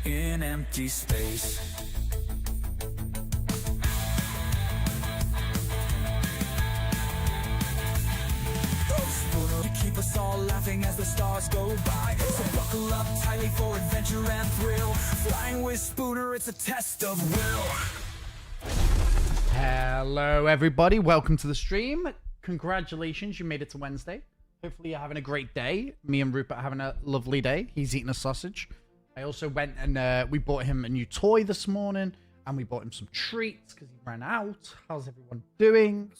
in empty space. To keep us all laughing as the stars go by. So buckle up tightly for adventure and thrill. Flying with Spooner, it's a test of will. Hello everybody, welcome to the stream. Congratulations, you made it to Wednesday. Hopefully you're having a great day. Me and Rupert are having a lovely day. He's eating a sausage. I also went and we bought him a new toy this morning, and we bought him some treats because he ran out. How's everyone doing?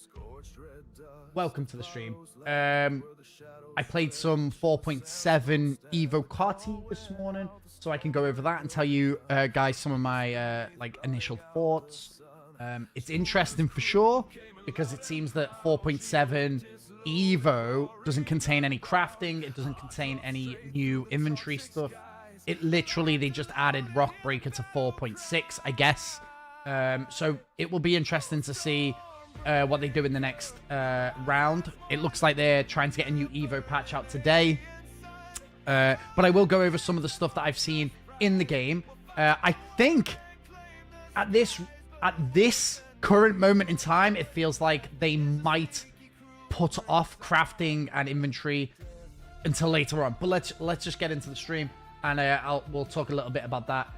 Welcome to the stream. I played some 4.7 Evo PTU this morning, so I can go over that and tell you guys some of my like initial thoughts. It's interesting for sure because it seems that 4.7 Evo doesn't contain any crafting. It doesn't contain any new inventory stuff. It literally, they just added Rock Breaker to 4.6, I guess. So it will be interesting to see what they do in the next round. It looks like they're trying to get a new Evo patch out today. But I will go over some of the stuff that I've seen in the game. I think at this current moment in time, it feels like they might put off crafting and inventory until later on. But let's just get into the stream, and we'll talk a little bit about that.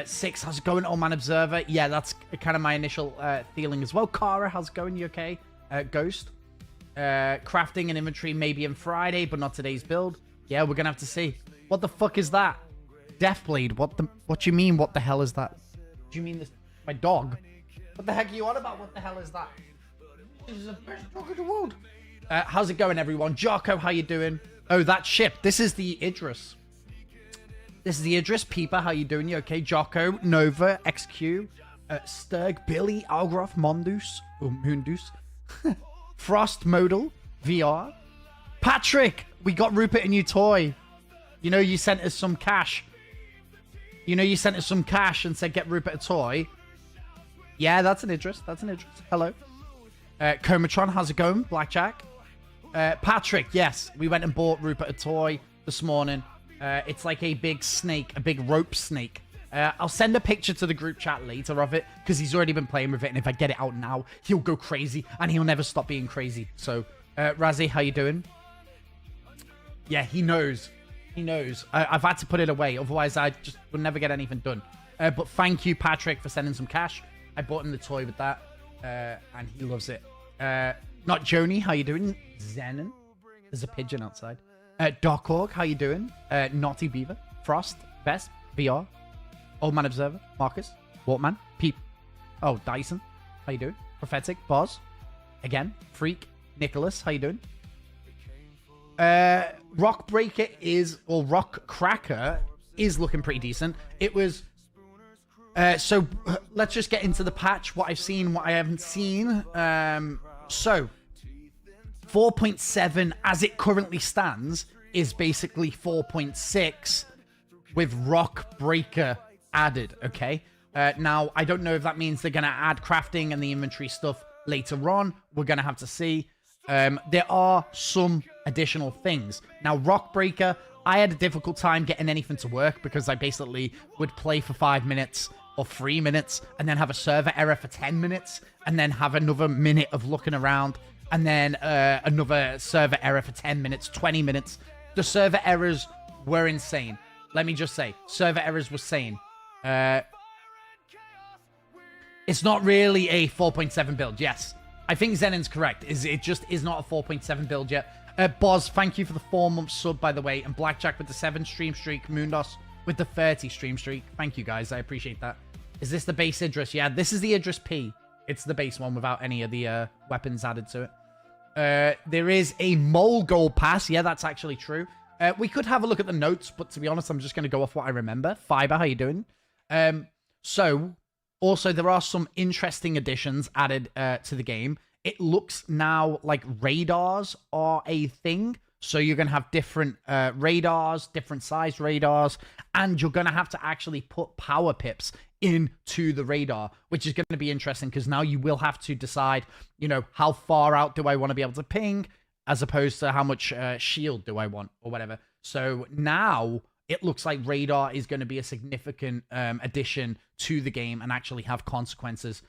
6, how's it going, Old Man Observer? Yeah, that's kind of my initial feeling as well. Kara, how's it going? You okay? Ghost. Crafting and inventory maybe on Friday, but not today's build. Yeah, we're gonna have to see. What the fuck is that? Deathblade. What do you mean? What the hell is that? Do you mean this? My dog? What the heck are you on about? What the hell is that? This is the best dog in the world. How's it going, everyone? Jocko, how you doing? Oh, that ship. This is the Idris. This is the Idris. Peeper, how you doing? You okay? Jocko, Nova, XQ, Sturg, Billy, Algroth, Mondus, or Mundus, Frost, Modal, VR. Patrick, we got Rupert a new toy. You know, you sent us some cash. You know, you sent us some cash and said, get Rupert a toy. Yeah, that's an Idris. That's an Idris. Hello. Comatron, how's it going? Blackjack. Patrick, yes, we went and bought Rupert a toy this morning. It's like a big snake, a big rope snake. I'll send a picture to the group chat later of it because he's already been playing with it, and if I get it out now, he'll go crazy and he'll never stop being crazy. So, Razzie, how you doing? Yeah, he knows. He knows. I've had to put it away, otherwise I just would never get anything done. But thank you, Patrick, for sending some cash. I bought him the toy with that, and he loves it. Not Joni, how you doing? Zenon, there's a pigeon outside. Doc Hawk, how you doing? Naughty Beaver, Frost, Best, VR, Old Man Observer, Marcus, Walkman, Peep. Oh, Dyson, how you doing? Prophetic, Boz, again, Freak, Nicholas, how you doing? Rock Breaker is, or Rock Cracker is looking pretty decent. It was, so let's just get into the patch, what I've seen, what I haven't seen. So 4.7 as it currently stands is basically 4.6 with Rock Breaker added, okay? Now, I don't know if that means they're going to add crafting and the inventory stuff later on. We're going to have to see. There are some additional things. Now, Rock Breaker, I had a difficult time getting anything to work because I basically would play for 5 minutes or 3 minutes and then have a server error for 10 minutes and then have another minute of looking around and then another server error for 10 minutes, 20 minutes. The server errors were insane. Let me just say, server errors were insane. It's not really a 4.7 build, yes. I think Zenon's correct. It just is not a 4.7 build yet. Boz, thank you for the 4-month sub, by the way. And Blackjack with the 7 stream streak. Moondos with the 30 stream streak. Thank you, guys. I appreciate that. Is this the base Idris? Yeah, this is the Idris P. It's the base one without any of the weapons added to it. There is a mole gold pass. Yeah, that's actually true. We could have a look at the notes, but to be honest, I'm just going to go off what I remember. Fiber, how you doing? So, also, there are some interesting additions added to the game. It looks now like radars are a thing. So you're going to have different radars, different size radars, and you're going to have to actually put power pips into the radar, which is going to be interesting because now you will have to decide, you know, how far out do I want to be able to ping as opposed to how much shield do I want or whatever. So now it looks like radar is going to be a significant addition to the game and actually have consequences.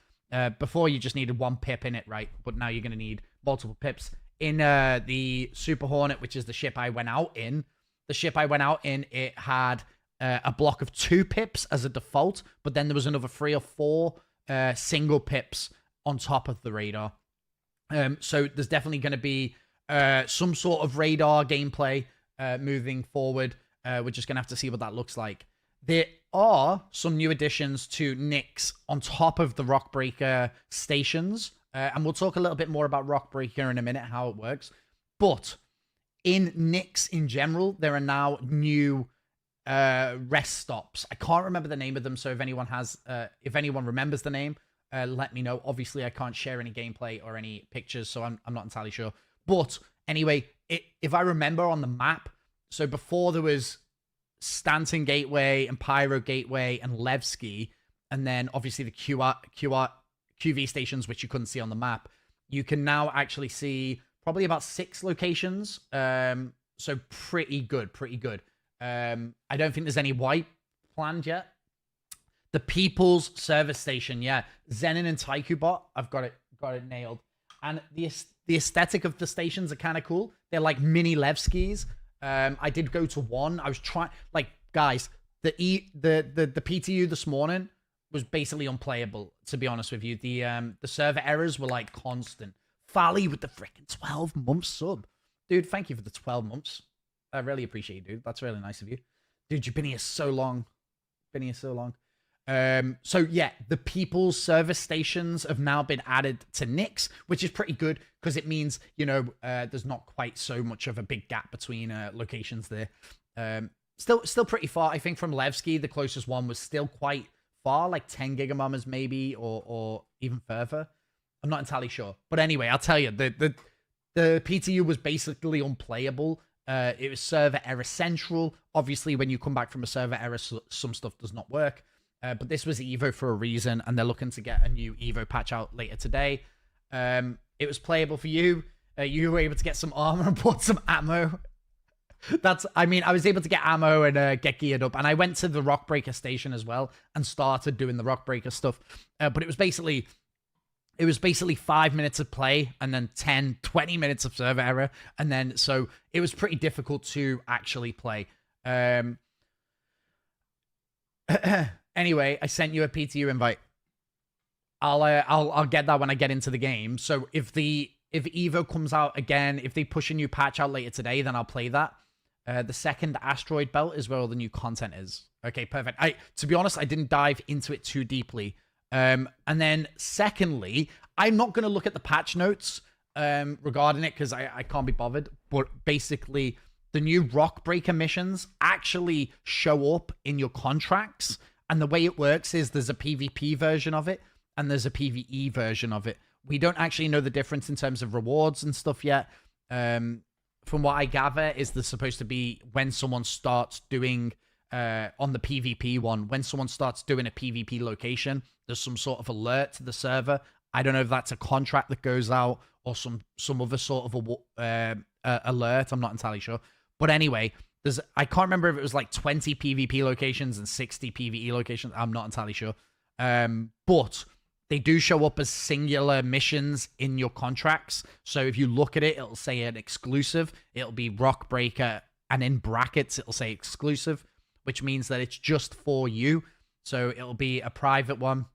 Before you just needed one pip in it, right? But now you're going to need multiple pips. In the Super Hornet, which is the ship I went out in, it had a block of 2 pips as a default, but then there was another 3 or 4 single pips on top of the radar. So there's definitely going to be some sort of radar gameplay moving forward. We're just going to have to see what that looks like. There are some new additions to Nyx on top of the Rockbreaker stations. And we'll talk a little bit more about Rockbreaker in a minute, how it works. But in Nyx in general, there are now new rest stops. I can't remember the name of them, so if anyone remembers the name, let me know. Obviously, I can't share any gameplay or any pictures, so I'm not entirely sure. But anyway, if I remember on the map, so before there was Stanton Gateway and Pyro Gateway and Levski, and then obviously the QV stations, which you couldn't see on the map, you can now actually see probably about 6 locations. So pretty good. I don't think there's any wipe planned yet. The People's Service Station, yeah. Zenin and Taikubot, I've got it nailed. And the aesthetic of the stations are kind of cool. They're like mini Levskis. I did go to one. I was trying, like, guys, the PTU this morning was basically unplayable, to be honest with you. The server errors were like constant. Fally with the freaking 12-month sub. Dude, thank you for the 12 months. I really appreciate you, dude. That's really nice of you. Dude, you've been here so long. So yeah, the People's Service Stations have now been added to Nyx, which is pretty good because it means, there's not quite so much of a big gap between locations there. Still pretty far. I think from Levski, the closest one was still quite far, like 10 gigamommers maybe, or even further. I'm not entirely sure. But anyway, I'll tell you, the PTU was basically unplayable. It was server error central. Obviously, when you come back from a server error, some stuff does not work. But this was Evo for a reason, and they're looking to get a new Evo patch out later today. It was playable for you. You were able to get some armor and bought some ammo. I was able to get ammo and get geared up, and I went to the Rockbreaker station as well and started doing the Rockbreaker stuff. But it was basically 5 minutes of play and then 10, 20 minutes of server error, and then so it was pretty difficult to actually play. Anyway, I sent you a PTU invite. I'll get that when I get into the game. So if Evo comes out again, if they push a new patch out later today, then I'll play that. The second asteroid belt is where all the new content is. Okay, perfect. To be honest, I didn't dive into it too deeply. And then secondly, I'm not going to look at the patch notes regarding it because I can't be bothered. But basically, the new Rockbreaker missions actually show up in your contracts. And the way it works is there's a PvP version of it and there's a PvE version of it. We don't actually know the difference in terms of rewards and stuff yet. From what I gather, is there's supposed to be when someone starts doing, on the PvP one, when someone starts doing a PvP location, there's some sort of alert to the server. I don't know if that's a contract that goes out or some other sort of alert. I'm not entirely sure. But anyway, I can't remember if it was like 20 PvP locations and 60 PvE locations. I'm not entirely sure. But they do show up as singular missions in your contracts. So if you look at it, it'll say an exclusive. It'll be Rockbreaker, and in brackets, it'll say exclusive, which means that it's just for you. So it'll be a private one.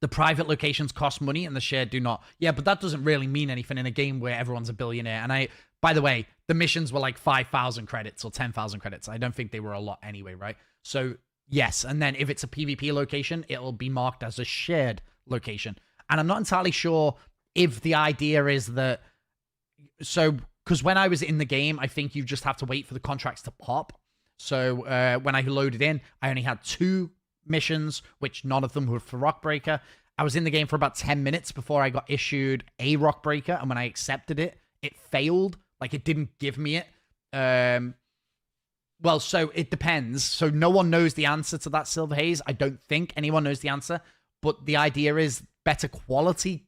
The private locations cost money and the shared do not. Yeah, but that doesn't really mean anything in a game where everyone's a billionaire. And by the way, the missions were like 5,000 credits or 10,000 credits. I don't think they were a lot anyway, right? So yes, and then if it's a PvP location, it'll be marked as a shared location. And I'm not entirely sure if the idea is that... So, because when I was in the game, I think you just have to wait for the contracts to pop. So when I loaded in, I only had 2 missions, which none of them were for Rockbreaker. I was in the game for about 10 minutes before I got issued a Rockbreaker, and when I accepted it, it failed. Like, it didn't give me it. Well, so it depends. So no one knows the answer to that, Silver Haze. I don't think anyone knows the answer. But the idea is better quality,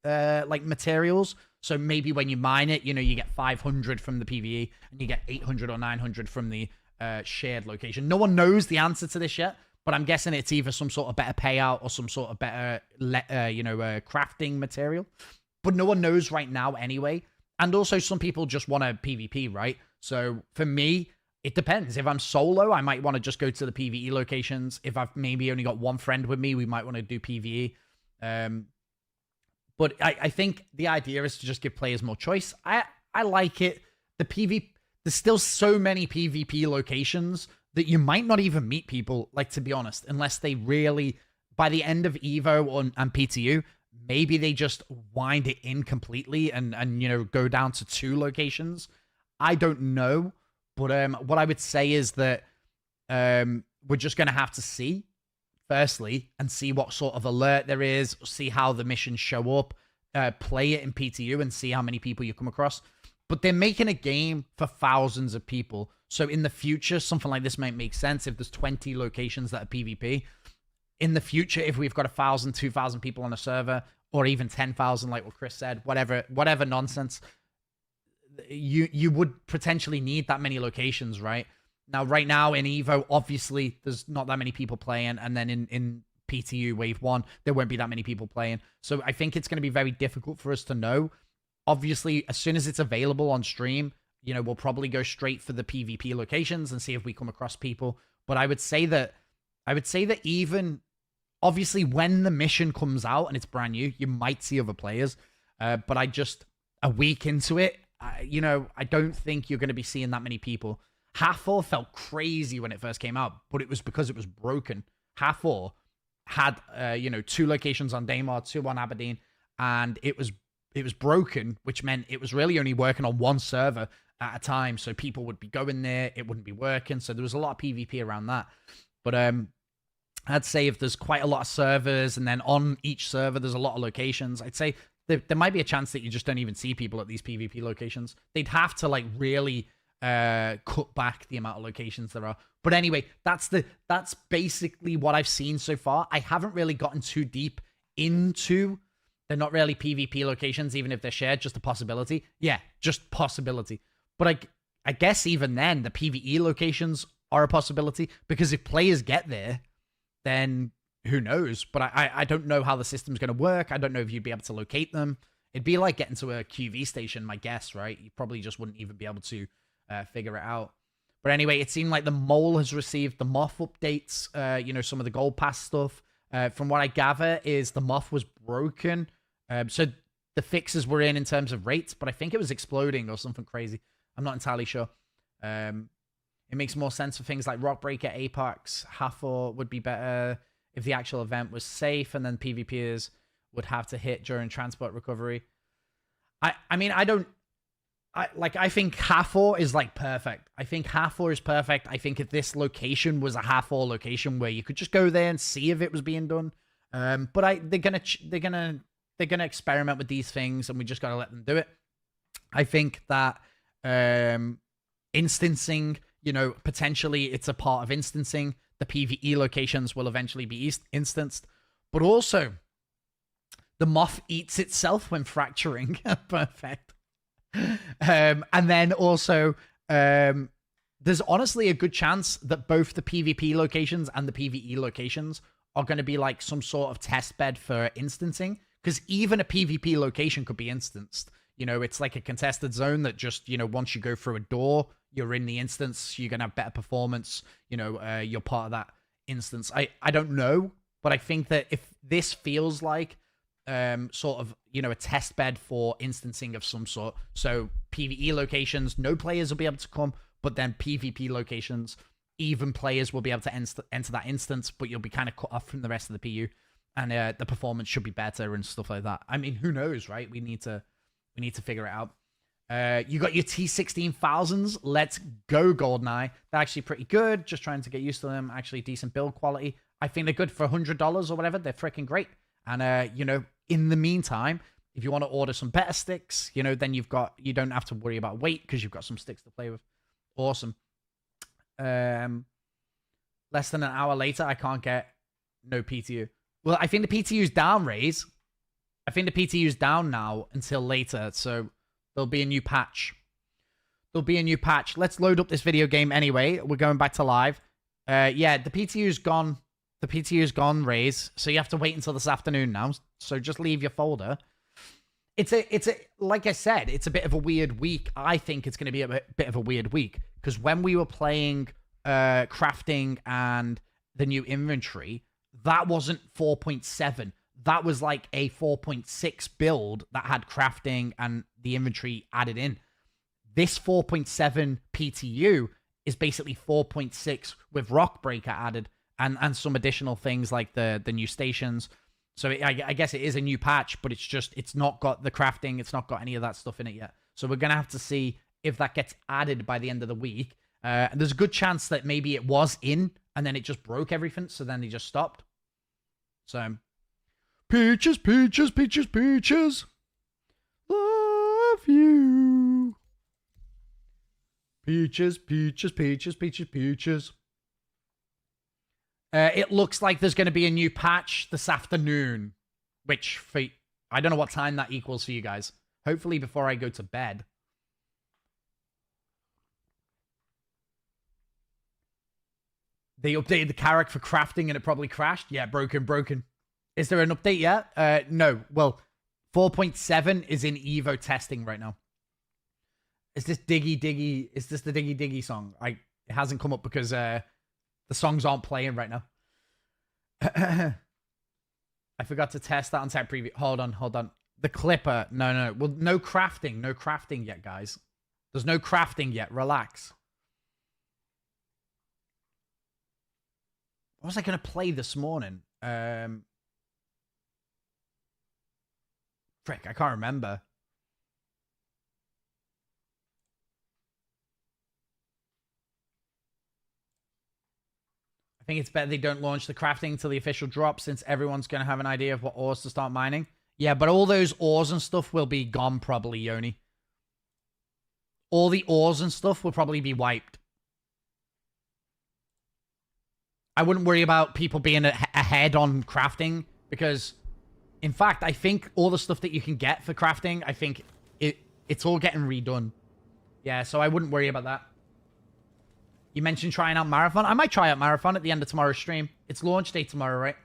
like, materials. So maybe when you mine it, you get 500 from the PvE, and you get 800 or 900 from the shared location. No one knows the answer to this yet, but I'm guessing it's either some sort of better payout or some sort of better, crafting material. But no one knows right now anyway. And also some people just want a PvP, right? So for me, it depends. If I'm solo, I might want to just go to the PvE locations. If I've maybe only got one friend with me, we might want to do PvE. But I think the idea is to just give players more choice. I like it. There's still so many PvP locations that you might not even meet people, like, to be honest, unless they really, by the end of Evo and PTU, maybe they just wind it in completely and go down to 2 locations. I don't know. But what I would say is that we're just going to have to see, firstly, and see what sort of alert there is, see how the missions show up, play it in PTU and see how many people you come across. But they're making a game for thousands of people. So in the future, something like this might make sense if there's 20 locations that are PvP. In the future, if we've got 1,000, 2,000 people on a server, or even 10,000, like what Chris said, whatever nonsense, you would potentially need that many locations, right? Now, right now in Evo, obviously, there's not that many people playing, and then in PTU Wave 1, there won't be that many people playing. So I think it's going to be very difficult for us to know. Obviously, as soon as it's available on stream, we'll probably go straight for the PvP locations and see if we come across people. But I would say that even, obviously, when the mission comes out and it's brand new, you might see other players. But a week into it, I don't think you're going to be seeing that many people. Hathor felt crazy when it first came out, but it was because it was broken. Hathor had, 2 locations on Daymar, 2 on Aberdeen, and it was broken, which meant it was really only working on 1 server at a time. So people would be going there, it wouldn't be working. So there was a lot of PvP around that. But I'd say if there's quite a lot of servers, and then on each server there's a lot of locations, I'd say there might be a chance that you just don't even see people at these PvP locations. They'd have to really cut back the amount of locations there are. But anyway, that's basically what I've seen so far. I haven't really gotten too deep into, they're not really PvP locations, even if they're shared, just a possibility. Yeah, just possibility. But I guess even then, the PvE locations are a possibility, because if players get there, then who knows? But I don't know how the system's going to work. I don't know if you'd be able to locate them. It'd be like getting to a QV station, my guess, right? You probably just wouldn't even be able to figure it out. But anyway, it seemed like the mole has received the Moth updates, some of the gold pass stuff. From what I gather is the Moth was broken. So the fixes were in terms of rates, but I think it was exploding or something crazy. I'm not entirely sure. It makes more sense for things like Rockbreaker, Apex, Hathor would be better if the actual event was safe, and then PvPers would have to hit during transport recovery. I think Hathor is perfect. I think Hathor is perfect. I think if this location was a Hathor location where you could just go there and see if it was being done. But they're gonna experiment with these things, and we just gotta let them do it. I think that instancing, potentially it's a part of instancing. The PvE locations will eventually be instanced, but also the Moth eats itself when fracturing. Perfect. And then also, there's honestly a good chance that both the PvP locations and the PvE locations are going to be like some sort of test bed for instancing, because even a PvP location could be instanced. It's like a contested zone that just, once you go through a door, you're in the instance, you're going to have better performance, you're part of that instance. I don't know, but I think that if this feels like sort of, a test bed for instancing of some sort, so PvE locations, no players will be able to come, but then PvP locations, even players will be able to enter that instance, but you'll be kind of cut off from the rest of the PU, and the performance should be better and stuff like that. I mean, who knows, right? We need to figure it out. You got your T16,000s. Let's go, GoldenEye. They're actually pretty good. Just trying to get used to them. Actually, decent build quality. I think they're good for $100 or whatever. They're freaking great. And, in the meantime, if you want to order some better sticks, then you don't have to worry about weight because you've got some sticks to play with. Awesome. Less than an hour later, I can't get no PTU. Well, I think the PTU's down, Raze. I think the PTU's down now until later, so there'll be a new patch. There'll be a new patch. Let's load up this video game anyway. We're going back to live. Yeah, the PTU's gone. The PTU's gone, Raze. So you have to wait until this afternoon now. So just leave your folder. It's a like I said, it's a bit of a weird week. I think it's going to be a bit of a weird week because when we were playing crafting and the new inventory, that wasn't 4.7. That was like a 4.6 build that had crafting and the inventory added in. This 4.7 PTU is basically 4.6 with Rockbreaker added and some additional things like the new stations. So I guess it is a new patch, but it's not got the crafting. It's not got any of that stuff in it yet. So we're going to have to see if that gets added by the end of the week. And there's a good chance that maybe it was in and then it just broke everything. So then they just stopped. So peaches, peaches, peaches, peaches. Love you. Peaches, peaches, peaches, peaches, peaches. It looks like there's going to be a new patch this afternoon, which I don't know what time that equals for you guys. Hopefully before I go to bed. They updated the character for crafting and it probably crashed. Yeah, broken. Is there an update yet? No. Well, 4.7 is in Evo testing right now. Is this Diggy Diggy? Is this the Diggy Diggy song? It hasn't come up because the songs aren't playing right now. I forgot to test that on tech preview. Hold on. The clipper. No. Well, no crafting yet, guys. There's no crafting yet. Relax. What was I going to play this morning? Frick, I can't remember. I think it's better they don't launch the crafting till the official drop since everyone's going to have an idea of what ores to start mining. Yeah, but all those ores and stuff will be gone probably, Yoni. All the ores and stuff will probably be wiped. I wouldn't worry about people being ahead on crafting because, in fact, I think all the stuff that you can get for crafting, I think it's all getting redone. Yeah, so I wouldn't worry about that. You mentioned trying out Marathon. I might try out Marathon at the end of tomorrow's stream. It's launch day tomorrow, right?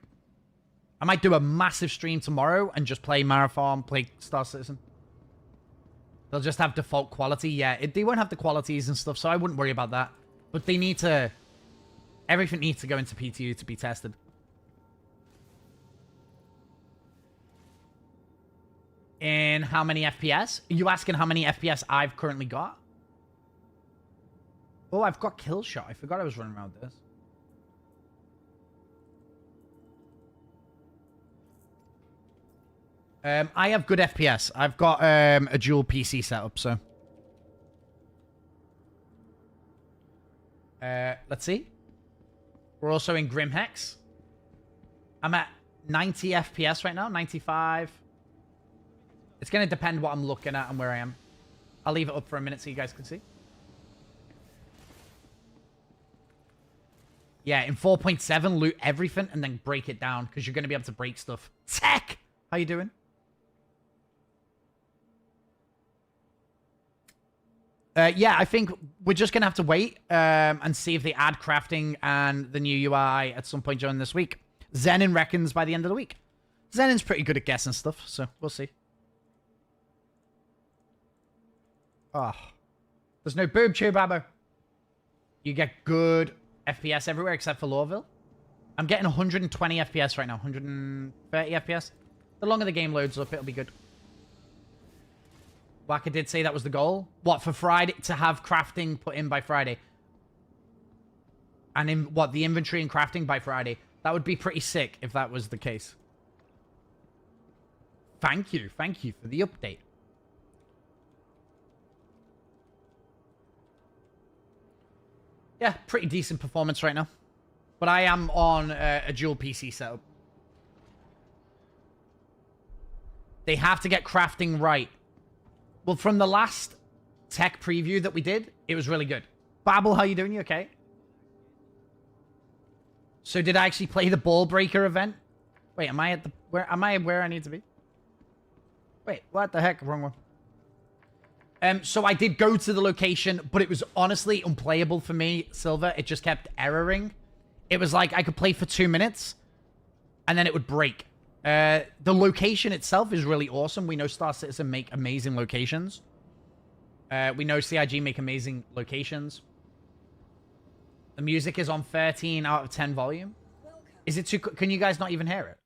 I might do a massive stream tomorrow and just play Marathon, play Star Citizen. They'll just have default quality. Yeah, they won't have the qualities and stuff, so I wouldn't worry about that. But they need to... Everything needs to go into PTU to be tested. In how many FPS? Are you asking how many FPS I've currently got? Oh, I've got kill shot. I forgot I was running around this. I have good FPS. I've got a dual PC setup, so. Let's see. We're also in Grim Hex. I'm at 90 FPS right now, 95. It's going to depend what I'm looking at and where I am. I'll leave it up for a minute so you guys can see. Yeah, in 4.7, loot everything and then break it down because you're going to be able to break stuff. Tech! How you doing? Yeah, I think we're just going to have to wait and see if they add crafting and the new UI at some point during this week. Zenin reckons by the end of the week. Zenin's pretty good at guessing stuff, so we'll see. Oh. There's no boob tube, Abbo. You get good FPS everywhere except for Lawville. I'm getting 120 FPS right now. 130 FPS. The longer the game loads up, it'll be good. Waka did say that was the goal. What, for Friday? To have crafting put in by Friday? And in what, the inventory and crafting by Friday? That would be pretty sick if that was the case. Thank you. Thank you for the update. Yeah, pretty decent performance right now. But I am on a dual PC setup. They have to get crafting right. Well, from the last tech preview that we did, it was really good. Babel, how you doing? You okay? So did I actually play the Ball Breaker event? Wait, am I at the... Where am I where I need to be? Wait, what the heck? Wrong one. So I did go to the location, but it was honestly unplayable for me, Silver. It just kept erroring. It was like I could play for 2 minutes, and then it would break. The location itself is really awesome. We know Star Citizen make amazing locations. We know CIG make amazing locations. The music is on 13 out of 10 volume. Is it too... Can you guys not even hear it?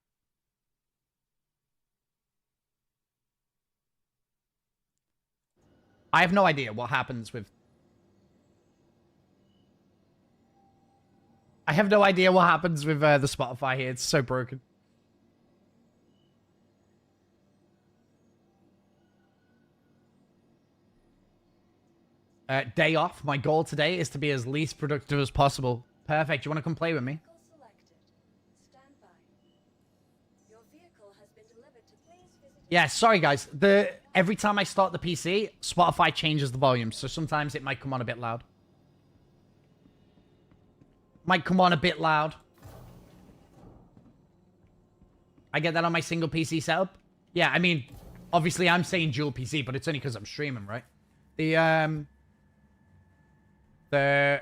I have no idea what happens with... I have no idea what happens with the Spotify here. It's so broken. Day off. My goal today is to be as least productive as possible. Perfect. You want to come play with me? Yeah, sorry guys. Every time I start the PC, Spotify changes the volume, so sometimes it might come on a bit loud. Might come on a bit loud. I get that on my single PC setup. Yeah, I mean, obviously I'm saying dual PC, but it's only because I'm streaming, right? That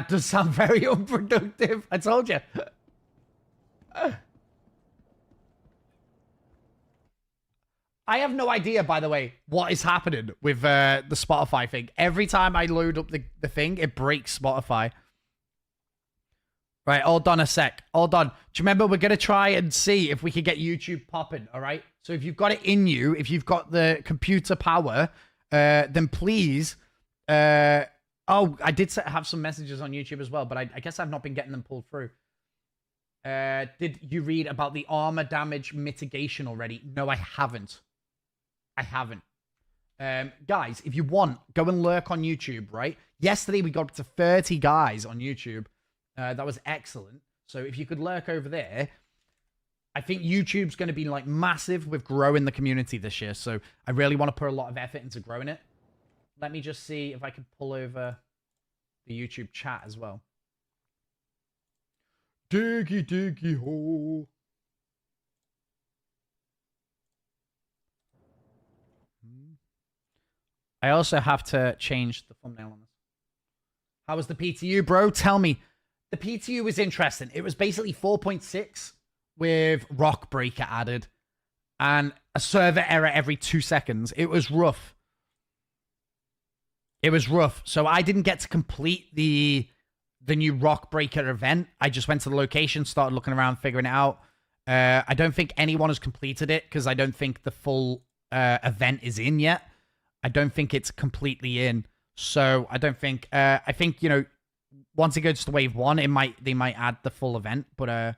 does sound very unproductive. I told you. I have no idea, by the way, what is happening with the Spotify thing. Every time I load up the thing, it breaks Spotify. Right, hold on a sec. Hold on. Do you remember we're going to try and see if we can get YouTube popping, all right? So if you've got it in you, if you've got the computer power, then please... I did have some messages on YouTube as well, but I guess I've not been getting them pulled through. Did you read about the armor damage mitigation already? No, I haven't. I haven't. Guys, if you want, go and lurk on YouTube, right? Yesterday we got up to 30 guys on YouTube. That was excellent. So if you could lurk over there, I think YouTube's going to be like massive with growing the community this year. So I really want to put a lot of effort into growing it. Let me just see if I can pull over the YouTube chat as well. Diggy, diggy, ho. I also have to change the thumbnail on this. How was the PTU, bro? Tell me. The PTU was interesting. It was basically 4.6 with Rock Breaker added and a server error every 2 seconds. It was rough. It was rough. So I didn't get to complete the new Rock Breaker event. I just went to the location, started looking around, figuring it out. I don't think anyone has completed it because I don't think the full event is in yet. I don't think it's completely in. So I don't think... I think, you know, once it goes to wave 1, they might add the full event. But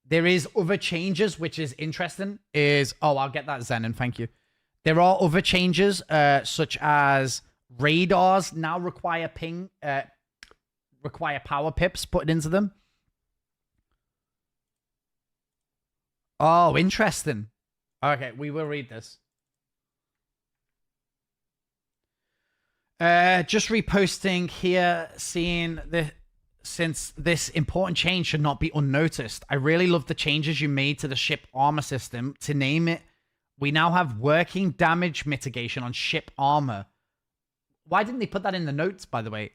there is other changes, which is interesting. I'll get that, Zen, and thank you. There are other changes, such as radars now require power pips put into them. Oh, interesting. Okay, we will read this. Just reposting here, seeing since this important change should not be unnoticed. I really love the changes you made to the ship armor system. To name it, we now have working damage mitigation on ship armor. Why didn't they put that in the notes, by the way?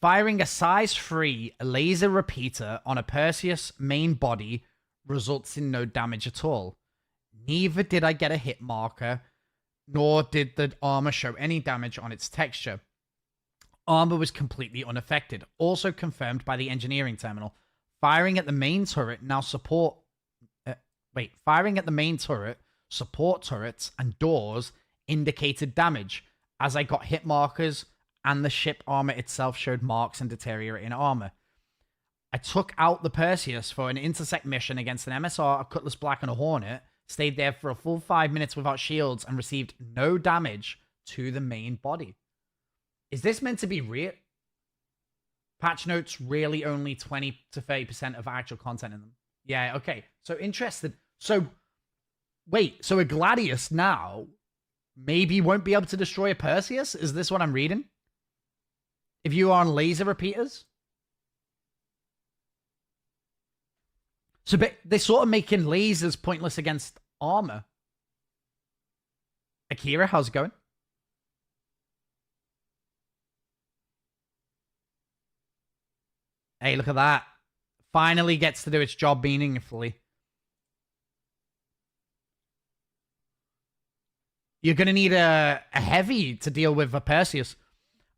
Firing a size 3 laser repeater on a Perseus main body results in no damage at all. Neither did I get a hit marker, nor did the armor show any damage on its texture. Armor was completely unaffected. Also confirmed by the engineering terminal. Firing at the main turret support turrets and doors indicated damage, as I got hit markers and the ship armor itself showed marks and deteriorating armor. I took out the Perseus for an intersect mission against an MSR, a Cutlass Black, and a Hornet, stayed there for a full 5 minutes without shields, and received no damage to the main body. Is this meant to be real? Patch notes really only 20 to 30% of actual content in them. Yeah, okay. So interested. So, wait, so a Gladius now maybe won't be able to destroy a Perseus? Is this what I'm reading? If you are on laser repeaters? So they're sort of making lasers pointless against armor. Akira, how's it going? Hey, look at that. Finally gets to do its job meaningfully. You're going to need a heavy to deal with a Perseus.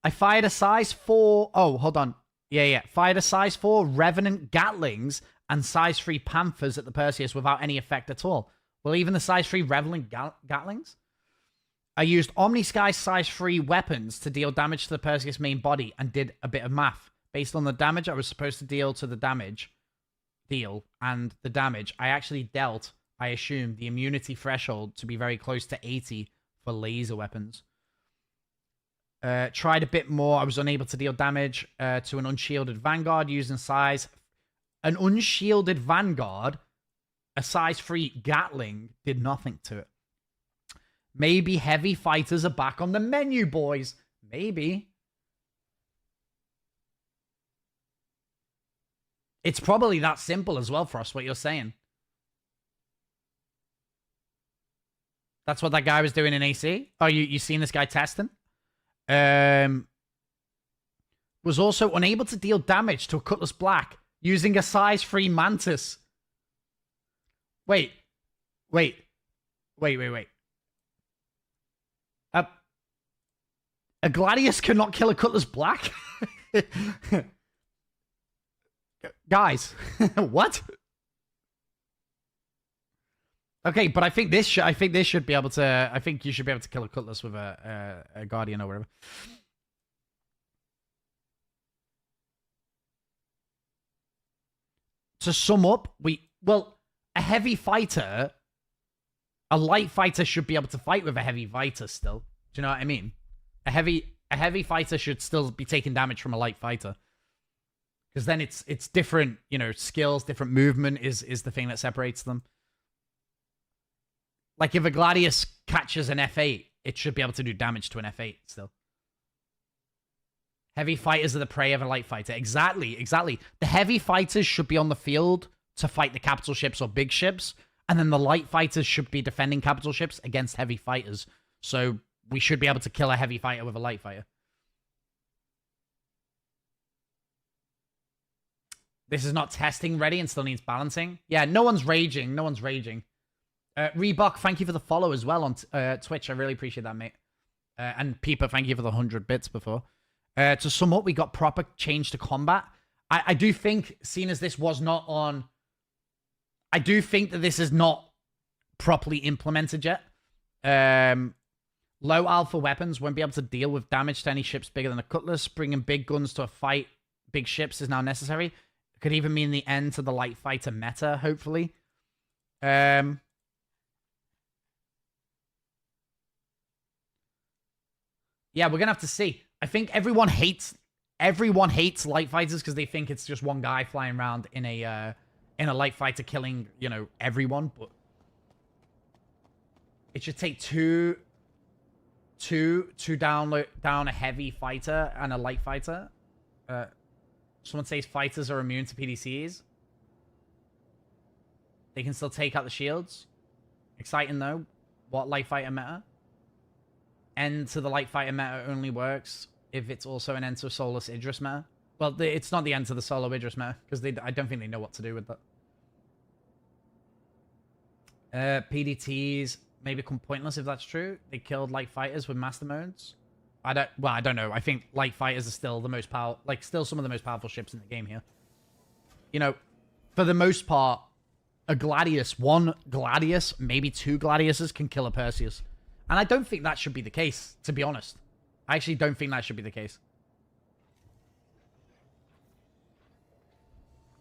I fired a size 4... Oh, hold on. Yeah. Fired a size 4 Revenant Gatlings and size 3 Panthers at the Perseus without any effect at all. Well, even the size 3 Revenant Gatlings? I used Omni-Sky size 3 weapons to deal damage to the Perseus main body and did a bit of math. Based on the damage I was supposed to deal to the damage... and the damage, I actually dealt, I assume, the immunity threshold to be very close to 80 for laser weapons. Tried a bit more. I was unable to deal damage to an unshielded Vanguard using size. An unshielded Vanguard, a size 3 Gatling, did nothing to it. Maybe heavy fighters are back on the menu, boys. Maybe. It's probably that simple as well, Frost, what you're saying. That's what that guy was doing in AC? Oh, you seen this guy testing? Was also unable to deal damage to a Cutlass Black using a size 3 Mantis. Wait. A Gladius cannot kill a Cutlass Black? Guys, what? Okay, but I think this should be able to. I think you should be able to kill a Cutlass with a Guardian or whatever. To sum up, a heavy fighter, a light fighter should be able to fight with a heavy fighter still. Do you know what I mean? A heavy fighter should still be taking damage from a light fighter. Because then it's different, skills, different movement is the thing that separates them. Like if a Gladius catches an F8, it should be able to do damage to an F8 still. Heavy fighters are the prey of a light fighter. Exactly. The heavy fighters should be on the field to fight the capital ships or big ships. And then the light fighters should be defending capital ships against heavy fighters. So we should be able to kill a heavy fighter with a light fighter. This is not testing ready and still needs balancing. Yeah, no one's raging. Reebok, thank you for the follow as well on Twitch. I really appreciate that, mate. And Peeper, thank you for the 100 bits before. To sum up, we got proper change to combat. I do think, seeing as this was not on... I do think that this is not properly implemented yet. Low alpha weapons won't be able to deal with damage to any ships bigger than a Cutlass. Bringing big guns to a fight big ships is now necessary. Could even mean the end to the light fighter meta, hopefully. Yeah, we're gonna have to see. I think everyone hates light fighters because they think it's just one guy flying around in a light fighter killing, everyone. But it should take two down a heavy fighter and a light fighter. Someone says fighters are immune to PDCs. They can still take out the shields. Exciting, though. What light fighter meta? End to the light fighter meta only works if it's also an end to a Solus Idris meta. Well, it's not the end to the Solo Idris meta, because I don't think they know what to do with that. PDTs may become pointless if that's true. They killed light fighters with master modes. I don't know. I think light fighters are still the most powerful, still some of the most powerful ships in the game here. For the most part, one Gladius, maybe 2 Gladiuses can kill a Perseus. And I don't think that should be the case, to be honest. I actually don't think that should be the case.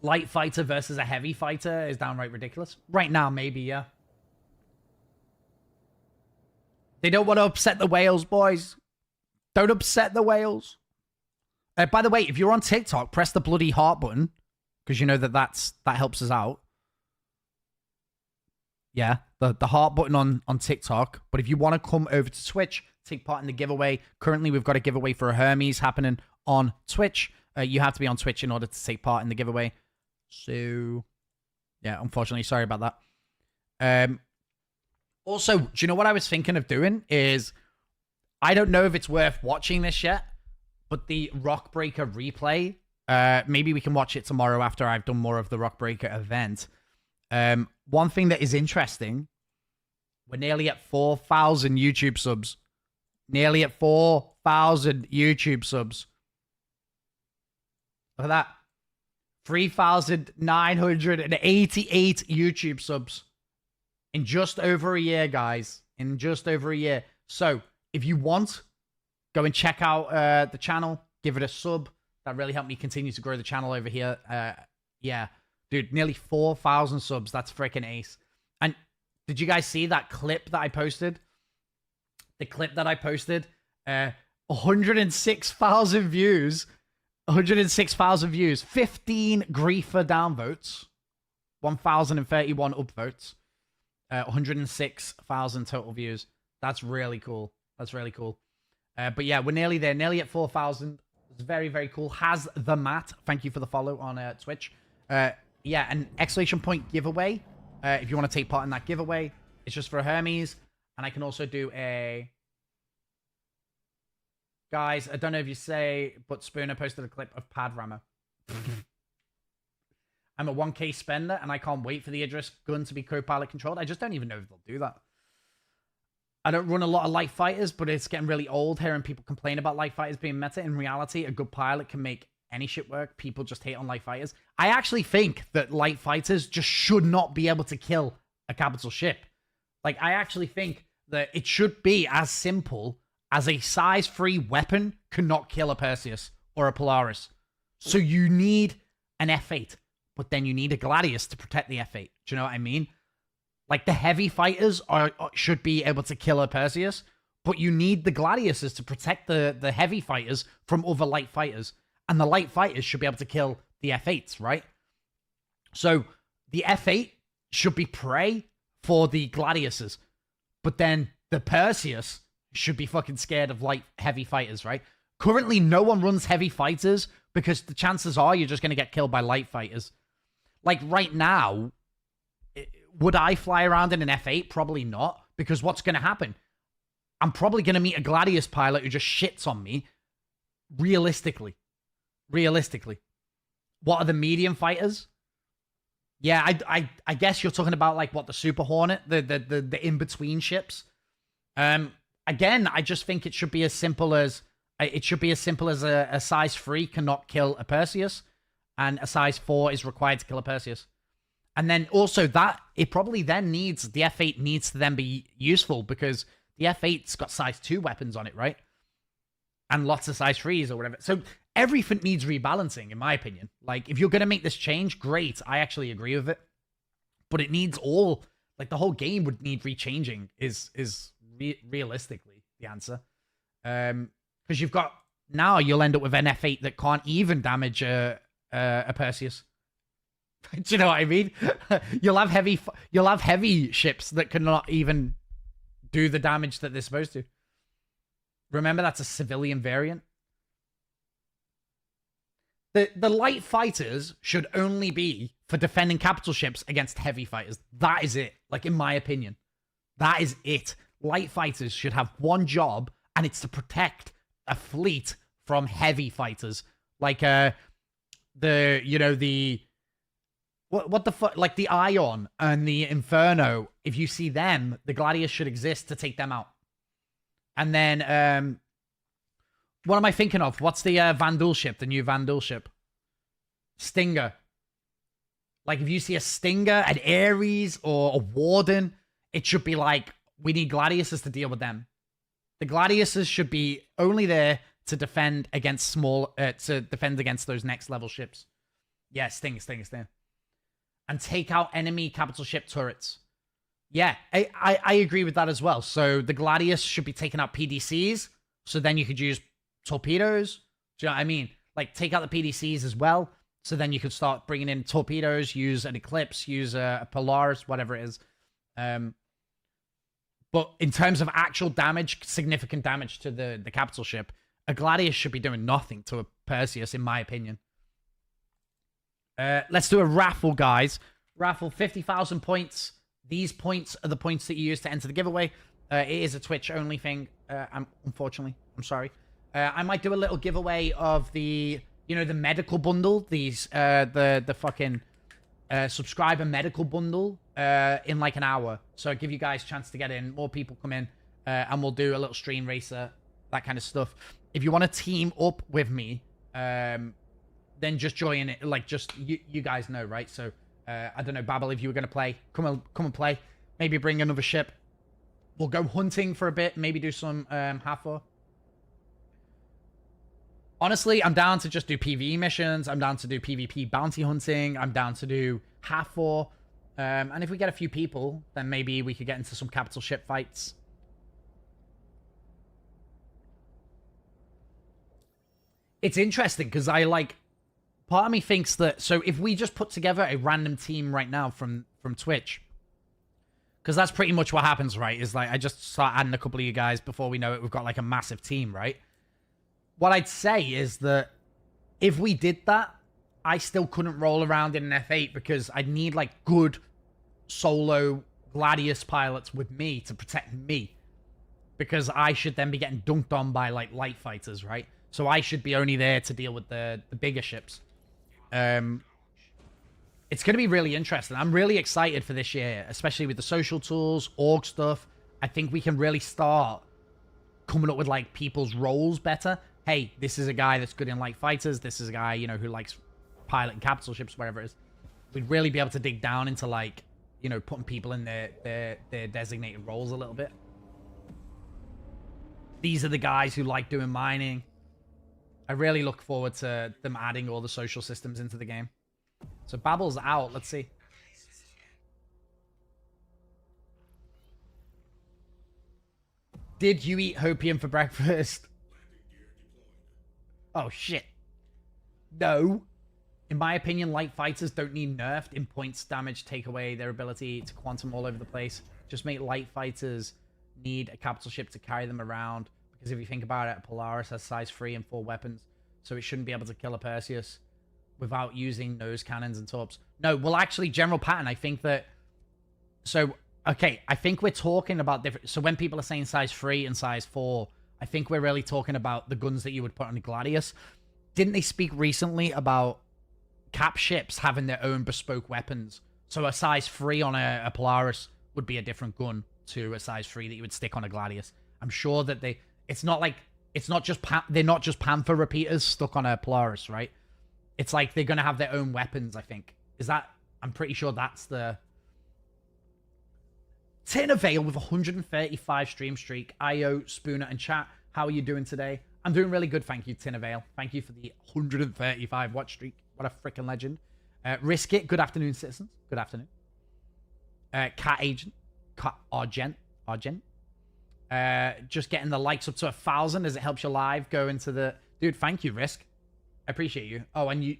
Light fighter versus a heavy fighter is downright ridiculous. Right now, maybe, yeah. They don't want to upset the whales, boys. Don't upset the whales. By the way, if you're on TikTok, press the bloody heart button. Because you know that helps us out. Yeah, the heart button on TikTok. But if you want to come over to Twitch, take part in the giveaway. Currently, we've got a giveaway for a Hermes happening on Twitch. You have to be on Twitch in order to take part in the giveaway. So, yeah, unfortunately, sorry about that. Also, do you know what I was thinking of doing is, I don't know if it's worth watching this yet, but the Rockbreaker replay, maybe we can watch it tomorrow after I've done more of the Rockbreaker event. One thing that is interesting, we're nearly at 4,000 YouTube subs. Nearly at 4,000 YouTube subs. Look at that. 3,988 YouTube subs. In just over a year, guys. In just over a year. So, if you want, go and check out the channel. Give it a sub. That really helped me continue to grow the channel over here. Yeah. Dude, nearly 4,000 subs. That's freaking ace. And did you guys see that clip that I posted? The clip that I posted? 106,000 views. 106,000 views. 15 griefer downvotes. 1,031 upvotes. 106,000 total views. That's really cool. That's really cool. But yeah, we're nearly there. Nearly at 4,000. It's very, very cool. Has the Matt. Thank you for the follow on Twitch. Yeah, an exclamation point giveaway. If you want to take part in that giveaway, it's just for Hermes. And I can also do a... Guys, I don't know if you say, but Spooner posted a clip of Pad Rammer. I'm a 1K spender, and I can't wait for the Idris gun to be co-pilot controlled. I just don't even know if they'll do that. I don't run a lot of light fighters, but it's getting really old hearing people complain about light fighters being meta. In reality, a good pilot can make any shit work. People just hate on light fighters. I actually think that light fighters just should not be able to kill a capital ship. Like, I actually think that it should be as simple as a size 3 weapon cannot kill a Perseus or a Polaris. So you need an F8, but then you need a Gladius to protect the F8. Do you know what I mean? Like, the heavy fighters should be able to kill a Perseus, but you need the Gladiuses to protect the heavy fighters from other light fighters. And the light fighters should be able to kill the F8s, right? So the F8 should be prey for the Gladiuses, but then the Perseus should be fucking scared of heavy fighters, right? Currently, no one runs heavy fighters because the chances are you're just going to get killed by light fighters. Like, right now, would I fly around in an F8? Probably not, because what's going to happen? I'm probably going to meet a Gladius pilot who just shits on me. Realistically. What are the medium fighters? Yeah, I guess you're talking about, like, what, the Super Hornet? The in-between ships? Again, I just think it should be as simple as a size 3 cannot kill a Perseus, and a size 4 is required to kill a Perseus. And then also that it probably then needs the F8 needs to then be useful because the F8's got size 2 weapons on it, right? And lots of size 3s or whatever. So everything needs rebalancing, in my opinion. Like, if you're gonna make this change, great. I actually agree with it, but it needs all, like, the whole game would need rechanging. Realistically the answer, because you've got now you'll end up with an F8 that can't even damage a Perseus. Do you know what I mean? You'll have heavy ships that cannot even do the damage that they're supposed to. Remember, that's a civilian variant. The light fighters should only be for defending capital ships against heavy fighters. That is it. Like, in my opinion, that is it. Light fighters should have one job, and it's to protect a fleet from heavy fighters. Like, what the fuck, like the Ion and the Inferno. If you see them, the Gladius should exist to take them out. And then, what am I thinking of? What's the Vandal ship, the new Vandal ship? Stinger. Like, if you see a Stinger, an Ares, or a Warden, it should be like, we need Gladiuses to deal with them. The Gladiuses should be only there to defend against against those next level ships. Yeah, Stinger. And take out enemy capital ship turrets. Yeah, I agree with that as well. So the Gladius should be taking out PDCs, so then you could use torpedoes. Do you know what I mean? Like, take out the PDCs as well, so then you could start bringing in torpedoes, use an Eclipse, use a Polaris, whatever it is. But in terms of actual damage, significant damage to the capital ship, a Gladius should be doing nothing to a Perseus, in my opinion. Let's do a raffle, guys. Raffle 50,000 points. These points are the points that you use to enter the giveaway. It is a Twitch only thing. Unfortunately, I'm sorry. I might do a little giveaway of the, you know, the medical bundle. These, the fucking subscriber medical bundle in like an hour. So I give you guys a chance to get in. More people come in, and we'll do a little stream racer, that kind of stuff. If you want to team up with me, then just join it. Like, just you guys know, right? So I don't know, Babel, if you were gonna play, come and play. Maybe bring another ship. We'll go hunting for a bit. Maybe do some half-hour. Honestly, I'm down to just do PvE missions. I'm down to do PvP bounty hunting. I'm down to do half-hour. And if we get a few people, then maybe we could get into some capital ship fights. It's interesting because I like... Part of me thinks that... So if we just put together a random team right now from Twitch... Because that's pretty much what happens, right? Is like, I just start adding a couple of you guys. Before we know it, we've got like a massive team, right? What I'd say is that if we did that, I still couldn't roll around in an F8 because I'd need like good solo Gladius pilots with me to protect me. Because I should then be getting dunked on by like light fighters, right? So I should be only there to deal with the bigger ships. It's going to be really interesting. I'm really excited for this year, especially with the social tools, org stuff. I think we can really start coming up with like people's roles better. Hey, this is a guy that's good in light fighters. This is a guy, you know, who likes piloting capital ships, wherever it is. We'd really be able to dig down into like, you know, putting people in their designated roles a little bit. These are the guys who like doing mining. I really look forward to them adding all the social systems into the game. So Babel's out. Let's see. Did you eat hopium for breakfast? Oh, shit. No. In my opinion, light fighters don't need nerfed in points damage, take away their ability to quantum all over the place. Just make light fighters need a capital ship to carry them around. Because if you think about it, Polaris has size 3 and 4 weapons. So it shouldn't be able to kill a Perseus without using nose cannons and torps. No, well, actually, general pattern, I think that... So, okay, I think we're talking about different... So when people are saying size 3 and size 4, I think we're really talking about the guns that you would put on a Gladius. Didn't they speak recently about cap ships having their own bespoke weapons? So a size 3 on a Polaris would be a different gun to a size 3 that you would stick on a Gladius. I'm sure that they... It's not like... It's not just... They're not just Panther repeaters stuck on a Polaris, right? It's like they're going to have their own weapons, I think. Is that... I'm pretty sure that's the... Tina Vale with 135 stream streak. IO, Spooner, and chat. How are you doing today? I'm doing really good, thank you, Tina Vale. Thank you for the 135 watch streak. What a freaking legend. Risk It. Good afternoon, citizens. Good afternoon. Cat Agent. Cat Argent. Just getting the likes up to 1,000 as it helps your live go into the... Dude, thank you, Risk. I appreciate you. Oh, and you...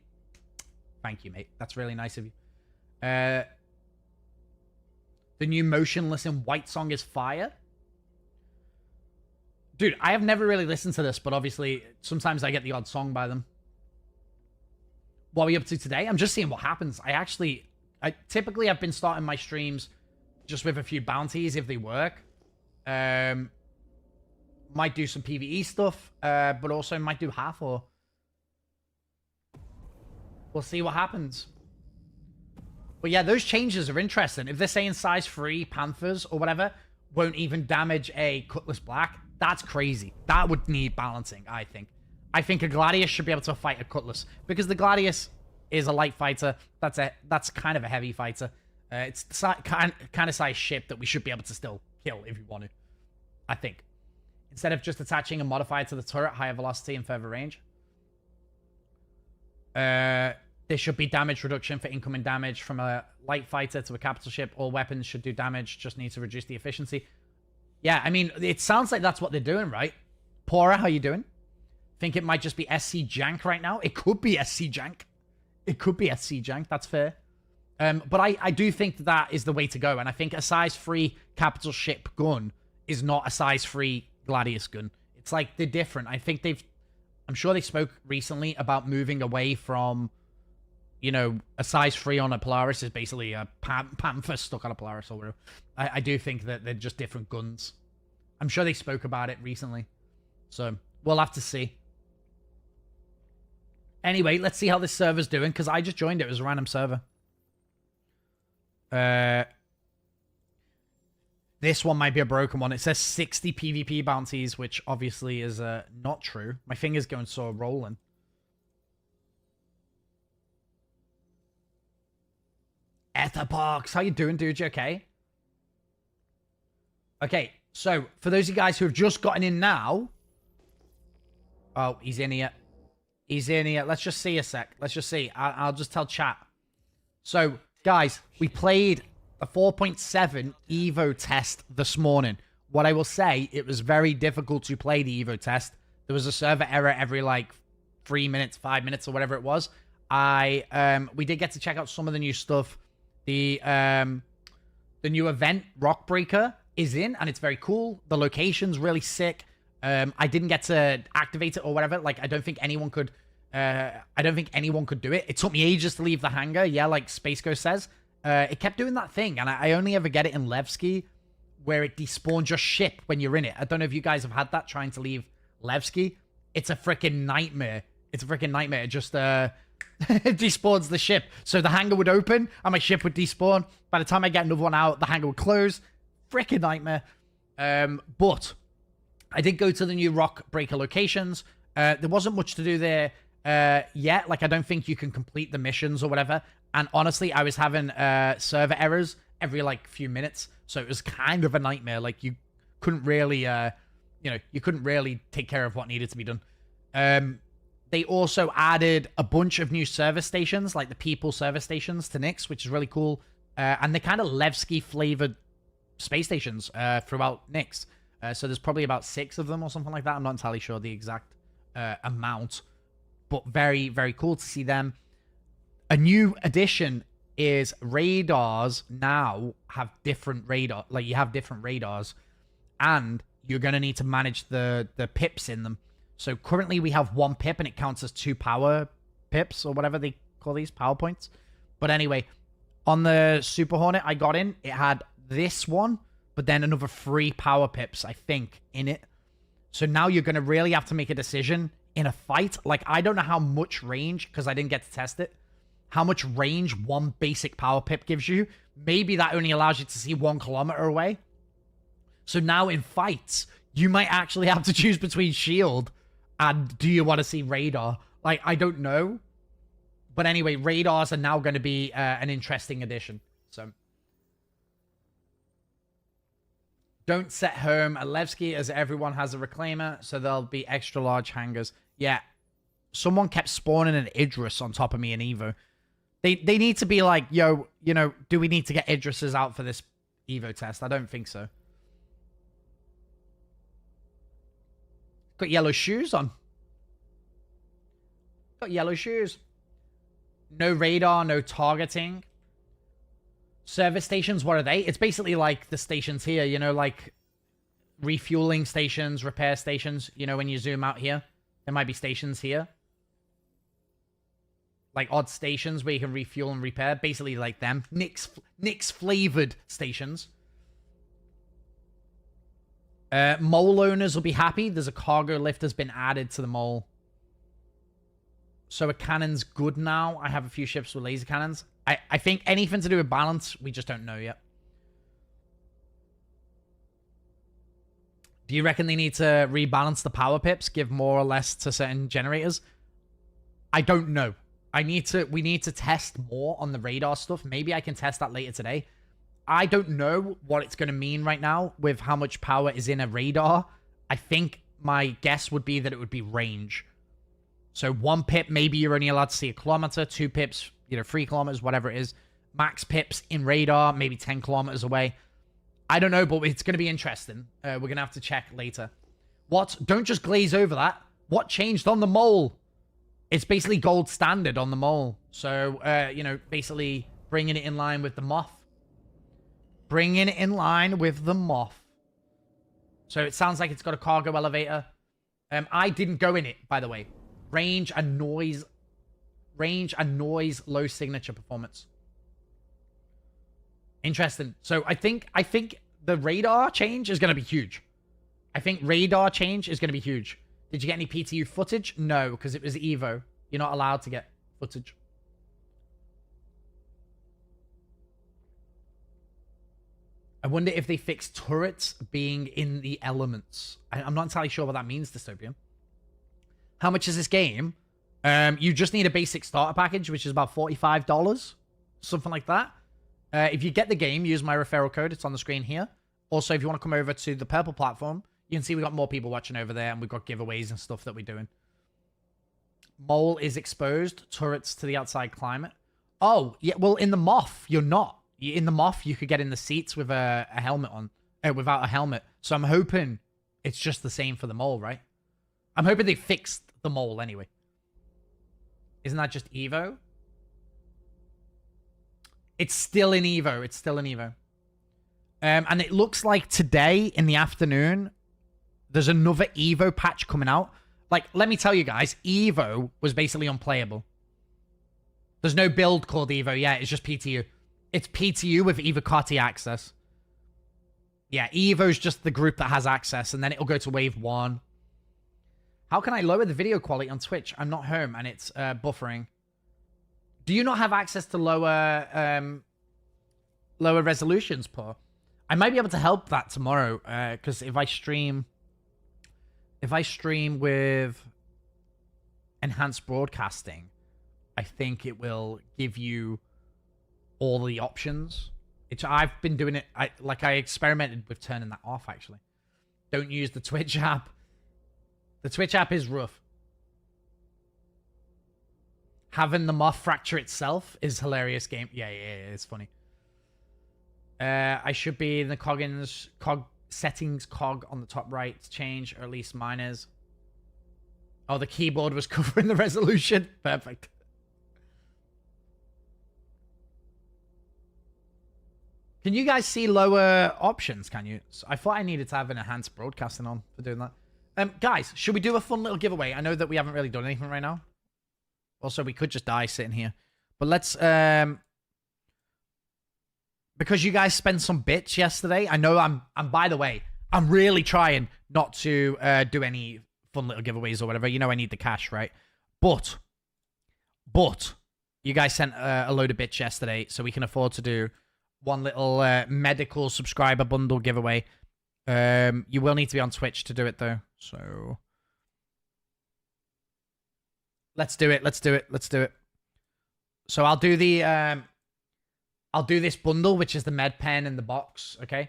Thank you, mate. That's really nice of you. The new Motionless in White song is fire. Dude, I have never really listened to this, but obviously, sometimes I get the odd song by them. What are we up to today? I'm just seeing what happens. Typically, I've been starting my streams just with a few bounties if they work. Might do some PvE stuff, but also might do half or... We'll see what happens. But yeah, those changes are interesting. If they're saying size 3 Panthers or whatever won't even damage a Cutlass Black, that's crazy. That would need balancing, I think. I think a Gladius should be able to fight a Cutlass because the Gladius is a light fighter. That's kind of a heavy fighter. It's the kind of size ship that we should be able to still kill if you want to, I think. Instead of just attaching a modifier to the turret, higher velocity and further range. There should be damage reduction for incoming damage from a light fighter to a capital ship. All weapons should do damage, just need to reduce the efficiency. Yeah, I mean, it sounds like that's what they're doing, right? Pora, how you doing? Think it might just be SC Jank right now? It could be SC Jank. It could be SC Jank, that's fair. But I do think that is the way to go. And I think a size 3 capital ship gun is not a size 3 Gladius gun. It's like they're different. I think I'm sure they spoke recently about moving away from, you know, a size 3 on a Polaris is basically a Panther stuck on a Polaris or whatever. I do think that they're just different guns. I'm sure they spoke about it recently. So, we'll have to see. Anyway, let's see how this server's doing, because I just joined it. It was a random server. This one might be a broken one. It says 60 PvP bounties, which obviously is not true. My finger's going so rolling. Etherbox, how you doing, dude? You okay? Okay, so for those of you guys who have just gotten in now... Oh, he's in here. He's in here. Let's just see a sec. Let's just see. I'll just tell chat. So, guys, we played a 4.7 Evo test this morning. What I will say, it was very difficult to play the Evo test. There was a server error every, like, 3 minutes, 5 minutes, or whatever it was. We did get to check out some of the new stuff. The new event, Rock Breaker, is in, and it's very cool. The location's really sick. I didn't get to activate it or whatever. Like, I don't think anyone could do it. It took me ages to leave the hangar. Yeah, like Space Ghost says. It kept doing that thing, and I only ever get it in Levski, where it despawns your ship when you're in it. I don't know if you guys have had that trying to leave Levski. It's a freaking nightmare. It's a freaking nightmare. It just it despawns the ship. So the hangar would open, and my ship would despawn. By the time I get another one out, the hangar would close. Freaking nightmare. But I did go to the new Rock Breaker locations. There wasn't much to do there yet. Like, I don't think you can complete the missions or whatever. And honestly, I was having server errors every, like, few minutes. So it was kind of a nightmare. Like, you couldn't really, you couldn't really take care of what needed to be done. They also added a bunch of new service stations, like the people service stations to Nyx, which is really cool. And they're kind of Levski-flavored space stations throughout Nyx. So there's probably about 6 of them or something like that. I'm not entirely sure the exact amount. But very, very cool to see them. A new addition is radars now have different radar. Like, you have different radars. And you're going to need to manage the pips in them. So currently we have 1 pip and it counts as 2 power pips or whatever they call these, power points. But anyway, on the Super Hornet I got in, it had this one, but then another 3 power pips, I think, in it. So now you're going to really have to make a decision in a fight. Like, I don't know how much range, because I didn't get to test it, how much range 1 basic power pip gives you. Maybe that only allows you to see 1 kilometer away. So now in fights, you might actually have to choose between shield and do you want to see radar? Like, I don't know. But anyway, radars are now going to be an interesting addition. So, don't set home at Levski, as everyone has a reclaimer, so there'll be extra large hangars. Yeah, someone kept spawning an Idris on top of me in Evo. They need to be like, yo, you know, do we need to get Idrises out for this Evo test? I don't think so. Got yellow shoes on. Got yellow shoes. No radar, no targeting. Service stations, what are they? It's basically like the stations here, you know, like refueling stations, repair stations. You know, when you zoom out here, there might be stations here. Like odd stations where you can refuel and repair. Basically like them. Nyx flavored stations. Mole owners will be happy. There's a cargo lift has been added to the mole. So a cannon's good now. I have a few ships with laser cannons. I think anything to do with balance, we just don't know yet. Do you reckon they need to rebalance the power pips? Give more or less to certain generators? I don't know. We need to test more on the radar stuff. Maybe I can test that later today. I don't know what it's going to mean right now with how much power is in a radar. I think my guess would be that it would be range. So 1 pip, maybe you're only allowed to see 1 kilometer. 2 pips, 3 kilometers, whatever it is. Max pips in radar, maybe 10 kilometers away. I don't know, but it's going to be interesting. We're going to have to check later. What? Don't just glaze over that. What changed on the mole? It's basically gold standard on the mole. So, basically bringing it in line with the moth. Bringing it in line with the moth. So it sounds like it's got a cargo elevator. I didn't go in it, by the way. Range and noise range and noise, low signature performance. Interesting. So I think the radar change is going to be huge. I think radar change is going to be huge. Did you get any PTU footage? No, because it was Evo. You're not allowed to get footage. I wonder if they fixed turrets being in the elements. I'm not entirely sure what that means, Dystopian. How much is this game? You just need a basic starter package, which is about $45. Something like that. If you get the game, use my referral code. It's on the screen here. Also, if you want to come over to the purple platform, you can see we got more people watching over there, and we've got giveaways and stuff that we're doing. Mole is exposed. Turrets to the outside climate. Oh, yeah. Well, in the Moth, you're not. In the Moth, you could get in the seats with a helmet on. Without a helmet. So I'm hoping it's just the same for the Mole, right? I'm hoping they fixed the Mole anyway. Isn't that just Evo? It's still in Evo. It's still in Evo. And it looks like today in the afternoon, there's another Evo patch coming out. Like, let me tell you guys, Evo was basically unplayable. There's no build called Evo yet. It's just PTU. It's PTU with Evo Carti access. Yeah, Evo's just the group that has access, and then it'll go to Wave 1. How can I lower the video quality on Twitch? I'm not home, and it's buffering. Do you not have access to lower resolutions, Paul? I might be able to help that tomorrow, because if I stream with enhanced broadcasting, I think it will give you all the options. I've been doing it. I experimented with turning that off. Actually, don't use the Twitch app. The Twitch app is rough. Having the Moth fracture itself is hilarious game. Yeah, it's funny. I should be in the cog settings cog on the top right to change, or at least mine is. Oh, the keyboard was covering the resolution. Perfect. Can you guys see lower options? Can you? I thought I needed to have an enhanced broadcasting on for doing that. Guys, should we do a fun little giveaway? I know that we haven't really done anything right now. Also, we could just die sitting here. But let's, because you guys spent some bits yesterday, I know I'm by the way, I'm really trying not to do any fun little giveaways or whatever. You know I need the cash, right? But, you guys sent a load of bits yesterday, so we can afford to do one little medical subscriber bundle giveaway. You will need to be on Twitch to do it, though. So let's do it. Let's do it. So I'll do the I'll do this bundle, which is the med pen in the box. Okay.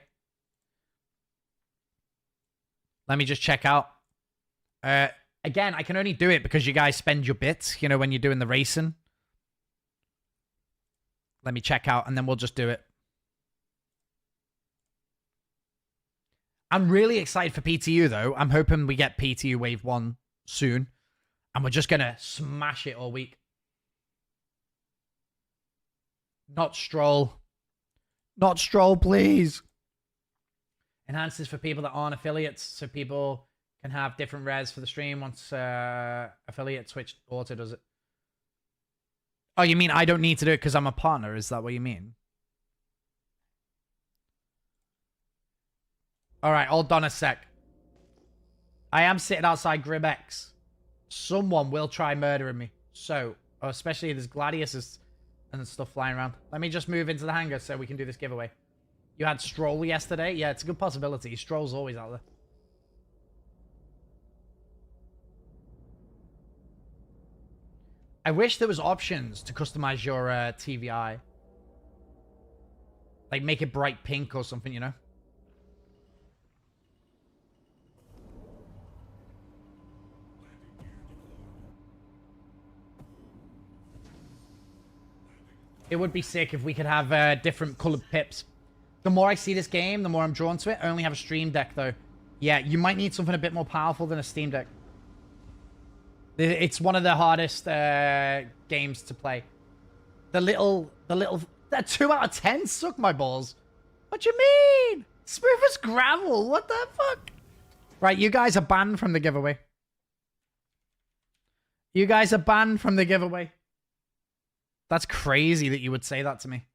Let me just check out. Again, I can only do it because you guys spend your bits, you know, when you're doing the racing. Let me check out, and then we'll just do it. I'm really excited for PTU, though. I'm hoping we get PTU Wave 1 soon. And we're just going to smash it all week. Not Stroll. Not Stroll, please. Enhances for people that aren't affiliates, so people can have different res for the stream once affiliate Twitch Auto does it. Oh, you mean I don't need to do it because I'm a partner? Is that what you mean? Alright, hold on a sec. I am sitting outside Gribex. Someone will try murdering me. So, especially there's gladiuses and stuff flying around. Let me just move into the hangar so we can do this giveaway. You had Stroll yesterday? Yeah, it's a good possibility. Stroll's always out there. I wish there was options to customize your TVI. Like, make it bright pink or something, you know? It would be sick if we could have different colored pips. The more I see this game, the more I'm drawn to it. I only have a Stream Deck, though. Yeah, you might need something a bit more powerful than a Steam Deck. It's one of the hardest games to play. The 2 out of 10 suck my balls. What you mean? Smooth as gravel. What the fuck? Right, you guys are banned from the giveaway. You guys are banned from the giveaway. That's crazy that you would say that to me.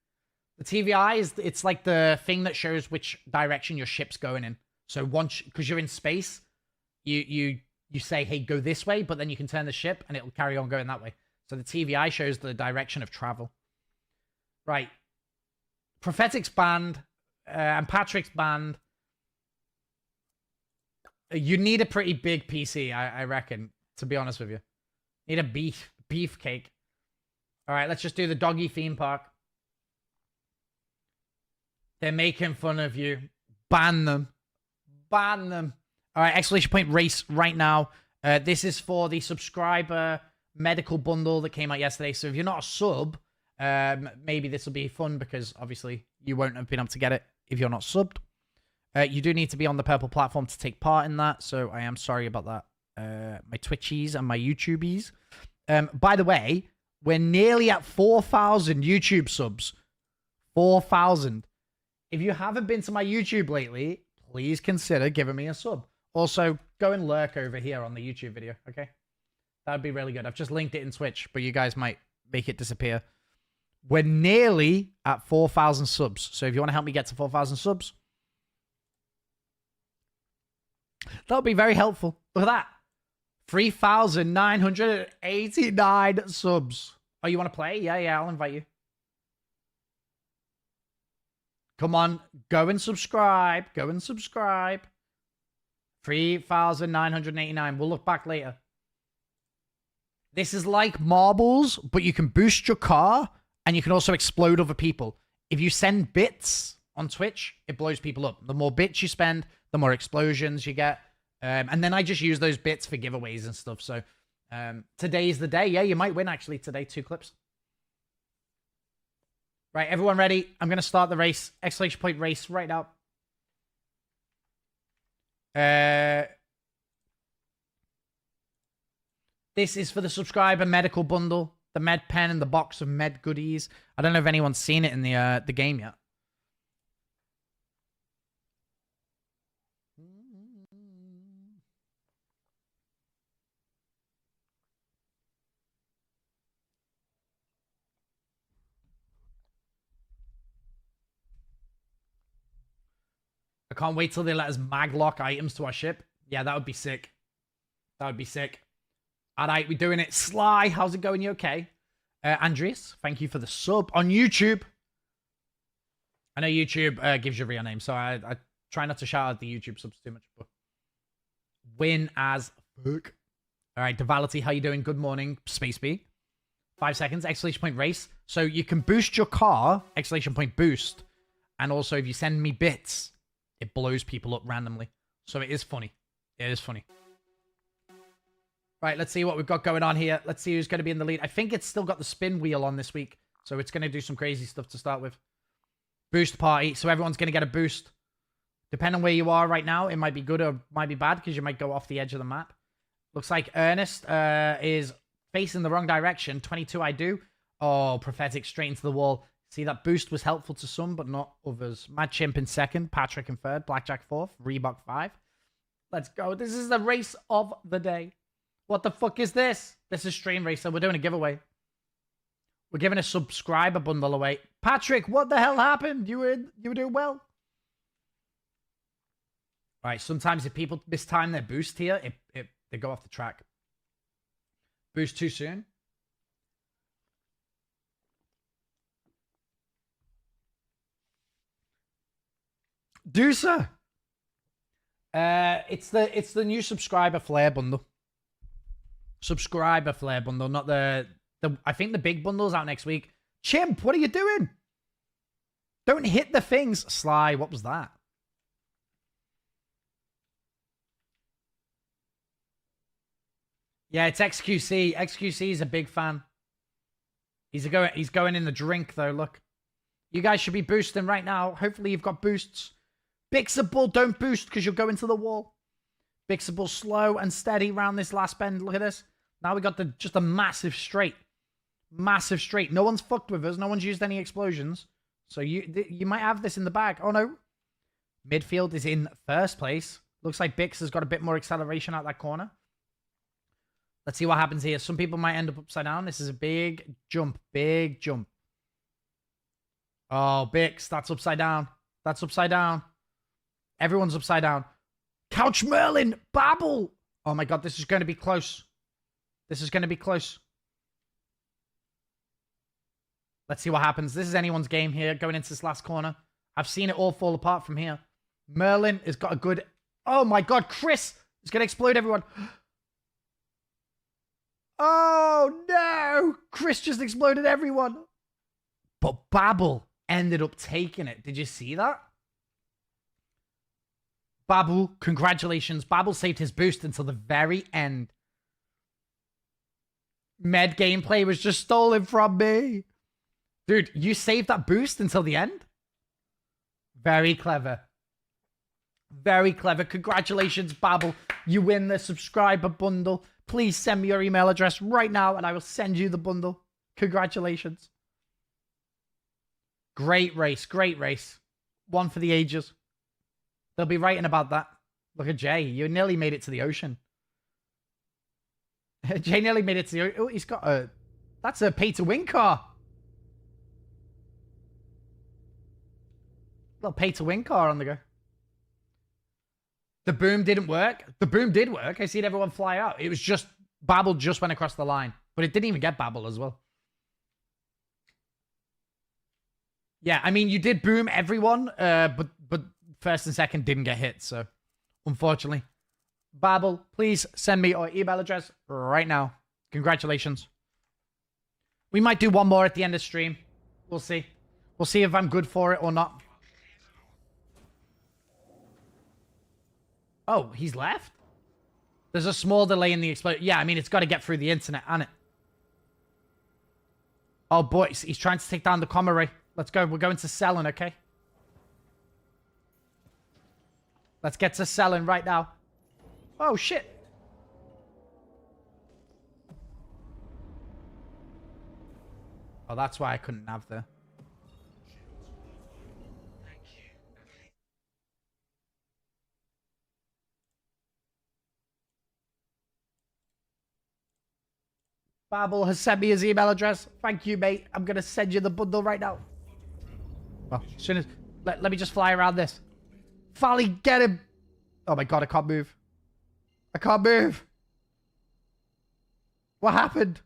The TVI it's like the thing that shows which direction your ship's going in. So once, because you're in space, you say, hey, go this way, but then you can turn the ship and it'll carry on going that way. So the TVI shows the direction of travel. Right. Prophetic's banned, and Patrick's banned. You need a pretty big PC, I reckon, to be honest with you. Need a beefcake. All right, let's just do the doggy theme park. They're making fun of you. Ban them. Ban them. All right, exclamation point race right now. This is for the subscriber medical bundle that came out yesterday. So if you're not a sub, maybe this will be fun because obviously you won't have been able to get it if you're not subbed. You do need to be on the purple platform to take part in that. So I am sorry about that. My Twitchies and my YouTubies. By the way, we're nearly at 4,000 YouTube subs. 4,000. If you haven't been to my YouTube lately, please consider giving me a sub. Also, go and lurk over here on the YouTube video, okay? That would be really good. I've just linked it in Twitch, but you guys might make it disappear. We're nearly at 4,000 subs. So if you want to help me get to 4,000 subs, that would be very helpful. Look at that. 3,989 subs. Oh, you want to play? Yeah, I'll invite you. Come on, go and subscribe. Go and subscribe. 3,989. We'll look back later. This is like marbles, but you can boost your car and you can also explode other people. If you send bits on Twitch, it blows people up. The more bits you spend, the more explosions you get. And then I just use those bits for giveaways and stuff. So today's the day. Yeah, you might win actually today. 2 clips. Right, everyone ready? I'm going to start the race. Exclamation point race right now. This is for the subscriber medical bundle. The med pen and the box of med goodies. I don't know if anyone's seen it in the game yet. I can't wait till they let us maglock items to our ship. Yeah, that would be sick. That would be sick. All right, we're doing it. Sly, how's it going? You okay? Andreas, thank you for the sub on YouTube. I know YouTube gives you a real name, so I try not to shout out the YouTube subs too much. But win as fuck. All right, Devality, how you doing? Good morning, Space B. 5 seconds, exclamation point race. So you can boost your car, exclamation point boost. And also, if you send me bits, it blows people up randomly. So it is funny. It is funny. Right, let's see what we've got going on here. Let's see who's going to be in the lead. I think it's still got the spin wheel on this week. So it's going to do some crazy stuff to start with. Boost party. So everyone's going to get a boost. Depending on where you are right now, it might be good or might be bad because you might go off the edge of the map. Looks like Ernest is facing the wrong direction. 22 I do. Oh, Prophetic straight into the wall. See, that boost was helpful to some, but not others. Mad Chimp in second. Patrick in third. Blackjack fourth. Reebok 5. Let's go. This is the race of the day. What the fuck is this? This is Stream Racer. We're doing a giveaway. We're giving a subscriber bundle away. Patrick, what the hell happened? You were doing well. All right, sometimes if people mistime their boost here, they go off the track. Boost too soon. Deucer. It's the new subscriber flare bundle. Subscriber flare bundle, not the I think the big bundle's out next week. Chimp, what are you doing? Don't hit the things. Sly, what was that? Yeah, it's XQC. XQC is a big fan. He's going in the drink though, look. You guys should be boosting right now. Hopefully you've got boosts. Bixable, don't boost because you'll go into the wall. Bixable, slow and steady around this last bend. Look at this. Now we got just a massive straight. Massive straight. No one's fucked with us. No one's used any explosions. So you might have this in the bag. Oh, no. Midfield is in first place. Looks like Bix has got a bit more acceleration out that corner. Let's see what happens here. Some people might end up upside down. This is a big jump. Big jump. Oh, Bix, that's upside down. That's upside down. Everyone's upside down. Couch Merlin, Babel. Oh my god, this is going to be close. This is going to be close. Let's see what happens. This is anyone's game here, going into this last corner. I've seen it all fall apart from here. Merlin has got a good... Oh my god, Chris is going to explode everyone. Oh no! Chris just exploded everyone. But Babel ended up taking it. Did you see that? Babel, congratulations. Babel saved his boost until the very end. Med gameplay was just stolen from me. Dude, you saved that boost until the end? Very clever. Very clever. Congratulations, Babel. You win the subscriber bundle. Please send me your email address right now and I will send you the bundle. Congratulations. Great race. Great race. One for the ages. They'll be writing about that. Look at Jay. You nearly made it to the ocean. Jay nearly made it to the ocean. Oh, he's got a... That's a pay-to-win car. Little pay-to-win car on the go. The boom didn't work. The boom did work. I seen everyone fly out. It was just... Babel just went across the line. But it didn't even get Babel as well. Yeah, I mean, you did boom everyone, but first and second didn't get hit, so unfortunately. Babel, please send me your email address right now. Congratulations. We might do one more at the end of stream. We'll see. We'll see if I'm good for it or not. Oh, he's left? There's a small delay in the explosion. Yeah, I mean, it's got to get through the internet, hasn't it? Oh, boy, he's trying to take down the comma ray. Let's go. We're going to selling, okay? Let's get to selling right now. Oh, shit. Oh, that's why I couldn't have the... Babel has sent me his email address. Thank you, mate. I'm going to send you the bundle right now. Well, as soon as... Let me just fly around this. Fally, get him. Oh my god, I can't move. I can't move. What happened?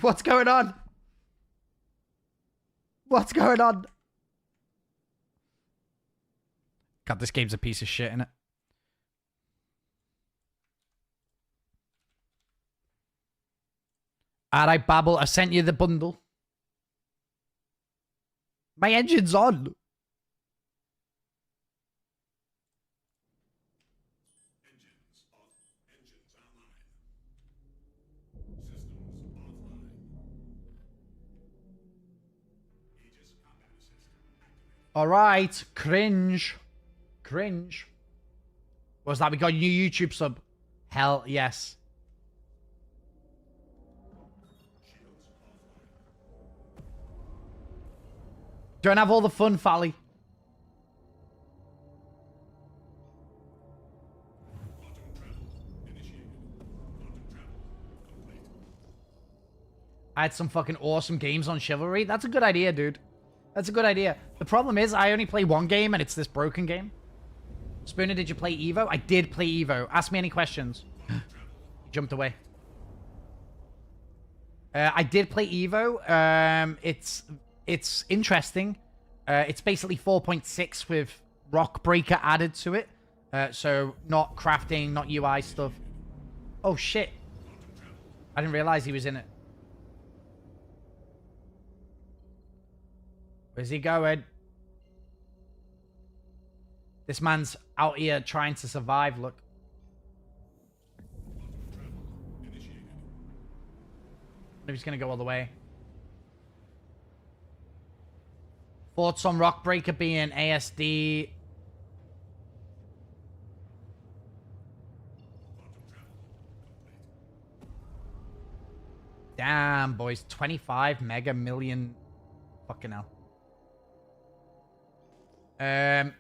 What's going on? What's going on? God, this game's a piece of shit, innit? Alright, Babel, I sent you the bundle. My engine's on. Alright, cringe. Cringe. What's that? We got a new YouTube sub. Hell yes. Don't have all the fun, Fally. I had some fucking awesome games on Chivalry. That's a good idea, dude. That's a good idea. The problem is, I only play one game, and it's this broken game. Spooner, did you play Evo? I did play Evo. Ask me any questions. He jumped away. I did play Evo. It's interesting. It's basically 4.6 with Rock Breaker added to it. So not crafting, not UI stuff. Oh, shit. I didn't realize he was in it. Where's he going? This man's out here trying to survive, look. Maybe he's going to go all the way. Thoughts on Rockbreaker being ASD? Damn, boys. 25 mega million. Fucking hell.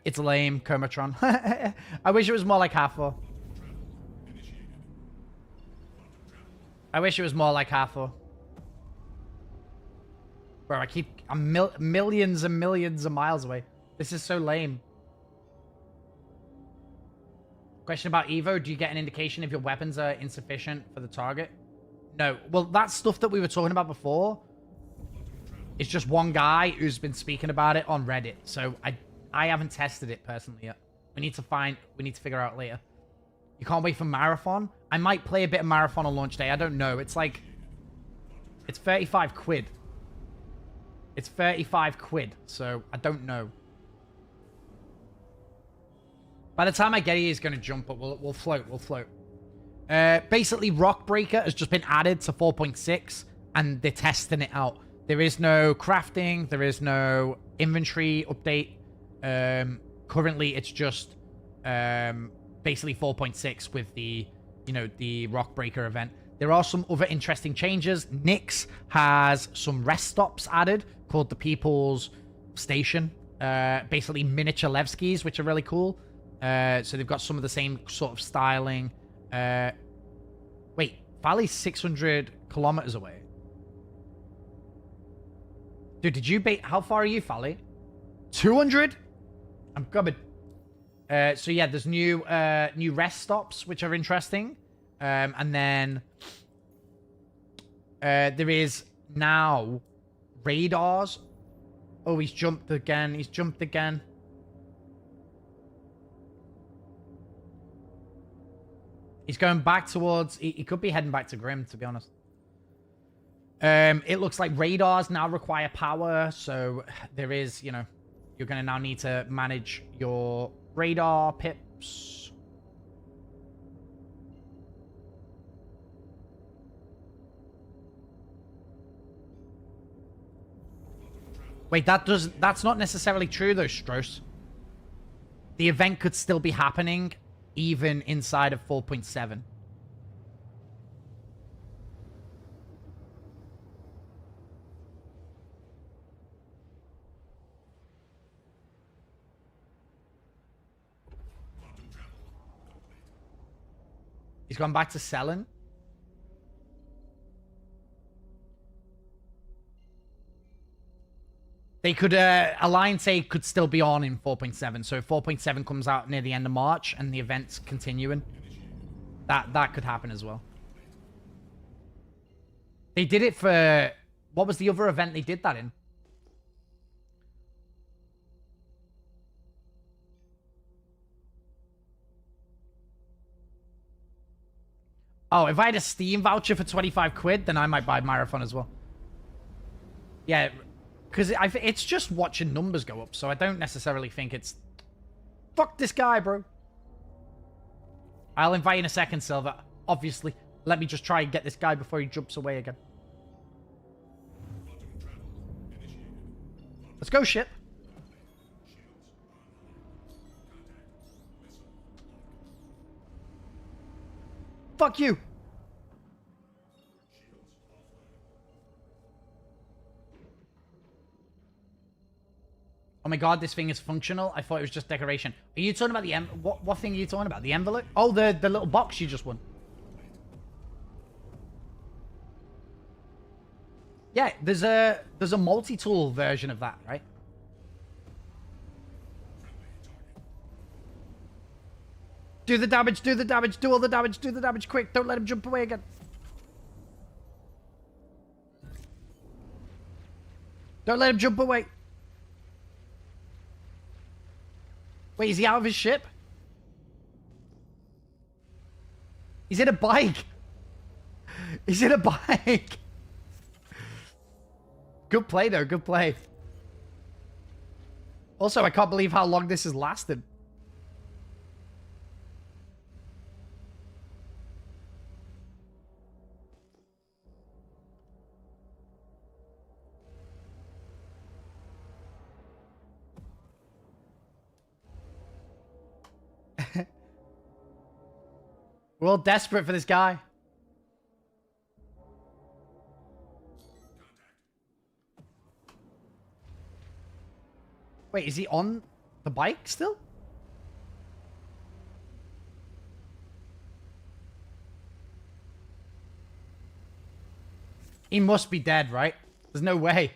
It's lame, Comatron. I wish it was more like half-4. I wish it was more like Hathor. Bro, I'm millions and millions of miles away. This is so lame. Question about Evo. Do you get an indication if your weapons are insufficient for the target? No. Well, that stuff that we were talking about before is just one guy who's been speaking about it on Reddit. So I haven't tested it personally yet. We need to figure out later. You can't wait for Marathon? I might play a bit of Marathon on launch day. I don't know. It's like... It's 35 quid. It's 35 quid. So, I don't know. By the time I get here, he's going to jump, but we'll float. We'll float. Basically, Rock Breaker has just been added to 4.6, and they're testing it out. There is no crafting. There is no inventory update. Currently, it's just basically 4.6 with the, you know, the Rock Breaker event. There are some other interesting changes. Nyx has some rest stops added called the People's Station. Basically miniature Levskis, which are really cool. So they've got some of the same sort of styling. Wait, Valley's 600 kilometers away. Dude, did you bait? How far are you, Fally? 200? I'm coming. So yeah, there's new rest stops, which are interesting. And then there is now radars. Oh, he's jumped again. He's jumped again. He's going back towards... He could be heading back to Grim, to be honest. It looks like radars now require power. So there is, you know... You're going to now need to manage your radar pips. Wait, that's not necessarily true though, Strauss. The event could still be happening even inside of 4.7. He's gone back to selling. They could, Alliance A could still be on in 4.7. So if 4.7 comes out near the end of March and the event's continuing, that could happen as well. They did it for... What was the other event they did that in? Oh, if I had a Steam voucher for 25 quid, then I might buy Marathon as well. Yeah, because it's just watching numbers go up, so I don't necessarily think it's... Fuck this guy, bro. I'll invite you in a second, Silver. Obviously. Let me just try and get this guy before he jumps away again. Let's go, ship. Fuck you. Oh my god, this thing is functional. I thought it was just decoration. Are you talking about the what thing are you talking about? The envelope? Oh, the little box you just won. Yeah, there's a multi-tool version of that, right? Do the damage, do the damage, do all the damage, do the damage quick. Don't let him jump away again. Don't let him jump away. Wait, is he out of his ship? He's in a bike. He's in a bike. Good play, though. Good play. Also, I can't believe how long this has lasted. We're all desperate for this guy. Wait, is he on the bike still? He must be dead, right? There's no way.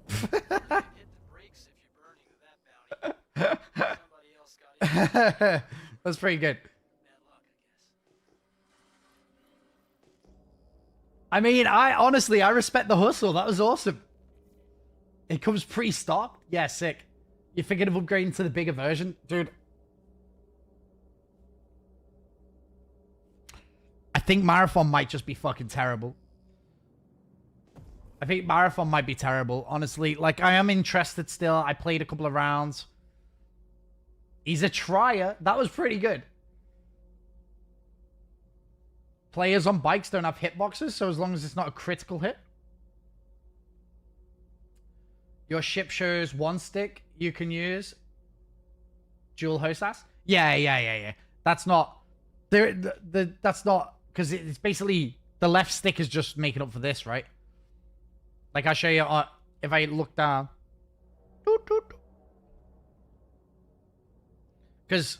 Hit the brakes if you're burning that bounty. Somebody else got it. That's pretty good. Bad luck, I mean, honestly, I respect the hustle. That was awesome. It comes pre-stocked. Yeah, sick. You're thinking of upgrading to the bigger version? Dude. I think Marathon might just be fucking terrible. I think Marathon might be terrible, honestly. Like, I am interested still. I played a couple of rounds. He's a trier. That was pretty good. Players on bikes don't have hitboxes, so as long as it's not a critical hit. Your ship shows one stick you can use. Dual hostess? Yeah. That's not... that's not... Because it's basically... The left stick is just making up for this, right? Like, I'll show you... if I look down... Because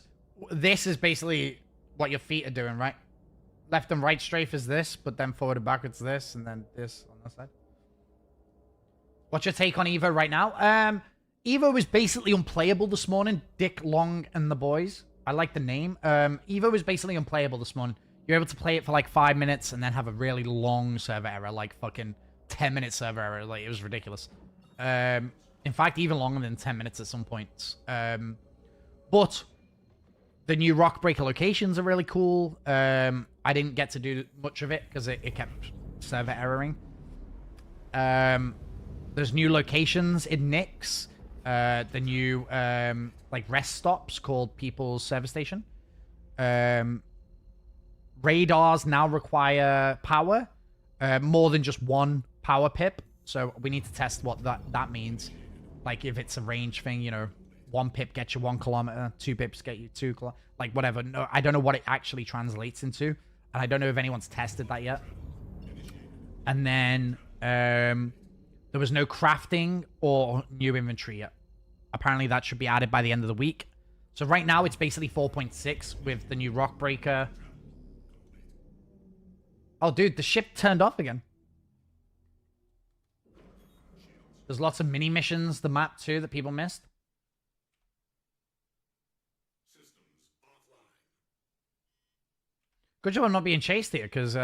this is basically what your feet are doing, right? Left and right strafe is this, but then forward and backwards this, and then this on that side. What's your take on Evo right now? Evo was basically unplayable this morning. Dick Long and the boys. I like the name. Evo was basically unplayable this morning. You're able to play it for like 5 minutes and then have a really long server error, like fucking 10-minute server error. Like, it was ridiculous. In fact, even longer than 10 minutes at some points. But the new Rock Breaker locations are really cool. I didn't get to do much of it because it kept server erroring. There's new locations in Nyx. The new like rest stops called People's Service Station. Radars now require power. More than just one power pip. So we need to test what that means. Like if it's a range thing, you know, 1 pip gets you 1 kilometer, 2 pips get you 2 kilometers. Like whatever. No, I don't know what it actually translates into. And I don't know if anyone's tested that yet. And then there was no crafting or new inventory yet. Apparently that should be added by the end of the week. So right now it's basically 4.6 with the new Rock Breaker. Oh, dude, the ship turned off again. There's lots of mini missions, the map too, that people missed. Good job I'm not being chased here, because,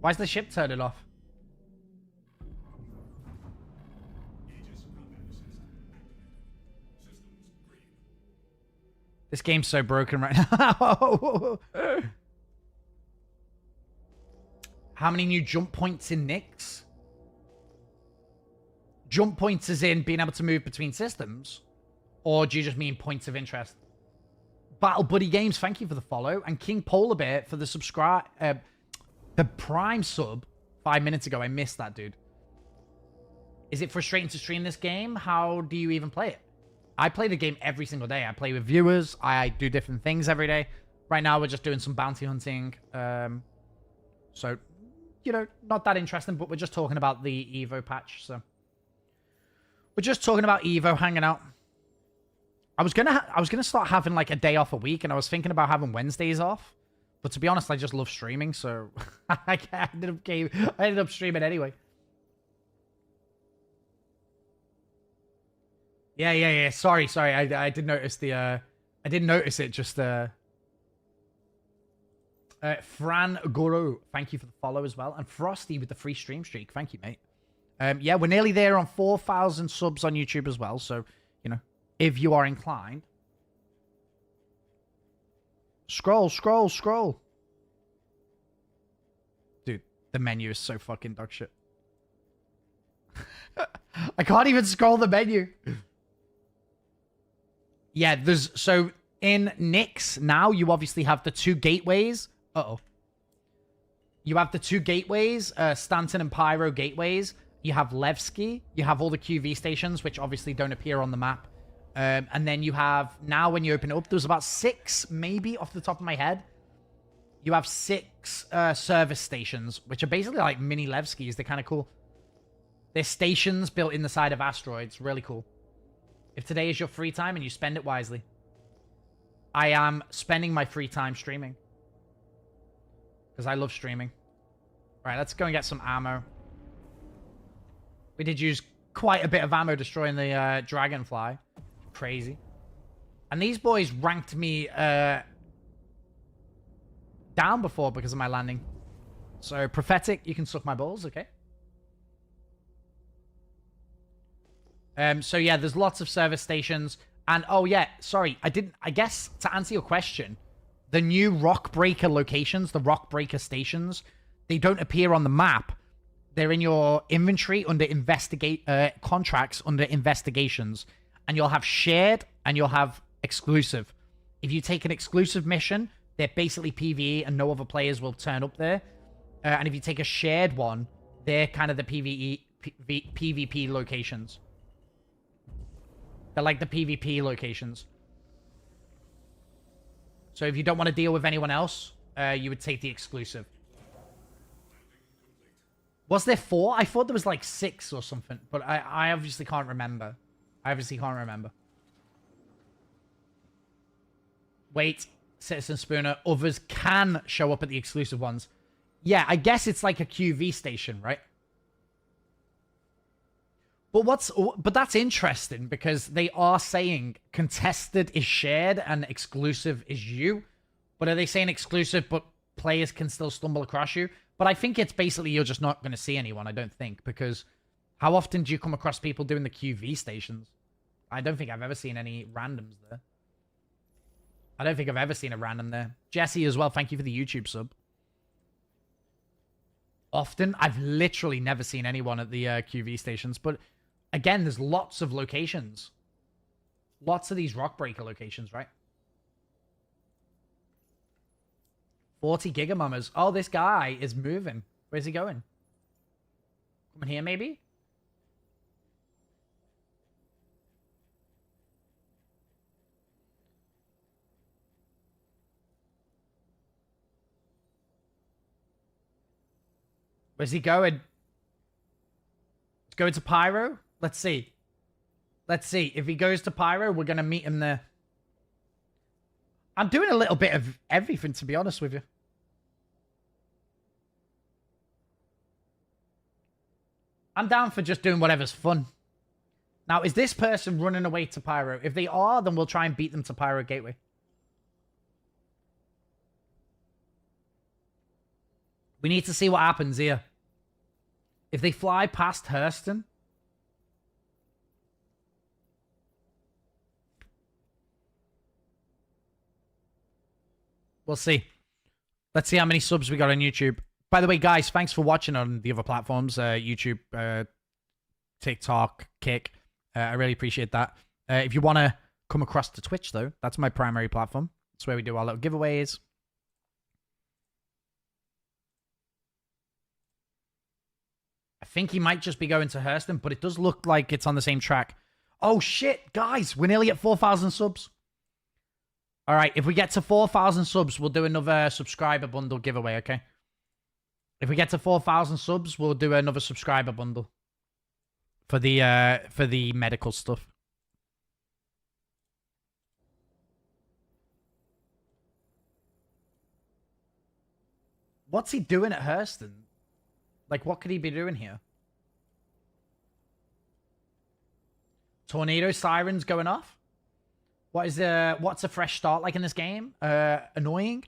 why's the ship turning off? This game's so broken right now. How many new jump points in Nyx? Jump points is in being able to move between systems? Or do you just mean points of interest? Battle Buddy Games, thank you for the follow. And King Polar Bear for the subscribe. The Prime sub 5 minutes ago. I missed that, dude. Is it frustrating to stream this game? How do you even play it? I play the game every single day. I play with viewers. I do different things every day. Right now, we're just doing some bounty hunting. So, you know, not that interesting, but we're just talking about the Evo patch. So, we're just talking about Evo, hanging out. I was gonna start having like a day off a week, and I was thinking about having Wednesdays off. But to be honest, I just love streaming, so I ended up streaming anyway. Yeah. Sorry. I did notice the I didn't notice it. Just Fran Goro, thank you for the follow as well, and Frosty with the free stream streak. Thank you, mate. Yeah, we're nearly there on 4,000 subs on YouTube as well. So you know, if you are inclined, scroll. Dude, the menu is so fucking dog shit. I can't even scroll the menu. Yeah, so in Nyx now, you obviously have the 2 gateways. You have the 2 gateways, Stanton and Pyro gateways. You have Levski. You have all the QV stations, which obviously don't appear on the map. And then you have, now when you open it up, there's about 6, maybe off the top of my head. You have 6 service stations, which are basically like mini Levskis. They're kind of cool. They're stations built in the side of asteroids. Really cool. If today is your free time and you spend it wisely. I am spending my free time streaming. Because I love streaming. Alright, let's go and get some ammo. We did use quite a bit of ammo destroying the dragonfly. Crazy. And these boys ranked me down before because of my landing. So, Prophetic, you can suck my balls, okay? So yeah, there's lots of service stations. And, oh yeah, sorry, I guess, to answer your question, the new Rock Breaker locations, the Rock Breaker stations, they don't appear on the map. They're in your inventory under contracts under investigations. And you'll have shared and you'll have exclusive. If you take an exclusive mission, they're basically PvE and no other players will turn up there. And if you take a shared one, they're kind of the PvP locations. They're like the PvP locations. So if you don't want to deal with anyone else, you would take the exclusive. Was there 4? I thought there was like 6 or something, but I obviously can't remember. Wait, Citizen Spooner. Others can show up at the exclusive ones. Yeah, I guess it's like a QV station, right? But that's interesting because they are saying contested is shared and exclusive is you. But are they saying exclusive but players can still stumble across you? But I think it's basically you're just not going to see anyone, I don't think. Because how often do you come across people doing the QV stations? I don't think I've ever seen any randoms there. I don't think I've ever seen a random there. Jesse as well, thank you for the YouTube sub. Often, I've literally never seen anyone at the QV stations, but again, there's lots of locations. Lots of these Rock Breaker locations, right? 40 Gigamummers. Oh, this guy is moving. Where's he going? Coming here, maybe? Where's he going? Let's go to Pyro. Let's see. Let's see. If he goes to Pyro, we're going to meet him there. I'm doing a little bit of everything, to be honest with you. I'm down for just doing whatever's fun. Now, is this person running away to Pyro? If they are, then we'll try and beat them to Pyro Gateway. We need to see what happens here. If they fly past Hurston... we'll see. Let's see how many subs we got on YouTube. By the way, guys, thanks for watching on the other platforms. YouTube, TikTok, Kick. I really appreciate that. If you want to come across to Twitch, though, that's my primary platform. That's where we do our little giveaways. I think he might just be going to Hurston, but it does look like it's on the same track. Oh, shit, guys. We're nearly at 4,000 subs. All right, if we get to 4,000 subs, we'll do another subscriber bundle giveaway, okay? If we get to 4,000 subs, we'll do another subscriber bundle for the medical stuff. What's he doing at Hurston? Like, what could he be doing here? Tornado sirens going off? What's a fresh start like in this game? Annoying?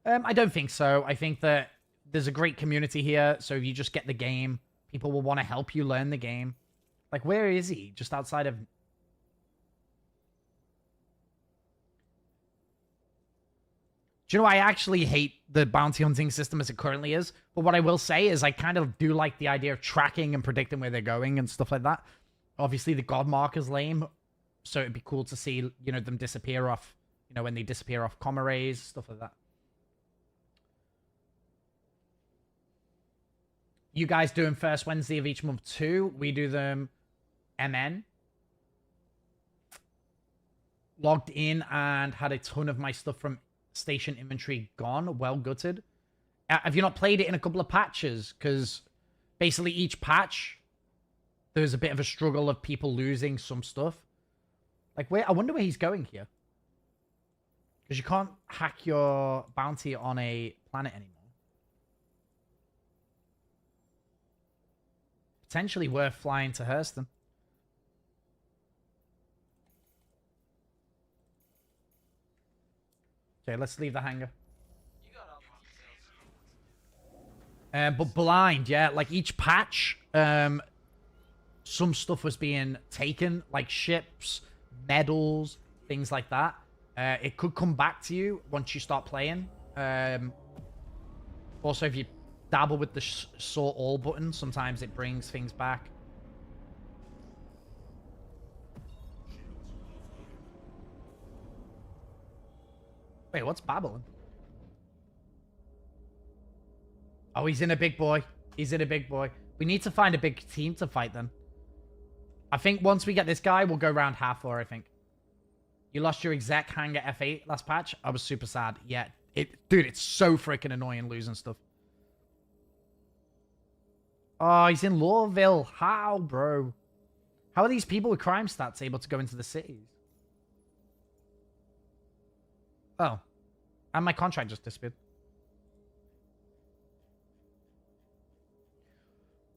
I don't think so. I think that there's a great community here, so if you just get the game, people will want to help you learn the game. Like, where is he? Just outside of... Do you know, I actually hate the bounty hunting system as it currently is, but what I will say is I kind of do like the idea of tracking and predicting where they're going and stuff like that. Obviously, the God marker's lame, so it'd be cool to see, you know, them disappear off, you know, when they disappear off comma rays, stuff like that. You guys doing first Wednesday of each month too? We do them MN. Logged in and had a ton of my stuff from station inventory gone. Well gutted. Have you not played it in a couple of patches? Because basically each patch, there's a bit of a struggle of people losing some stuff. Like, where? I wonder where he's going here. Because you can't hack your bounty on a planet anymore. Potentially worth flying to Hurston. Okay, let's leave the hangar. You got all the details. But blind, yeah. Like each patch, some stuff was being taken, like ships, medals, things like that. It could come back to you once you start playing. Also, if you dabble with the sort all button, sometimes it brings things back. Wait, what's Babylon? Oh, he's in a big boy. He's in a big boy. We need to find a big team to fight then. I think once we get this guy, we'll go round half floor, I think. You lost your exec hangar F8 last patch? I was super sad. Yeah, dude, it's so freaking annoying losing stuff. Oh, he's in Lawville. How, bro? How are these people with crime stats able to go into the cities? Oh. And my contract just disappeared.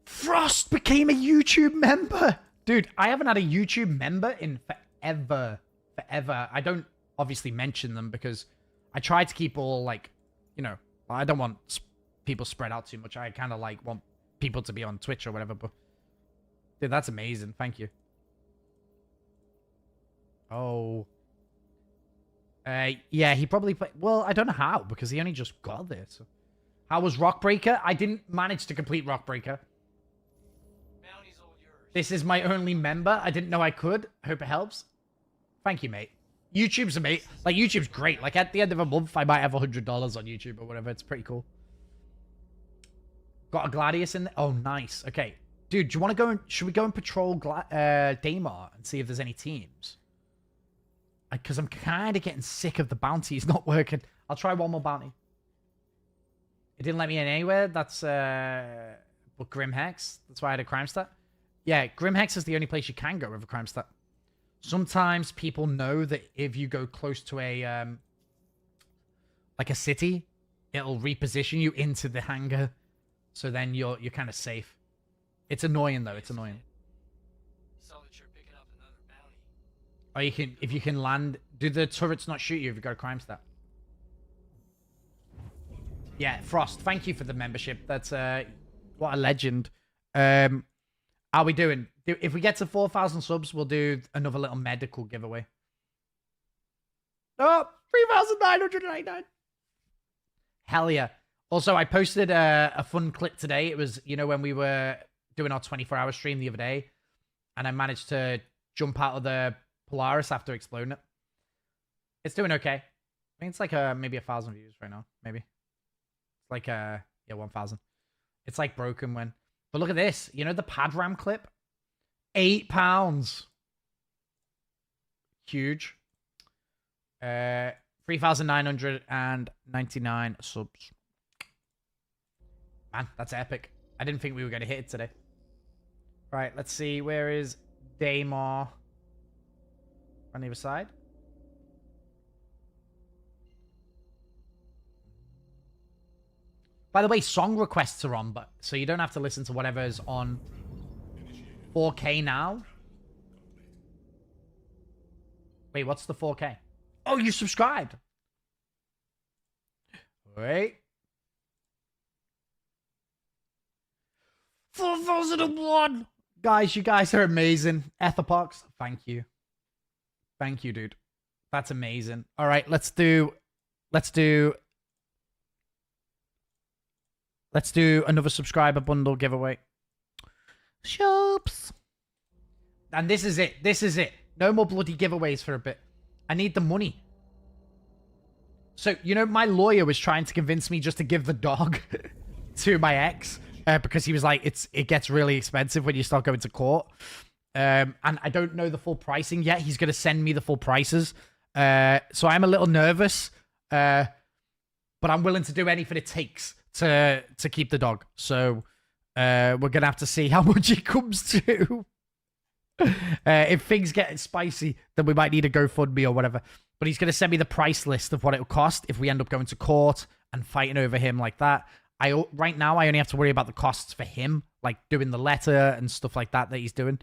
Frost became a YouTube member! Dude, I haven't had a YouTube member in forever. Forever. I don't obviously mention them because I try to keep all, like, you know, I don't want people spread out too much. I kind of, like, want people to be on Twitch or whatever, but... Dude, that's amazing. Thank you. Oh... yeah, he probably played... Well, I don't know how, because he only just got there. So. How was Rockbreaker? I didn't manage to complete Rockbreaker. Bounty's all yours. This is my only member. I didn't know I could. Hope it helps. Thank you, mate. YouTube's amazing. Like, YouTube's great. Like, at the end of a month, I might have $100 on YouTube or whatever. It's pretty cool. Got a Gladius in there? Oh, nice. Okay. Dude, do you want to go and... Should we go and patrol Daymar and see if there's any teams? Because I'm kind of getting sick of the bounties not working. I'll try one more bounty. It didn't let me in anywhere. That's, but Grim Hex. That's why I had a crime stat. Yeah, Grim Hex is the only place you can go with a crime stat. Sometimes people know that if you go close to a, like a city, it'll reposition you into the hangar. So then you're kind of safe. It's annoying, though. It's annoying. Saw that you're picking up another bounty. Or you can, if you can land... Do the turrets not shoot you if you got a crime stat? Yeah, Frost, thank you for the membership. That's, what a legend. How we doing? If we get to 4,000 subs, we'll do another little medical giveaway. Oh, 3,999. Hell yeah. Also, I posted a fun clip today. It was, you know, when we were doing our 24-hour stream the other day, and I managed to jump out of the Polaris after exploding it. It's doing okay. I think it's like maybe 1,000 views right now. Maybe. It's like, yeah, 1,000. It's like broken when... But look at this. You know the Padram clip? £8. Huge. 3,999 subs. Man, that's epic. I didn't think we were going to hit it today. Right, let's see. Where is Daymar? On the other side. By the way, song requests are on, but so you don't have to listen to whatever's on 4K now. Wait, what's the 4K? Oh, you subscribed. Wait. 4,001. Guys, you guys are amazing. Etherpox, thank you. Thank you, dude. That's amazing. All right, let's do another subscriber bundle giveaway. Shops. And this is it. This is it. No more bloody giveaways for a bit. I need the money. So, you know, my lawyer was trying to convince me just to give the dog to my ex. Because he was like, it gets really expensive when you start going to court. And I don't know the full pricing yet. He's going to send me the full prices. So I'm a little nervous. But I'm willing to do anything it takes to keep the dog. So we're going to have to see how much it comes to. If things get spicy, then we might need a GoFundMe or whatever. But he's going to send me the price list of what it will cost if we end up going to court and fighting over him like that. Right now, I only have to worry about the costs for him, like doing the letter and stuff like that he's doing.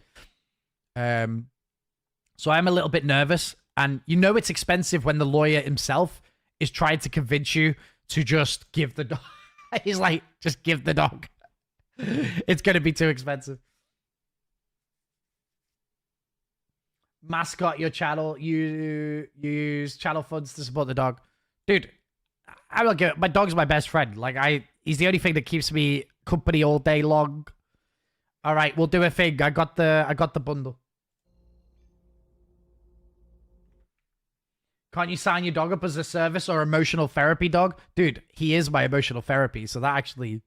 So I'm a little bit nervous. And you know it's expensive when the lawyer himself is trying to convince you to just give the dog. He's like, just give the dog. It's going to be too expensive. Mascot your channel. You use channel funds to support the dog. Dude, I don't give it. My dog's my best friend. Like, he's the only thing that keeps me company all day long. All right, we'll do a thing. I got the bundle. Can't you sign your dog up as a service or emotional therapy dog? Dude, he is my emotional therapy, so that actually,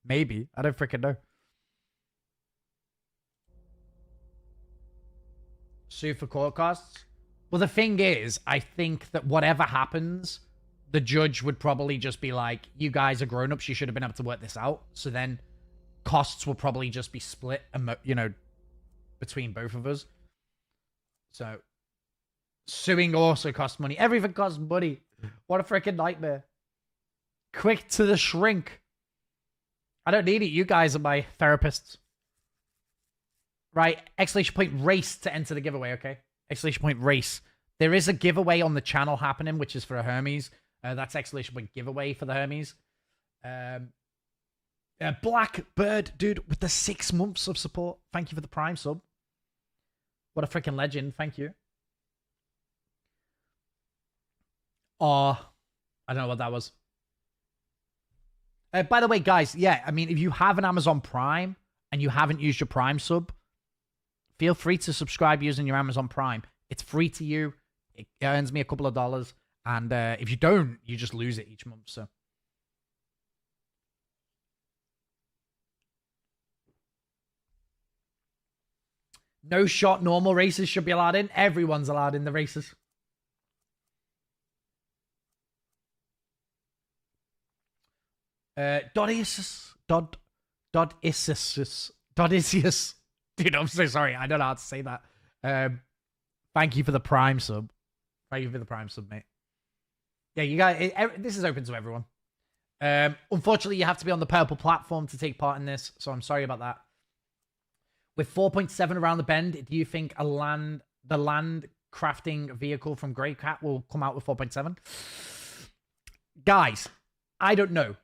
maybe. I don't freaking know. Sue for court costs? Well, the thing is, I think that whatever happens, the judge would probably just be like, you guys are grown-ups, you should have been able to work this out. So then costs will probably just be split, you know, between both of us. So suing also costs money. Everything costs money. What a freaking nightmare. Quick to the shrink. I don't need it. You guys are my therapists. Right. Exclamation point race to enter the giveaway, okay? Exclamation point race. There is a giveaway on the channel happening, which is for a Hermes. That's exclamation point giveaway for the Hermes. Blackbird, dude, with the 6 months of support. Thank you for the Prime sub. What a freaking legend. Thank you. Oh, I don't know what that was. By the way, guys, yeah, I mean, if you have an Amazon Prime and you haven't used your Prime sub, feel free to subscribe using your Amazon Prime. It's free to you. It earns me a couple of dollars. And if you don't, you just lose it each month. So no shot normal races should be allowed in. Everyone's allowed in the races. Dodisius. Dude, I'm so sorry. I don't know how to say that. Thank you for the Prime sub. Thank you for the Prime sub, mate. Yeah, you guys, this is open to everyone. Unfortunately, you have to be on the purple platform to take part in this, so I'm sorry about that. With 4.7 around the bend, do you think the land crafting vehicle from Grey Cat will come out with 4.7? Guys, I don't know.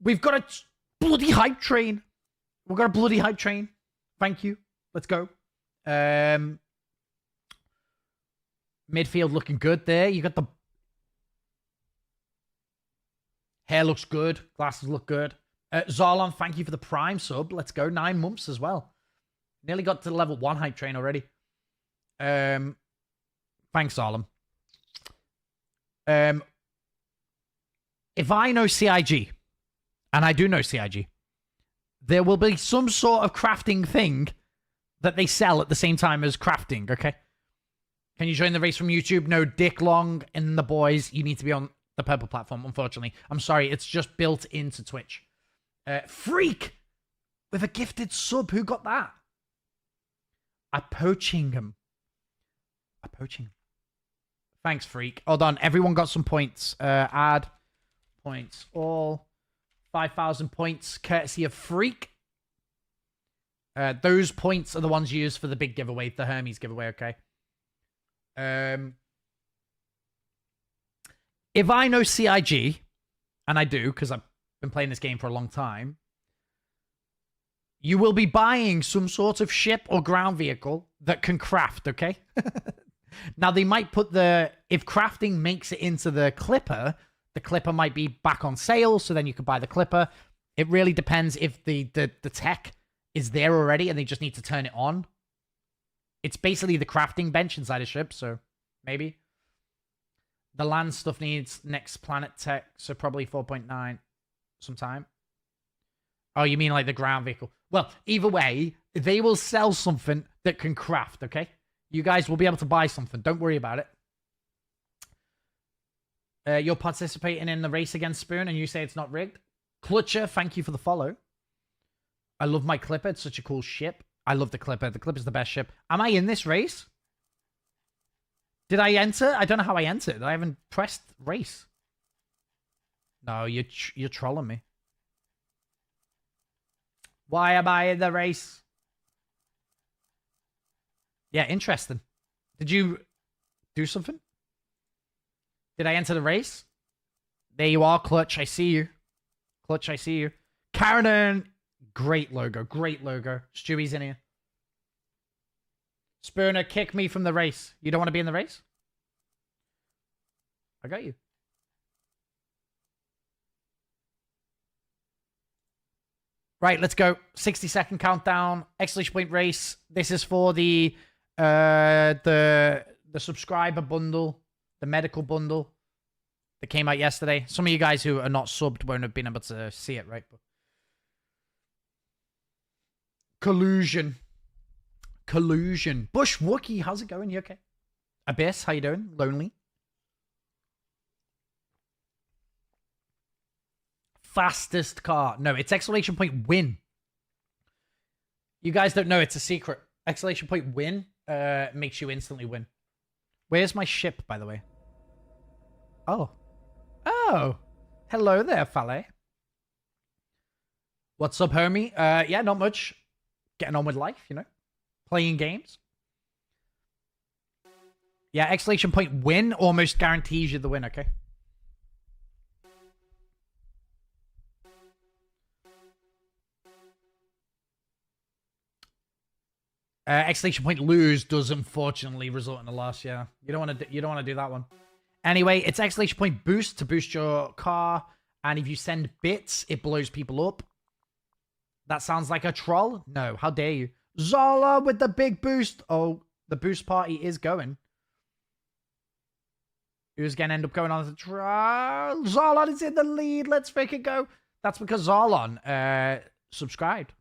We've got a bloody hype train. We've got a bloody hype train. Thank you. Let's go. Midfield looking good there. You got the hair looks good. Glasses look good. Zarlon, thank you for the Prime sub. Let's go. 9 months as well. Nearly got to the level 1 hype train already. Thanks, Zarlon. If I know CIG, and I do know CIG, there will be some sort of crafting thing that they sell at the same time as crafting, okay? Can you join the race from YouTube? No, Dick Long and the boys, you need to be on the purple platform, unfortunately. I'm sorry, it's just built into Twitch. Freak! With a gifted sub, who got that? I'm poaching him. Thanks, Freak. Hold on, everyone got some points. Add points. All 5,000 points, courtesy of Freak. Those points are the ones used for the big giveaway, the Hermes giveaway, okay? If I know CIG, and I do, because I've been playing this game for a long time, you will be buying some sort of ship or ground vehicle that can craft, okay? Now, they might put if crafting makes it into the Clipper might be back on sale, so then you could buy the Clipper. It really depends if the tech is there already and they just need to turn it on. It's basically the crafting bench inside a ship, so maybe. The land stuff needs next planet tech, so probably 4.9 sometime. Oh, you mean like the ground vehicle? Well, either way, they will sell something that can craft, okay? You guys will be able to buy something. Don't worry about it. You're participating in the race against Spoon, and you say it's not rigged. Clutcher, thank you for the follow. I love my Clipper. It's such a cool ship. I love the Clipper. The Clipper's the best ship. Am I in this race? Did I enter? I don't know how I entered. I haven't pressed race. No, you're trolling me. Why am I in the race? Yeah, interesting. Did you do something? Did I enter the race? There you are, Clutch. I see you. Clutch, I see you. Karen, great logo. Great logo. Stewie's in here. Spooner, kick me from the race. You don't want to be in the race? I got you. Right, let's go. 60-second countdown. Exclamation point race. This is for the subscriber bundle, the medical bundle that came out yesterday. Some of you guys who are not subbed won't have been able to see it, right? But... Collusion. Bush Wookie, how's it going? You okay? Abyss, how you doing? Lonely. Fastest car. No, it's exclamation point win. You guys don't know, it's a secret. Exclamation point win makes you instantly win. Where's my ship, by the way? Oh. Oh. Hello there, Fale. What's up, homie? Yeah, not much. Getting on with life, you know? Playing games. Yeah, exclamation point win almost guarantees you the win, okay? Exclamation point lose does unfortunately result in a loss. Yeah, you don't want to do that one. Anyway, it's exclamation point boost to boost your car, and if you send bits, it blows people up. That sounds like a troll. No, how dare you? Zola with the big boost. Oh, the boost party is going. Who's gonna end up going on the trial? Zolon is in the lead. Let's freaking go. That's because Zolon subscribed.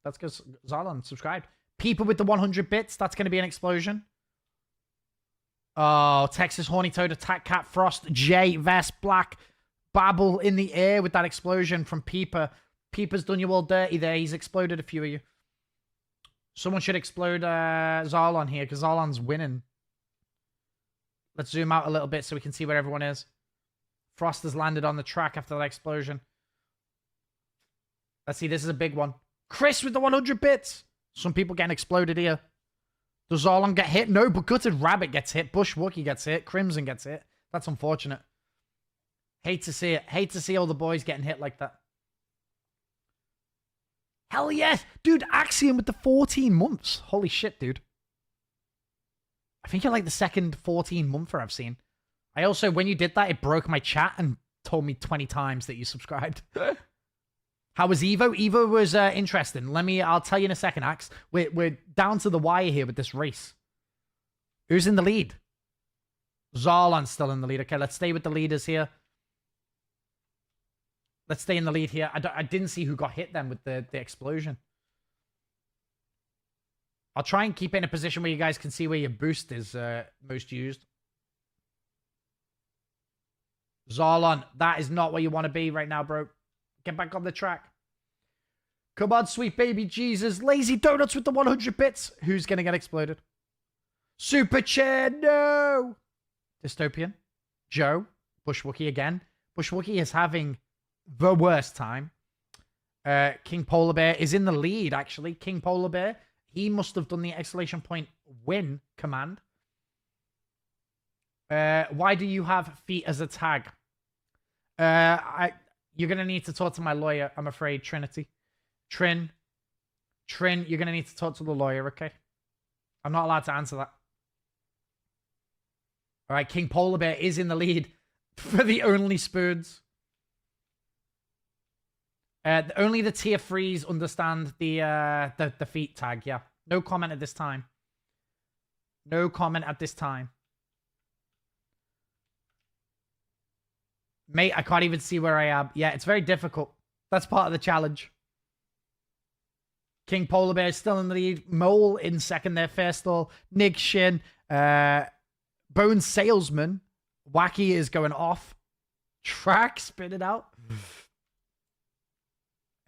That's because Zolon subscribed. People with the 100 bits, that's going to be an explosion. Oh, Texas Horny Toad, Attack Cat, Frost, J, Vest, Black, Babble in the air with that explosion from Peeper. Peeper's done you all dirty there. He's exploded a few of you. Someone should explode Zolon here, because Zolon's winning. Let's zoom out a little bit so we can see where everyone is. Frost has landed on the track after that explosion. Let's see, this is a big one. Chris with the 100 bits. Some people getting exploded here. Does Zolon get hit? No, but Gutted Rabbit gets hit. Bush Wookie gets hit. Crimson gets hit. That's unfortunate. Hate to see it. Hate to see all the boys getting hit like that. Hell yes! Dude, Axiom with the 14 months. Holy shit, dude. I think you're like the second 14-monther I've seen. I also, when you did that, it broke my chat and told me 20 times that you subscribed. How was Evo? Evo was interesting. I'll tell you in a second, Axe. We're down to the wire here with this race. Who's in the lead? Zarlan's still in the lead. Okay, let's stay with the leaders here. Let's stay in the lead here. I didn't see who got hit then with the explosion. I'll try and keep it in a position where you guys can see where your boost is most used. Zarlan, that is not where you want to be right now, bro. Get back on the track. Come on, sweet baby Jesus. Lazy Donuts with the 100 bits. Who's going to get exploded? Super Chair, no. Dystopian. Joe. Bush Wookie again. Bush Wookie is having the worst time. King Polar Bear is in the lead, actually. King Polar Bear. He must have done the exclamation point win command. Why do you have feet as a tag? You're going to need to talk to my lawyer, I'm afraid, Trinity. Trin, you're going to need to talk to the lawyer, okay? I'm not allowed to answer that. All right, King Polar Bear is in the lead for the only spoons. Only the tier 3s understand the feet tag, yeah. No comment at this time. No comment at this time. Mate, I can't even see where I am. Yeah, it's very difficult. That's part of the challenge. King Polar Bear is still in the lead. Mole in second there. Fairstall. Nick Shin. Bone Salesman. Wacky is going off. Track, spit it out.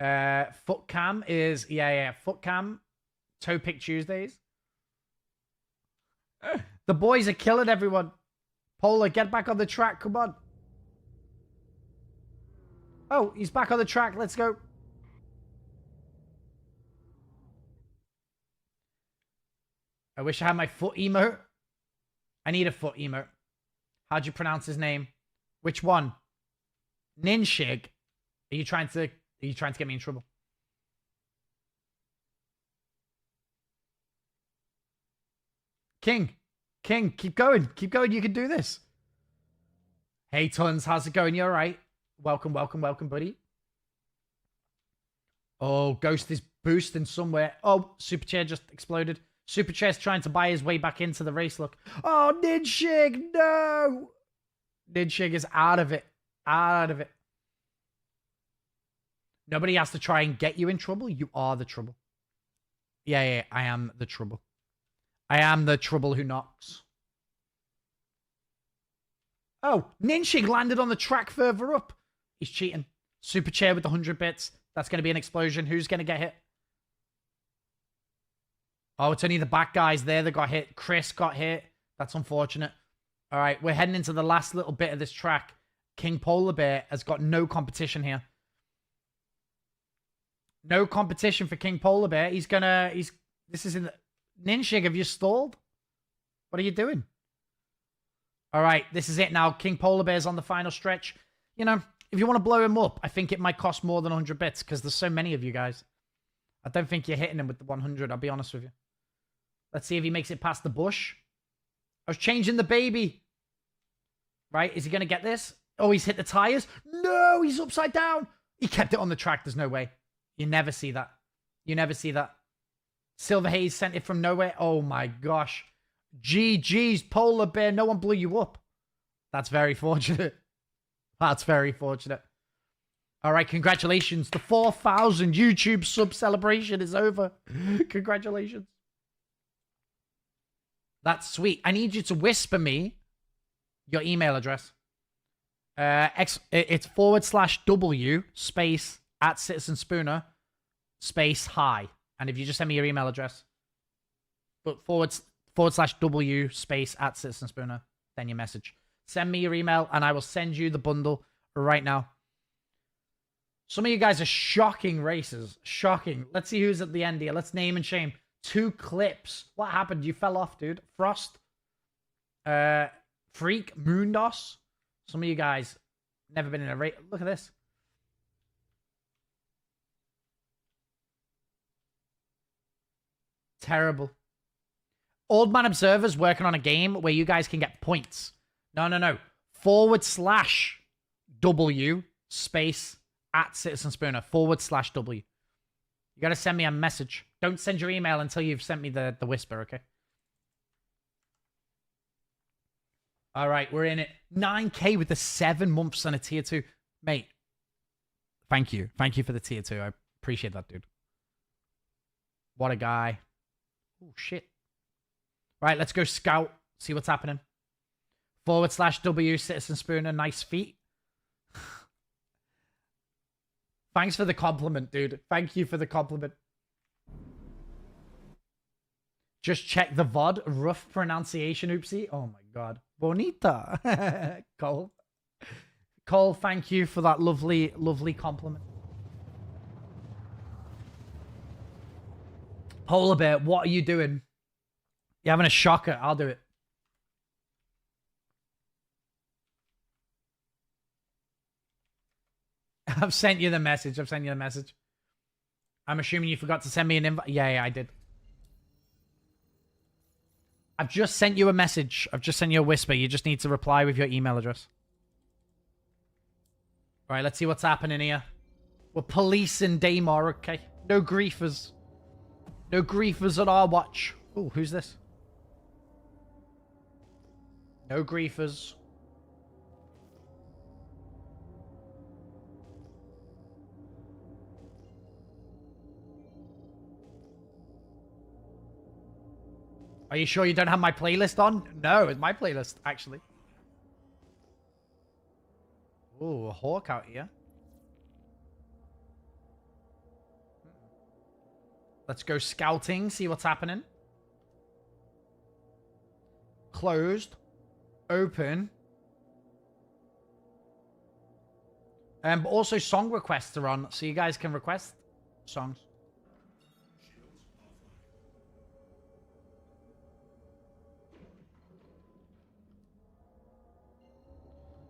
Footcam is... Yeah. Footcam. Toe pick Tuesdays. The boys are killing everyone. Polar, get back on the track. Come on. Oh, he's back on the track. Let's go. I wish I had my foot emote. I need a foot emote. How'd you pronounce his name? Which one? Ninshig. Are you trying to get me in trouble? King, keep going. Keep going. You can do this. Hey, Tons, how's it going? You all right? Welcome, buddy. Oh, Ghost is boosting somewhere. Oh, Super Chair just exploded. Super Chair's trying to buy his way back into the race, look. Oh, Ninshig, no! Ninshig is out of it. Out of it. Nobody has to try and get you in trouble. You are the trouble. Yeah, I am the trouble. I am the trouble who knocks. Oh, Ninshig landed on the track further up. He's cheating. Super Chair with the 100 bits. That's going to be an explosion. Who's going to get hit? Oh, it's only the back guys there that got hit. Chris got hit. That's unfortunate. All right, we're heading into the last little bit of this track. King Polar Bear has got no competition here. No competition for King Polar Bear. This is in the... Ninshig, have you stalled? What are you doing? All right, this is it now. King Polar Bear's on the final stretch. You know, if you want to blow him up, I think it might cost more than 100 bits because there's so many of you guys. I don't think you're hitting him with the 100, I'll be honest with you. Let's see if he makes it past the bush. I was changing the baby. Right, is he going to get this? Oh, he's hit the tires. No, he's upside down. He kept it on the track. There's no way. You never see that. You never see that. Silver Haze sent it from nowhere. Oh my gosh. GG's, Polar Bear. No one blew you up. That's very fortunate. That's very fortunate. All right, congratulations. The 4,000 YouTube sub celebration is over. Congratulations. That's sweet. I need you to whisper me your email address. It's /W space @CitizenSpooner space hi. And if you just send me your email address, but /W space @CitizenSpooner, then your message. Send me your email and I will send you the bundle right now. Some of you guys are shocking racers. Shocking. Let's see who's at the end here. Let's name and shame. 2 clips. What happened? You fell off, dude. Frost. Freak. Moondos. Some of you guys never been in a race. Look at this. Terrible. Old Man Observer's working on a game where you guys can get points. No. /W space @CitizenSpooner /W. You got to send me a message. Don't send your email until you've sent me the whisper, okay? All right, we're in it. 9K with the 7 months on a tier 2. Mate, thank you. Thank you for the tier 2. I appreciate that, dude. What a guy. Oh, shit. Right, let's go scout. See what's happening. /W CitizenSpooner. Nice feet. Thanks for the compliment, dude. Thank you for the compliment. Just check the VOD. Rough pronunciation, oopsie. Oh my god. Bonita. Cole. Cole, thank you for that lovely, lovely compliment. Polar Bear, what are you doing? You're having a shocker. I'll do it. I've sent you the message. I'm assuming you forgot to send me an invite. Yeah, I did. I've just sent you a message. I've just sent you a whisper. You just need to reply with your email address. All right, let's see what's happening here. We're policing Daymar, okay? No griefers. No griefers on our watch. Oh, who's this? No griefers. Are you sure you don't have my playlist on? No, it's my playlist, actually. Ooh, a hawk out here. Let's go scouting, see what's happening. Closed. Open. But also song requests are on, so you guys can request songs.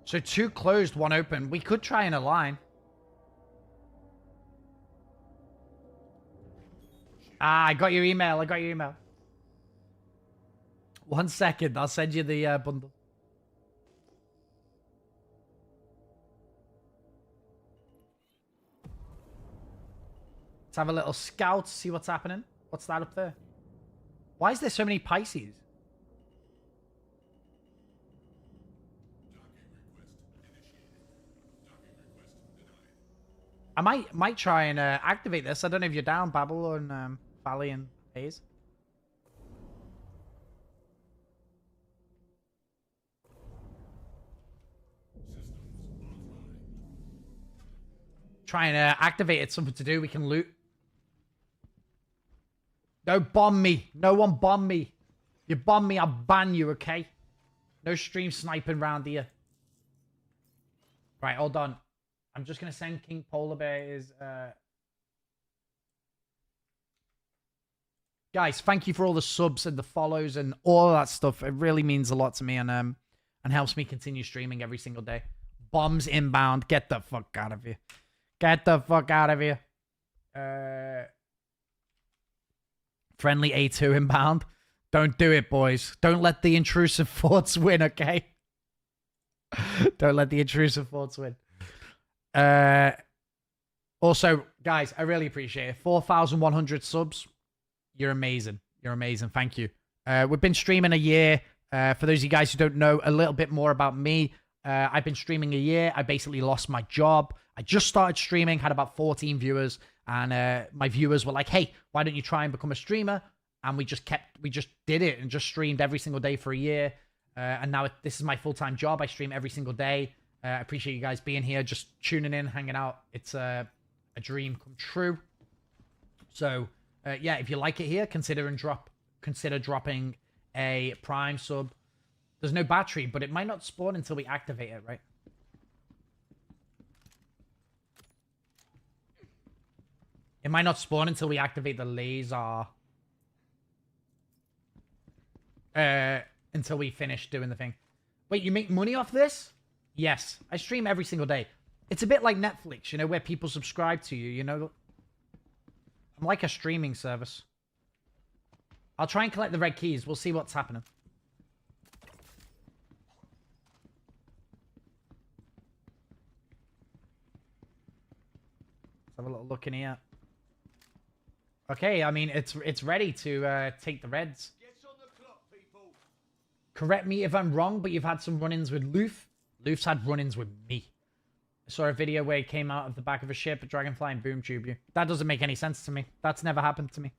So 2 closed, 1 open. We could try and align. Ah, I got your email. I got your email. 1 second. I'll send you the bundle. Let's have a little scout, see what's happening. What's that up there? Why is there so many Pisces? I might try and activate this. I don't know if you're down, Babel and Bally and Hayes. Try and activate it. Something to do. We can loot. Don't bomb me. No one bomb me. You bomb me, I'll ban you, okay? No stream sniping around here. Right, hold on. I'm just going to send King Polar Bear his... Guys, thank you for all the subs and the follows and all of that stuff. It really means a lot to me and helps me continue streaming every single day. Bombs inbound. Get the fuck out of here. Get the fuck out of here. Friendly A2 inbound. Don't do it, boys. Don't let the intrusive thoughts win, okay? Don't let the intrusive thoughts win. Also, guys, I really appreciate it. 4,100 subs. You're amazing. You're amazing. Thank you. We've been streaming a year. For those of you guys who don't know a little bit more about me, I've been streaming a year. I basically lost my job. I just started streaming, had about 14 viewers, and my viewers were like, hey, why don't you try and become a streamer? And we just did it and just streamed every single day for a year. And now this is my full-time job. I stream every single day. I appreciate you guys being here, just tuning in, hanging out. It's a dream come true. So, yeah, if you like it here, consider dropping a Prime sub. There's no battery, but it might not spawn until we activate it, right? It might not spawn until we activate the laser. Until we finish doing the thing. Wait, you make money off this? Yes. I stream every single day. It's a bit like Netflix, you know, where people subscribe to you, you know? I'm like a streaming service. I'll try and collect the red keys. We'll see what's happening. Let's have a little look in here. Okay, I mean, it's ready to take the reds. Correct me if I'm wrong, but you've had some run-ins with Loof. Loof's had run-ins with me. I saw a video where he came out of the back of a ship, a dragonfly, and boom tube you. That doesn't make any sense to me. That's never happened to me.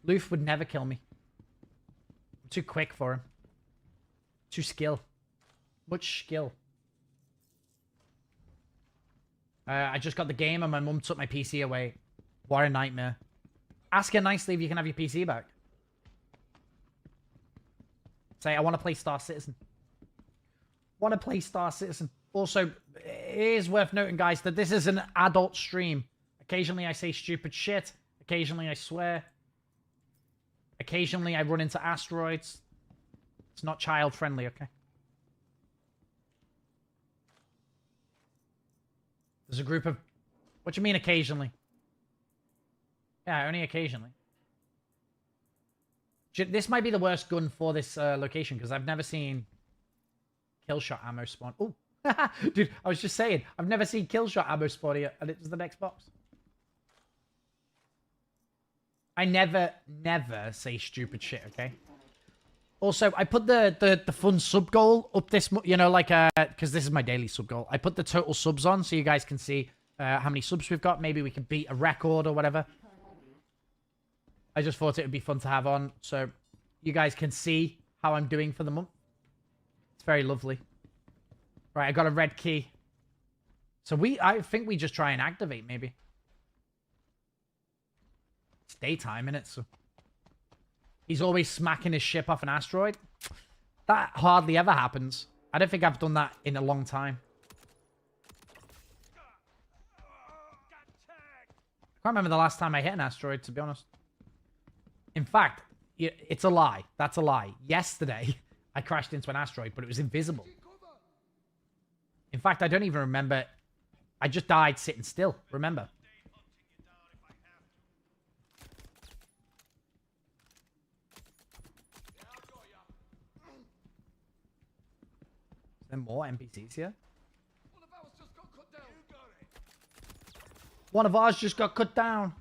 Loof would never kill me. I'm too quick for him. Too skill. Much skill. I just got the game and my mum took my PC away. What a nightmare. Ask her nicely if you can have your PC back. Say, I want to play Star Citizen. Want to play Star Citizen. Also, it is worth noting, guys, that this is an adult stream. Occasionally I say stupid shit. Occasionally I swear. Occasionally I run into asteroids. It's not child friendly, okay? There's a group of... What do you mean occasionally? Yeah, only occasionally. This might be the worst gun for this location, because I've never seen killshot ammo spawn. Oh, dude, I was just saying, I've never seen killshot ammo spawn here, and it was the next box. I never say stupid shit, okay? Also, I put the fun sub goal up this, you know, like, because this is my daily sub goal. I put the total subs on so you guys can see how many subs we've got. Maybe we can beat a record or whatever. I just thought it would be fun to have on so you guys can see how I'm doing for the month. It's very lovely. Right, I got a red key. So I think we just try and activate, maybe. It's daytime, innit? So he's always smacking his ship off an asteroid. That hardly ever happens. I don't think I've done that in a long time. I can't remember the last time I hit an asteroid, to be honest. In fact, it's a lie. That's a lie. Yesterday, I crashed into an asteroid, but it was invisible. In fact, I don't even remember. I just died sitting still, remember? Is there more NPCs here? One of ours just got cut down.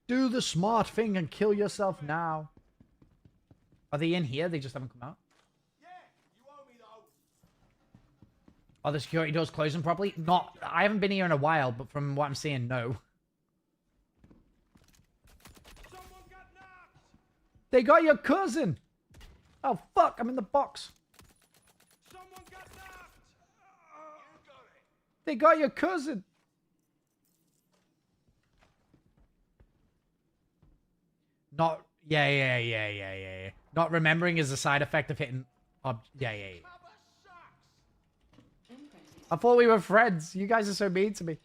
Do the smart thing and kill yourself now. Are they in here? They just haven't come out. Are the security doors closing properly? Not. I haven't been here in a while, but from what I'm seeing, no. They got your cousin. Oh fuck! I'm in the box. They got your cousin. Not. Yeah. Not remembering is a side effect of hitting. Yeah. I thought we were friends. You guys are so mean to me.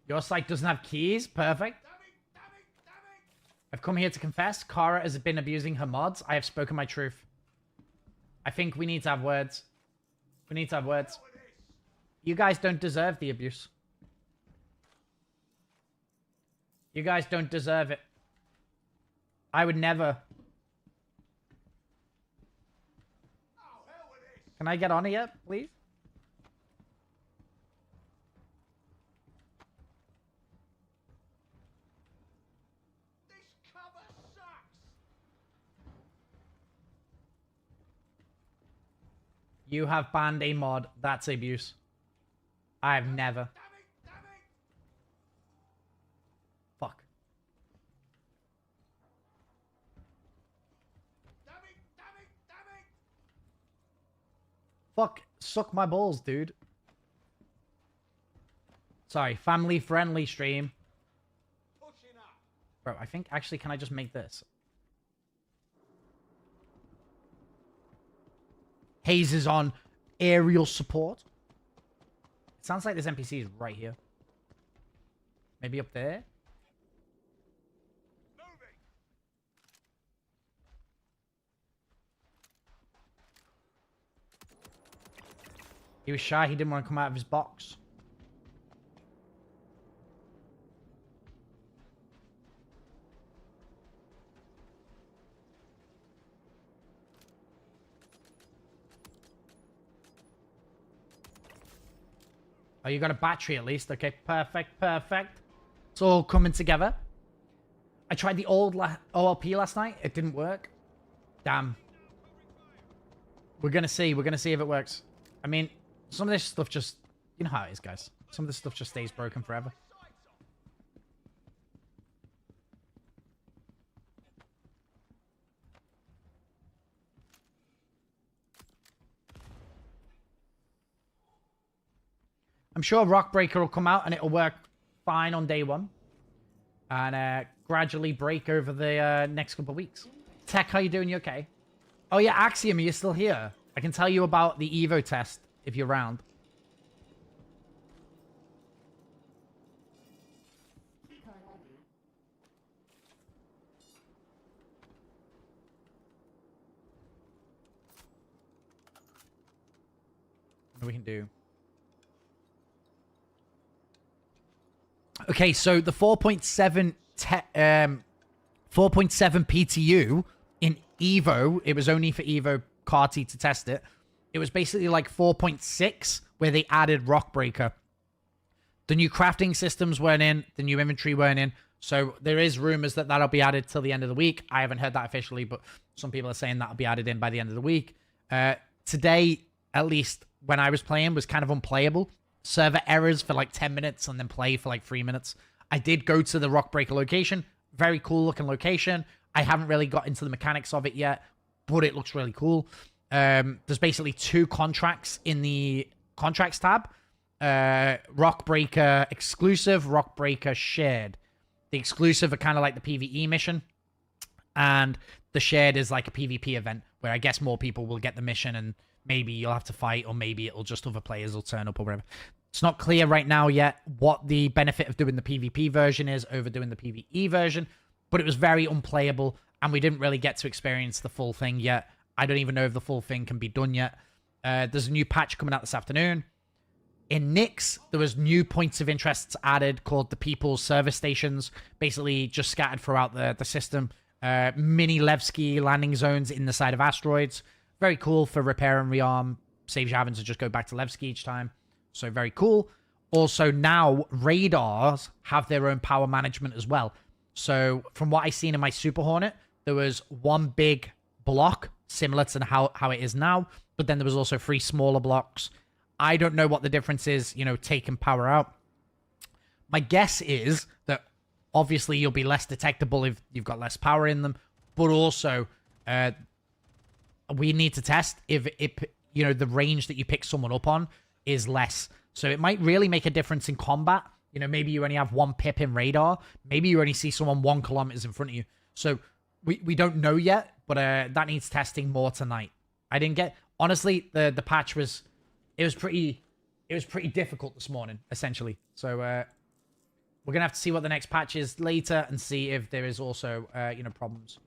Your site doesn't have keys? Perfect. I've come here to confess. Kara has been abusing her mods. I have spoken my truth. I think we need to have words. We need to have words. You guys don't deserve the abuse. You guys don't deserve it. I would never. Can I get on here, please? You have banned a mod. That's abuse. I have never. Fuck. Fuck. Suck my balls, dude. Sorry. Family friendly stream. Bro, I think actually, can I just make this? Hayes is on aerial support. It sounds like this NPC is right here. Maybe up there? He was shy. He didn't want to come out of his box. Oh, you got a battery at least. Okay, perfect, perfect. It's all coming together. I tried the old OLP last night. It didn't work. Damn. We're going to see. We're going to see if it works. I mean, some of this stuff just... You know how it is, guys. Some of this stuff just stays broken forever. I'm sure Rock Breaker will come out and it'll work fine on day one. And gradually break over the next couple of weeks. Tech, how you doing? You okay? Oh yeah, Axiom, are you still here? I can tell you about the Evo test if you're around. What we can do. Okay, so the 4.7 PTU in Evo, it was only for Evo Carty to test it. It was basically like 4.6 where they added Rock Breaker. The new crafting systems weren't in, the new inventory weren't in. So there is rumors that that'll be added till the end of the week. I haven't heard that officially, but some people are saying that'll be added in by the end of the week. Today, at least when I was playing, was kind of unplayable. Server errors for like 10 minutes and then play for like 3 minutes. I did go to the Rock Breaker location. Very cool looking location. I haven't really got into the mechanics of it yet, but it looks really cool. There's basically 2 contracts in the contracts tab. Rockbreaker exclusive, Rockbreaker shared. The exclusive are kind of like the PvE mission, and the shared is like a PvP event where I guess more people will get the mission and maybe you'll have to fight, or maybe it'll just other players will turn up or whatever. It's not clear right now yet what the benefit of doing the PvP version is over doing the PvE version, but it was very unplayable and we didn't really get to experience the full thing yet. I don't even know if the full thing can be done yet. There's a new patch coming out this afternoon. In Nix, there was new points of interest added called the People's Service Stations, basically just scattered throughout the system. Mini Levski landing zones in the side of asteroids. Very cool for repair and rearm. Saves you having to just go back to Levski each time. So very cool. Also now, radars have their own power management as well. So from what I seen in my Super Hornet, there was one big block similar to how it is now, but then there was also 3 smaller blocks. I don't know what the difference is, you know, taking power out. My guess is that obviously you'll be less detectable if you've got less power in them, but also we need to test if you know, the range that you pick someone up on is less. So it might really make a difference in combat. You know, maybe you only have 1 pip in radar. Maybe you only see someone 1 kilometers in front of you. So we don't know yet, but that needs testing more tonight. I didn't get... Honestly, the patch was... It was pretty difficult this morning, essentially. So we're going to have to see what the next patch is later and see if there is also, you know, problems.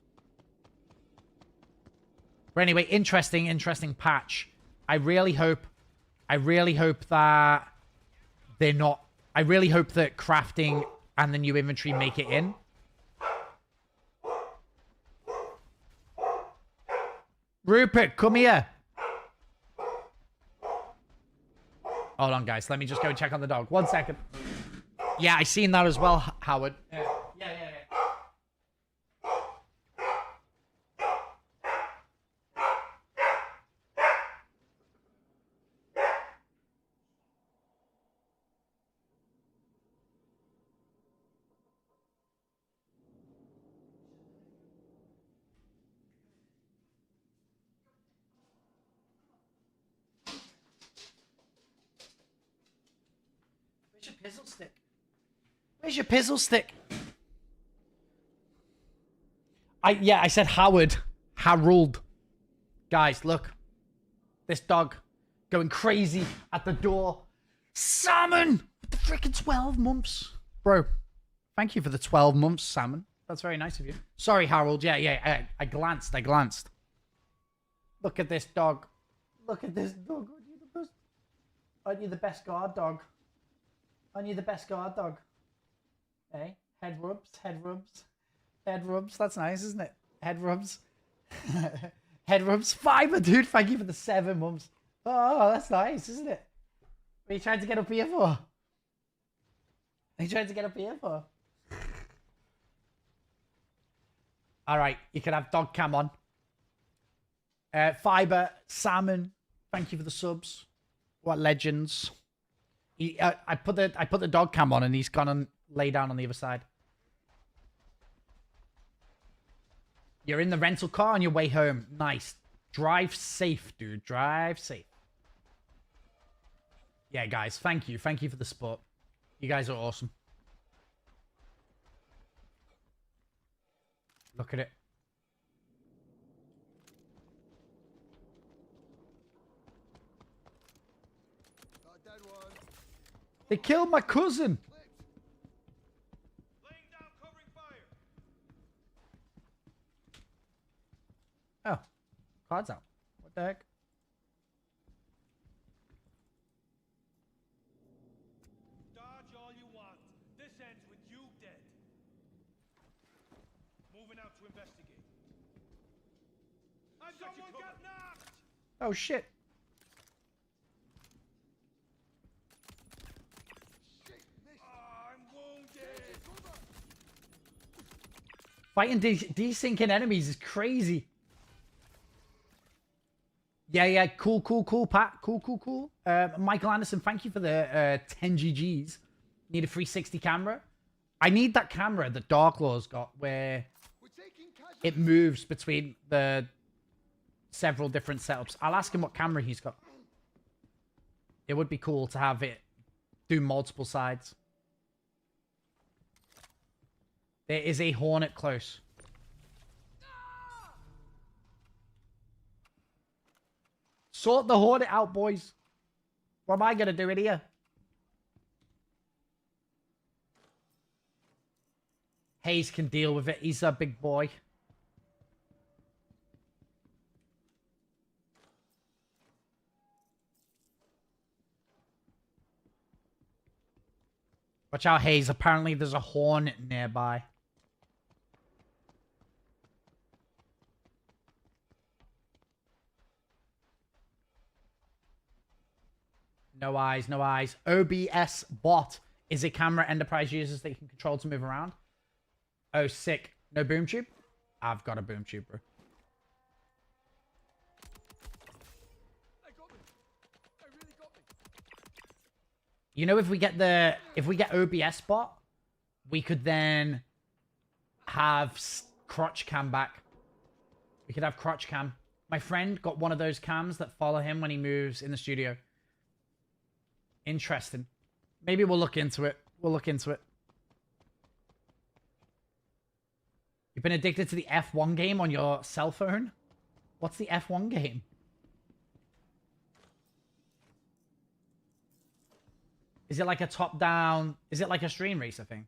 But anyway, interesting patch. I really hope that they're not... I really hope that crafting and the new inventory make it in. Rupert, come here. Hold on, guys. Let me just go check on the dog. 1 second. Yeah, I seen that as well, Howard. Yeah. Where's your pizzle stick? Where's your pizzle stick? I said Howard. Harold. Guys, look. This dog going crazy at the door. Salmon! With the freaking 12 months. Bro, thank you for the 12 months, Salmon. That's very nice of you. Sorry, Harold. Yeah. I glanced. Look at this dog. Look at this dog. Aren't you the best guard dog? Aren't you the best guard dog? Hey, head rubs. That's nice, isn't it? Head rubs. Head rubs. Fiber, dude. Thank you for the 7 months. Oh, that's nice, isn't it? What are you trying to get up here for? All right, you can have dog cam on. Fiber, Salmon. Thank you for the subs. What legends? I put the dog cam on and he's gone and lay down on the other side. You're in the rental car on your way home. Nice. Drive safe, dude. Drive safe. Yeah, guys. Thank you. Thank you for the support. You guys are awesome. Look at it. They killed my cousin. Laying down covering fire. Oh, cards out. What the heck? Dodge all you want. This ends with you dead. Moving out to investigate. Someone got knocked. Oh shit. Fighting desyncing enemies is crazy. Yeah. Cool, Pat. Cool. Michael Anderson, thank you for the 10 GGs. Need a 360 camera. I need that camera that Darklaw's got where it moves between the several different setups. I'll ask him what camera he's got. It would be cool to have it do multiple sides. There is a Hornet close. Sort the Hornet out, boys. What am I going to do in here? Hayes can deal with it. He's a big boy. Watch out, Hayes. Apparently there's a Hornet nearby. No eyes, no eyes. OBS bot is a camera Enterprise uses that you can control to move around. Oh, sick. No boom tube? I've got a boom tube, bro. You know, if we get OBS bot, we could then have crotch cam back. We could have crotch cam. My friend got one of those cams that follow him when he moves in the studio. Interesting. Maybe we'll look into it. We'll look into it. You've been addicted to the F1 game on your cell phone? What's the F1 game? Is it like a top-down... Is it like a stream racer thing?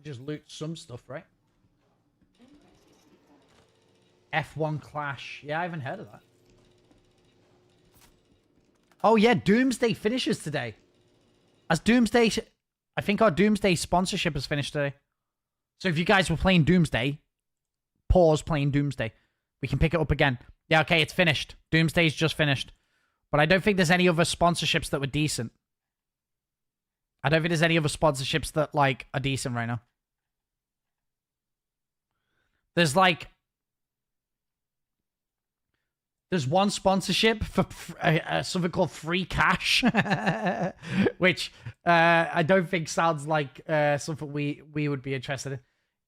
Just loot some stuff, right? F1 Clash. Yeah, I haven't heard of that. Oh, yeah, Doomsday finishes today. As Doomsday... I think our Doomsday sponsorship has finished today. So if you guys were playing Doomsday, pause playing Doomsday. We can pick it up again. Yeah, okay, it's finished. Doomsday's just finished. But I don't think there's any other sponsorships that were decent. I don't think there's any other sponsorships that, like, are decent right now. There's like... There's one sponsorship for something called Free Cash. Which I don't think sounds like something we would be interested in.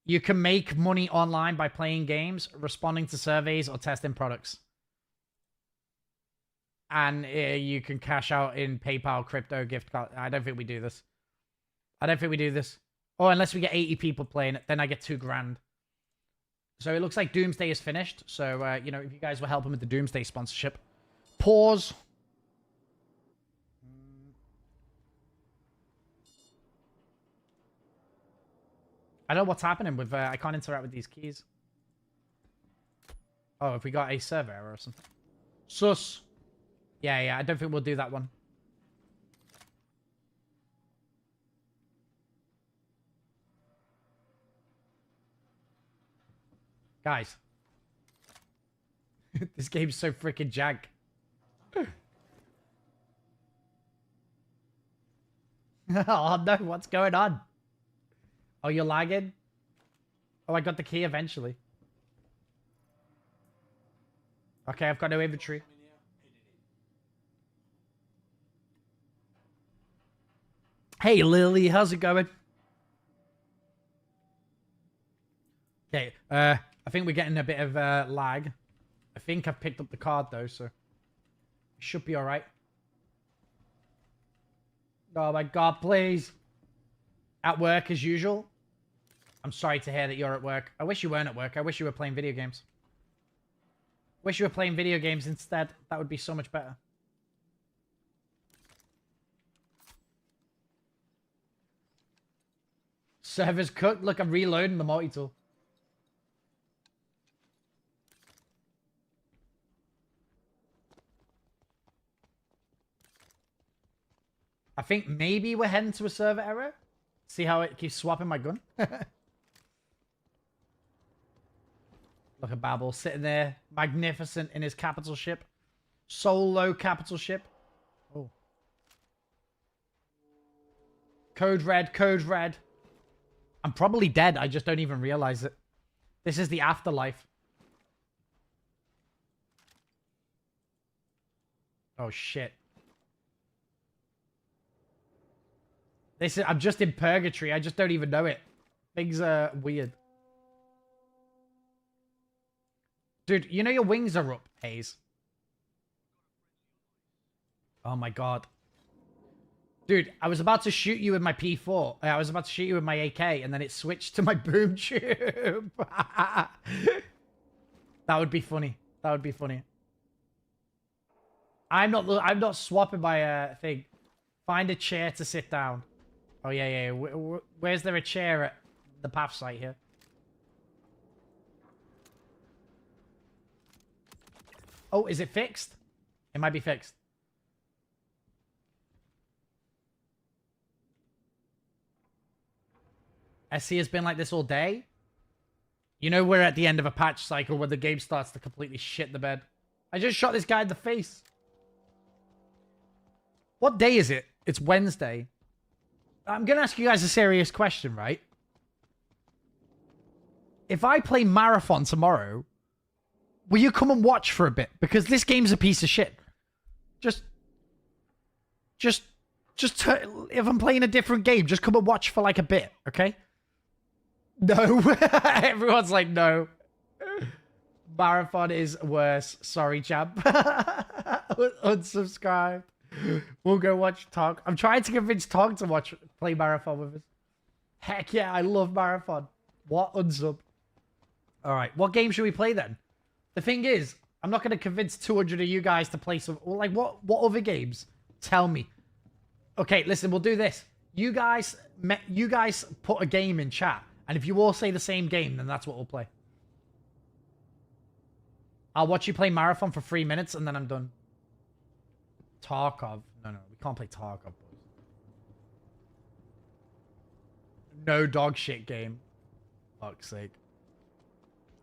You can make money online by playing games, responding to surveys, or testing products. And you can cash out in PayPal, crypto, gift card. I don't think we do this. I don't think we do this. Oh, unless we get 80 people playing it, then I get $2,000. So it looks like Doomsday is finished. So, you know, if you guys were helping with the Doomsday sponsorship, pause. I don't know what's happening with... I can't interact with these keys. Oh, have we got a server error or something? Sus. Yeah, I don't think we'll do that one. Guys. This game's so freaking jank. Oh no, what's going on? Oh, you're lagging? Oh, I got the key eventually. Okay, I've got no inventory. Hey, Lily, how's it going? Okay, I think we're getting a bit of lag. I think I've picked up the card, though, so... It should be alright. Oh my god, please. At work, as usual. I'm sorry to hear that you're at work. I wish you weren't at work. I wish you were playing video games. Wish you were playing video games instead. That would be so much better. Server's cooked. Look, I'm reloading the multi-tool. I think maybe we're heading to a server error. See how it keeps swapping my gun? Look at Babel sitting there, magnificent in his capital ship. Solo capital ship. Oh. Code red, code red. I'm probably dead. I just don't even realize it. This is the afterlife. Oh, shit. I'm just in purgatory. I just don't even know it. Things are weird. Dude, you know your wings are up, Hayes. Oh my god. Dude, I was about to shoot you with my P4. I was about to shoot you with my AK, and then it switched to my boom tube. That would be funny. That would be funny. I'm not swapping my thing. Find a chair to sit down. Oh yeah. Where's there a chair at the path site here? Oh, is it fixed? It might be fixed. SC has been like this all day. You know we're at the end of a patch cycle where the game starts to completely shit the bed. I just shot this guy in the face. What day is it? It's Wednesday. I'm going to ask you guys a serious question, right? If I play Marathon tomorrow, will you come and watch for a bit? Because this game's a piece of shit. If I'm playing a different game, just come and watch for like a bit, okay? No. Everyone's like, no. Marathon is worse. Sorry, champ. Unsubscribe. We'll go watch Tog. I'm trying to convince Tog to play Marathon with us. Heck yeah, I love Marathon. What unsub? Alright, what game should we play then? The thing is, I'm not going to convince 200 of you guys to play some... Like, what other games? Tell me. Okay, listen, we'll do this. You guys put a game in chat. And if you all say the same game, then that's what we'll play. I'll watch you play Marathon for 3 minutes, and then I'm done. Tarkov. No, we can't play Tarkov, boys. No dog shit game. Fuck's sake.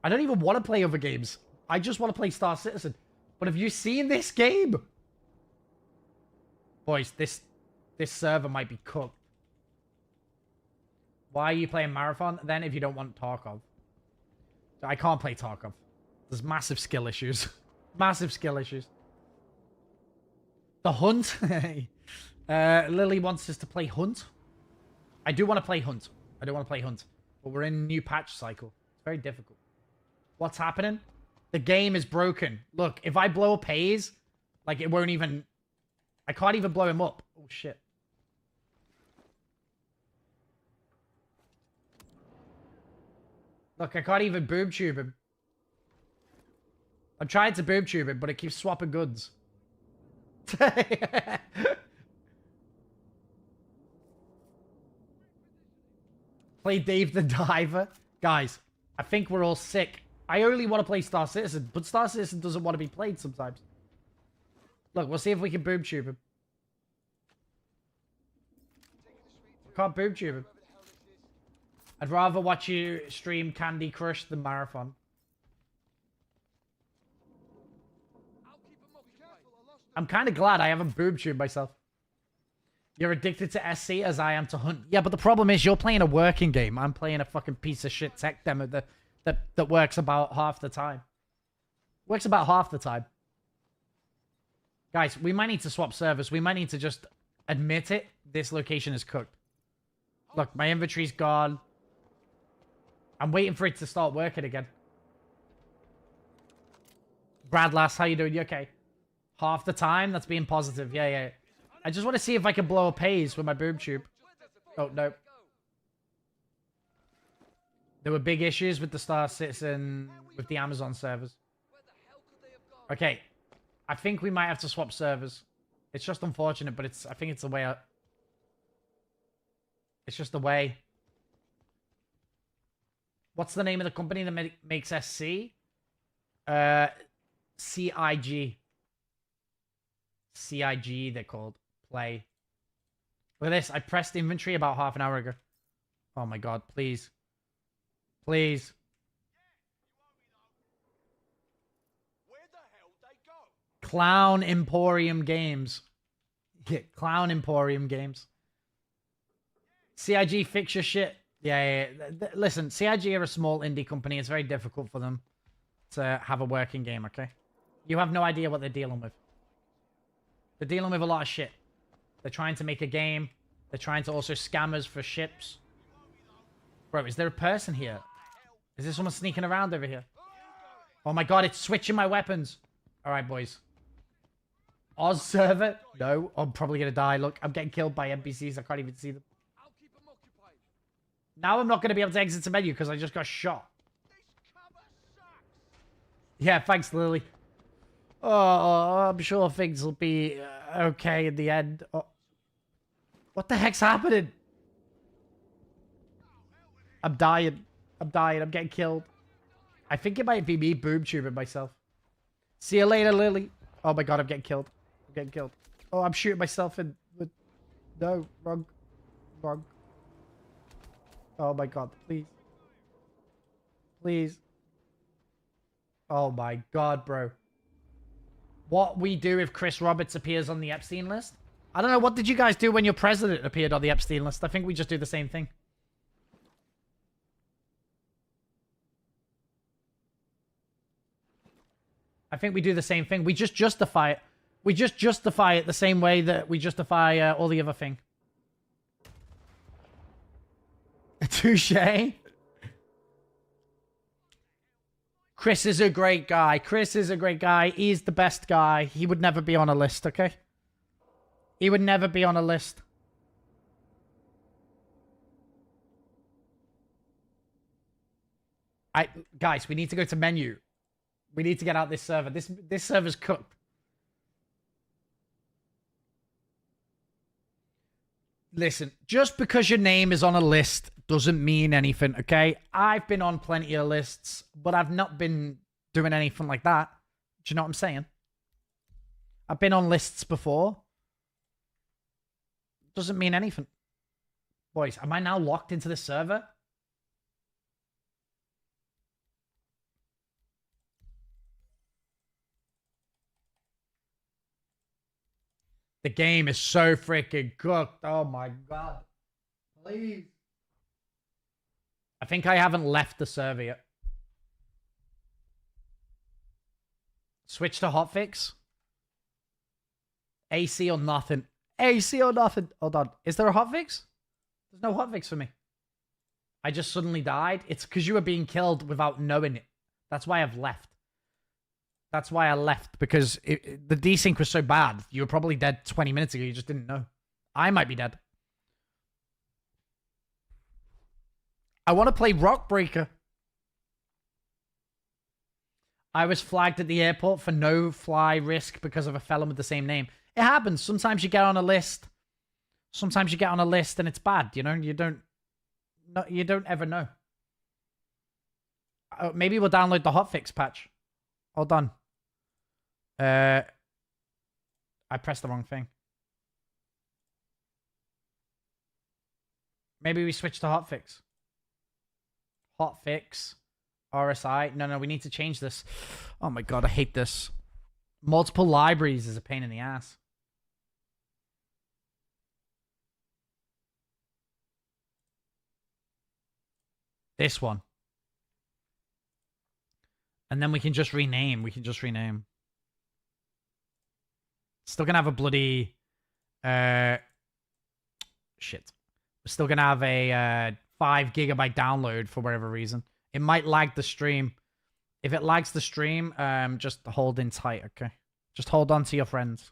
I don't even want to play other games. I just want to play Star Citizen. But have you seen this game? Boys, this server might be cooked. Why are you playing Marathon then if you don't want Tarkov? I can't play Tarkov. There's massive skill issues. Massive skill issues. The Hunt. Lily wants us to play Hunt. I do want to play Hunt. But we're in a new patch cycle. It's very difficult. What's happening? The game is broken. Look, if I blow up Hayes, like it won't even... I can't even blow him up. Oh, shit. Look, I can't even boob tube him. I'm trying to boob tube him, but it keeps swapping guns. Play Dave the Diver. Guys, I think we're all sick. I only want to play Star Citizen, but Star Citizen doesn't want to be played sometimes. Look, we'll see if we can boob tube him. I can't boob tube him. I'd rather watch you stream Candy Crush than Marathon. I'm kind of glad I haven't boob tubed myself. You're addicted to SC as I am to Hunt. Yeah, but the problem is you're playing a working game. I'm playing a fucking piece of shit tech demo that works about half the time. Works about half the time. Guys, we might need to swap servers. We might need to just admit it. This location is cooked. Look, my inventory's gone. I'm waiting for it to start working again. Brad Lass, how you doing? You okay? Half the time? That's being positive. Yeah. I just want to see if I can blow up Hayes with my boob tube. Oh, no. There were big issues with the Star Citizen, with the Amazon servers. Okay. I think we might have to swap servers. It's just unfortunate, but I think it's the way out. It's just the way. What's the name of the company that makes SC? CIG. CIG, they're called. Play. Look at this. I pressed inventory about half an hour ago. Oh my god, please. Please. Where the hell they go? Clown Emporium Games. Yeah, Clown Emporium Games. CIG, fix your shit. Yeah. Listen, CIG are a small indie company. It's very difficult for them to have a working game, okay? You have no idea what they're dealing with. They're dealing with a lot of shit. They're trying to make a game. They're trying to also scam us for ships. Bro, is there a person here? Is there someone sneaking around over here? Oh my god, it's switching my weapons. Alright, boys. Oz server? No, I'm probably gonna die. Look, I'm getting killed by NPCs. I can't even see them. Now I'm not gonna be able to exit the menu because I just got shot. Yeah, thanks, Lily. Oh, I'm sure things will be okay in the end. Oh. What the heck's happening? I'm dying. I'm dying. I'm getting killed. I think it might be me boob tubing myself. See you later, Lily. Oh my god, I'm getting killed. I'm getting killed. Oh, I'm shooting myself in the... No, wrong. Wrong. Oh my god, please. Please. Oh my god, bro. What we do if Chris Roberts appears on the Epstein list? I don't know, what did you guys do when your president appeared on the Epstein list? I think we just do the same thing. I think we do the same thing. We just justify it. We just justify it the same way that we justify all the other thing. Touche. Chris is a great guy. Chris is a great guy. He's the best guy. He would never be on a list, okay? He would never be on a list. Guys, we need to go to menu. We need to get out this server. This server's cooked. Listen, just because your name is on a list doesn't mean anything, okay? I've been on plenty of lists, but I've not been doing anything like that. Do you know what I'm saying? I've been on lists before. Doesn't mean anything. Boys, am I now locked into this server? The game is so freaking cooked. Oh my god. Please. I think I haven't left the server yet. Switch to hotfix. AC or nothing. AC or nothing. Hold on. Is there a hotfix? There's no hotfix for me. I just suddenly died. It's because you were being killed without knowing it. That's why I've left. That's why I left, because the desync was so bad. You were probably dead 20 minutes ago. You just didn't know. I might be dead. I want to play Rock Breaker. I was flagged at the airport for no fly risk because of a felon with the same name. It happens. Sometimes you get on a list. Sometimes you get on a list and it's bad. You know, you don't ever know. Maybe we'll download the hotfix patch. Hold on. I pressed the wrong thing. Maybe we switch to hotfix. Hotfix. RSI. No, we need to change this. Oh my god, I hate this. Multiple libraries is a pain in the ass. This one. And then we can just rename. Still gonna have a bloody... shit. We're still gonna have a 5 gigabyte download for whatever reason. It might lag the stream. If it lags the stream, just hold in tight, okay? Just hold on to your friends.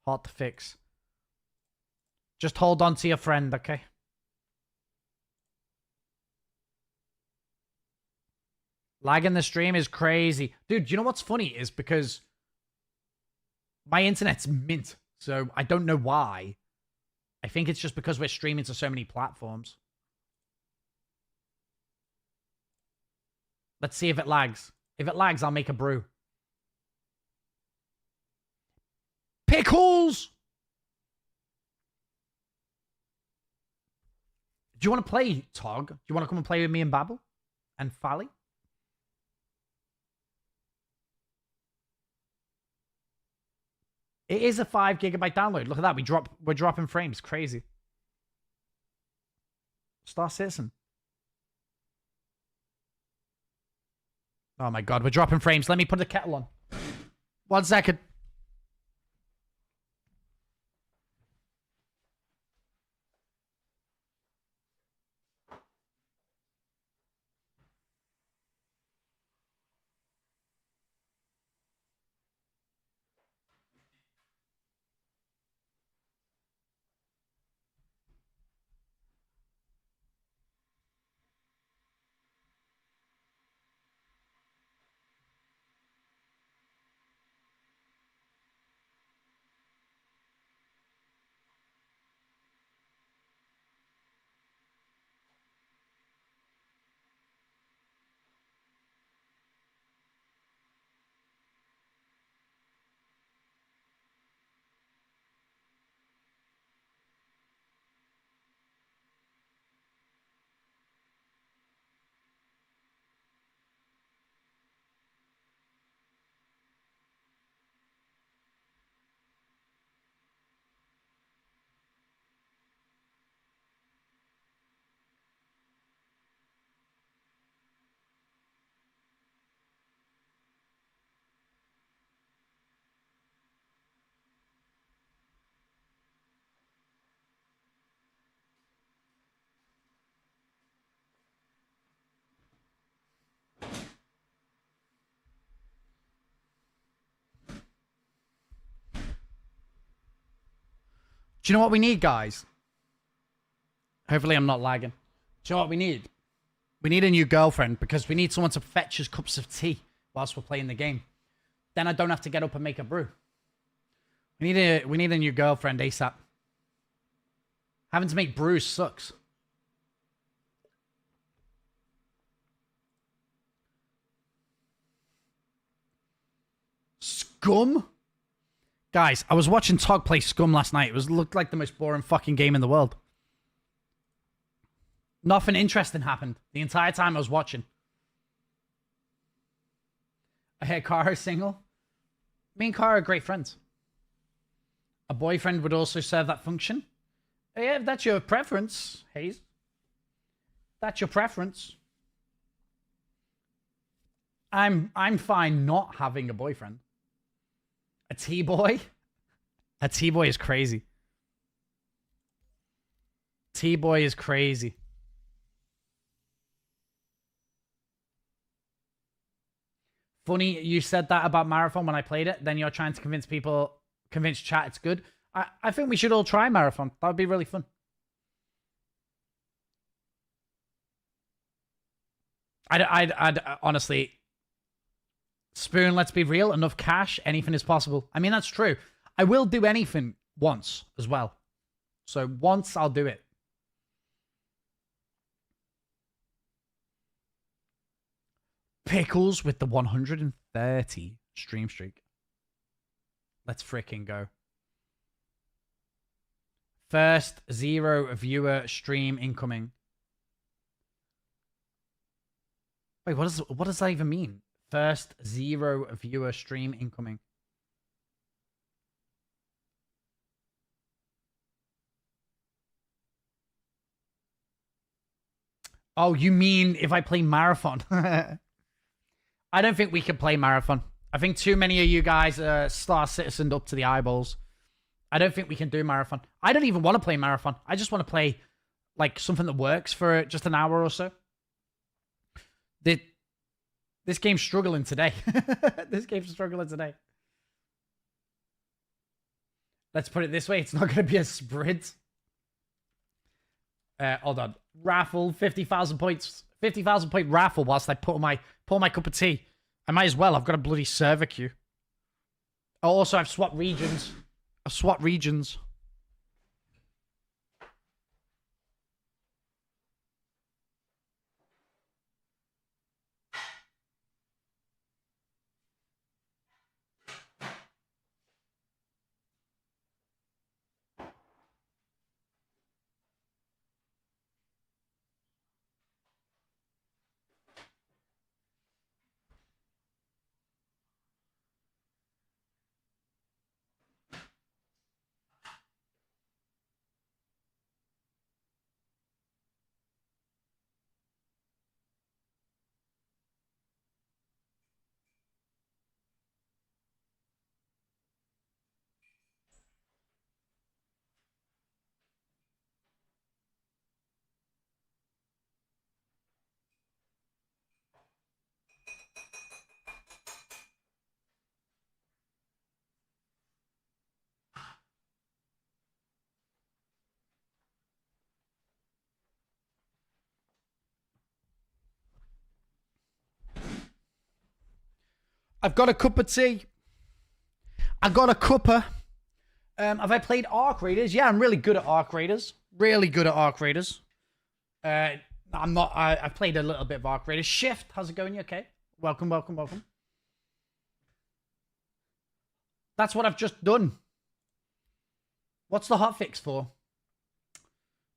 Hot to fix. Just hold on to your friend, okay? Lagging the stream is crazy. Dude, you know what's funny is because my internet's mint, so I don't know why. I think it's just because we're streaming to so many platforms. Let's see if it lags. If it lags, I'll make a brew. Pickles! Do you want to play, Tog? Do you want to come and play with me and Babel? And Fally? It is a 5 gigabyte download. Look at that. We're dropping frames. Crazy. Star Citizen. Oh my god, we're dropping frames. Let me put the kettle on. 1 second. Do you know what we need, guys? Hopefully I'm not lagging. Do you know what we need? We need a new girlfriend because we need someone to fetch us cups of tea whilst we're playing the game. Then I don't have to get up and make a brew. We need a new girlfriend ASAP. Having to make brews sucks. Scum? Guys, I was watching Tog play Scum last night. Looked like the most boring fucking game in the world. Nothing interesting happened the entire time I was watching. I hear Kara's single. Me and Kara are great friends. A boyfriend would also serve that function. Yeah, if that's your preference, Hayes. That's your preference. I'm fine not having a boyfriend. A T-boy? A T-boy is crazy. T-boy is crazy. Funny, you said that about Marathon when I played it. Then you're trying to convince chat it's good. I think we should all try Marathon. That would be really fun. I'd honestly... Spoon, let's be real. Enough cash, anything is possible. I mean, that's true. I will do anything once as well. So once I'll do it. Pickles with the 130 stream streak. Let's freaking go. First 0 viewer stream incoming. Wait, what does that even mean? First 0 viewer stream incoming. Oh, you mean if I play Marathon? I don't think we can play Marathon. I think too many of you guys are Star Citizen up to the eyeballs. I don't think we can do Marathon. I don't even want to play Marathon. I just want to play like something that works for just an hour or so. This game's struggling today. This game's struggling today. Let's put it this way. It's not going to be a sprint. Hold on. Raffle, 50,000 points. 50,000 point raffle whilst I pour my cup of tea. I might as well. I've got a bloody server queue. Oh, also, I've swapped regions. I've swapped regions. I've got a cup of tea. I got a cuppa. Have I played Arc Raiders? Yeah, I'm really good at Arc Raiders. Really good at Arc Raiders. I'm not. I've played a little bit of Arc Raiders. Shift, how's it going? You okay? Welcome, welcome, welcome. That's what I've just done. What's the hotfix for?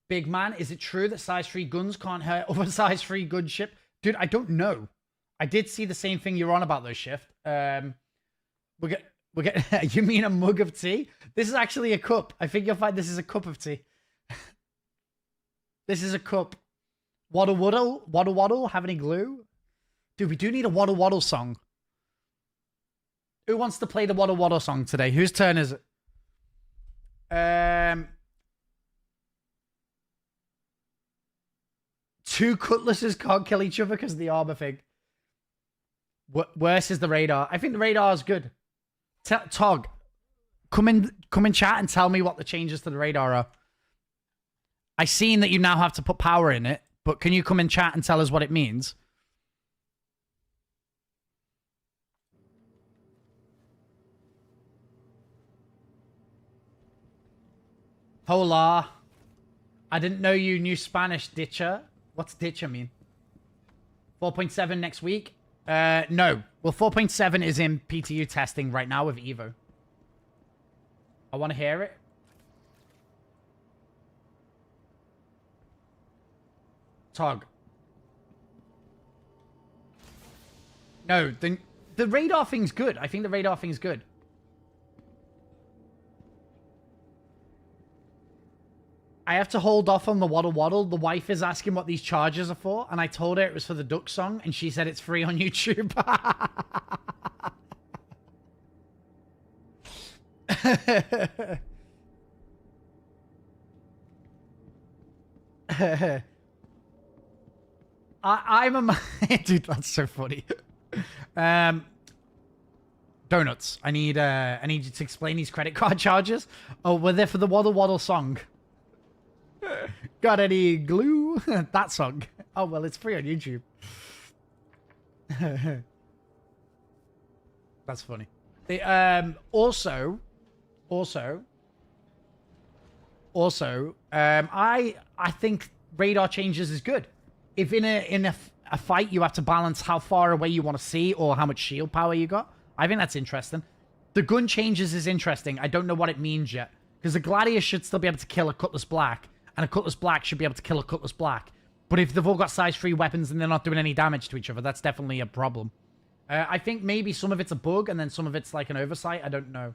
Big man, is it true that size 3 guns can't hurt other size 3 gunship? Dude, I don't know. I did see the same thing you're on about though, Shift. We get. You mean a mug of tea? This is actually a cup. I think you'll find this is a cup of tea. This is a cup. Waddle waddle, waddle waddle. Have any glue? Dude, we do need a waddle waddle song. Who wants to play the waddle waddle song today? Whose turn is it? Two cutlasses can't kill each other because of the armor thing. Worse is the radar. I think the radar is good. Tog, come in chat and tell me what the changes to the radar are. I seen that you now have to put power in it, but can you come in chat and tell us what it means? Hola. I didn't know you knew Spanish, ditcher. What's ditcher mean? 4.7 next week? No. Well, 4.7 is in PTU testing right now with Evo. I want to hear it. Tog. No, the radar thing's good. I think the radar thing's good. I have to hold off on the waddle waddle. The wife is asking what these chargers are for, and I told her it was for the duck song, and she said it's free on YouTube. I'm a dude. That's so funny. Donuts. I need you to explain these credit card charges. Oh, we're there for the waddle waddle song. Got any glue? That song. Oh, well, it's free on YouTube. That's funny. Also, I think radar changes is good. If in a fight you have to balance how far away you want to see or how much shield power you got, I think that's interesting. The gun changes is interesting. I don't know what it means yet. Because a Gladius should still be able to kill a Cutlass Black, and a Cutlass Black should be able to kill a Cutlass Black. But if they've all got size 3 weapons and they're not doing any damage to each other, that's definitely a problem. I think maybe some of it's a bug, and then some of it's like an oversight. I don't know.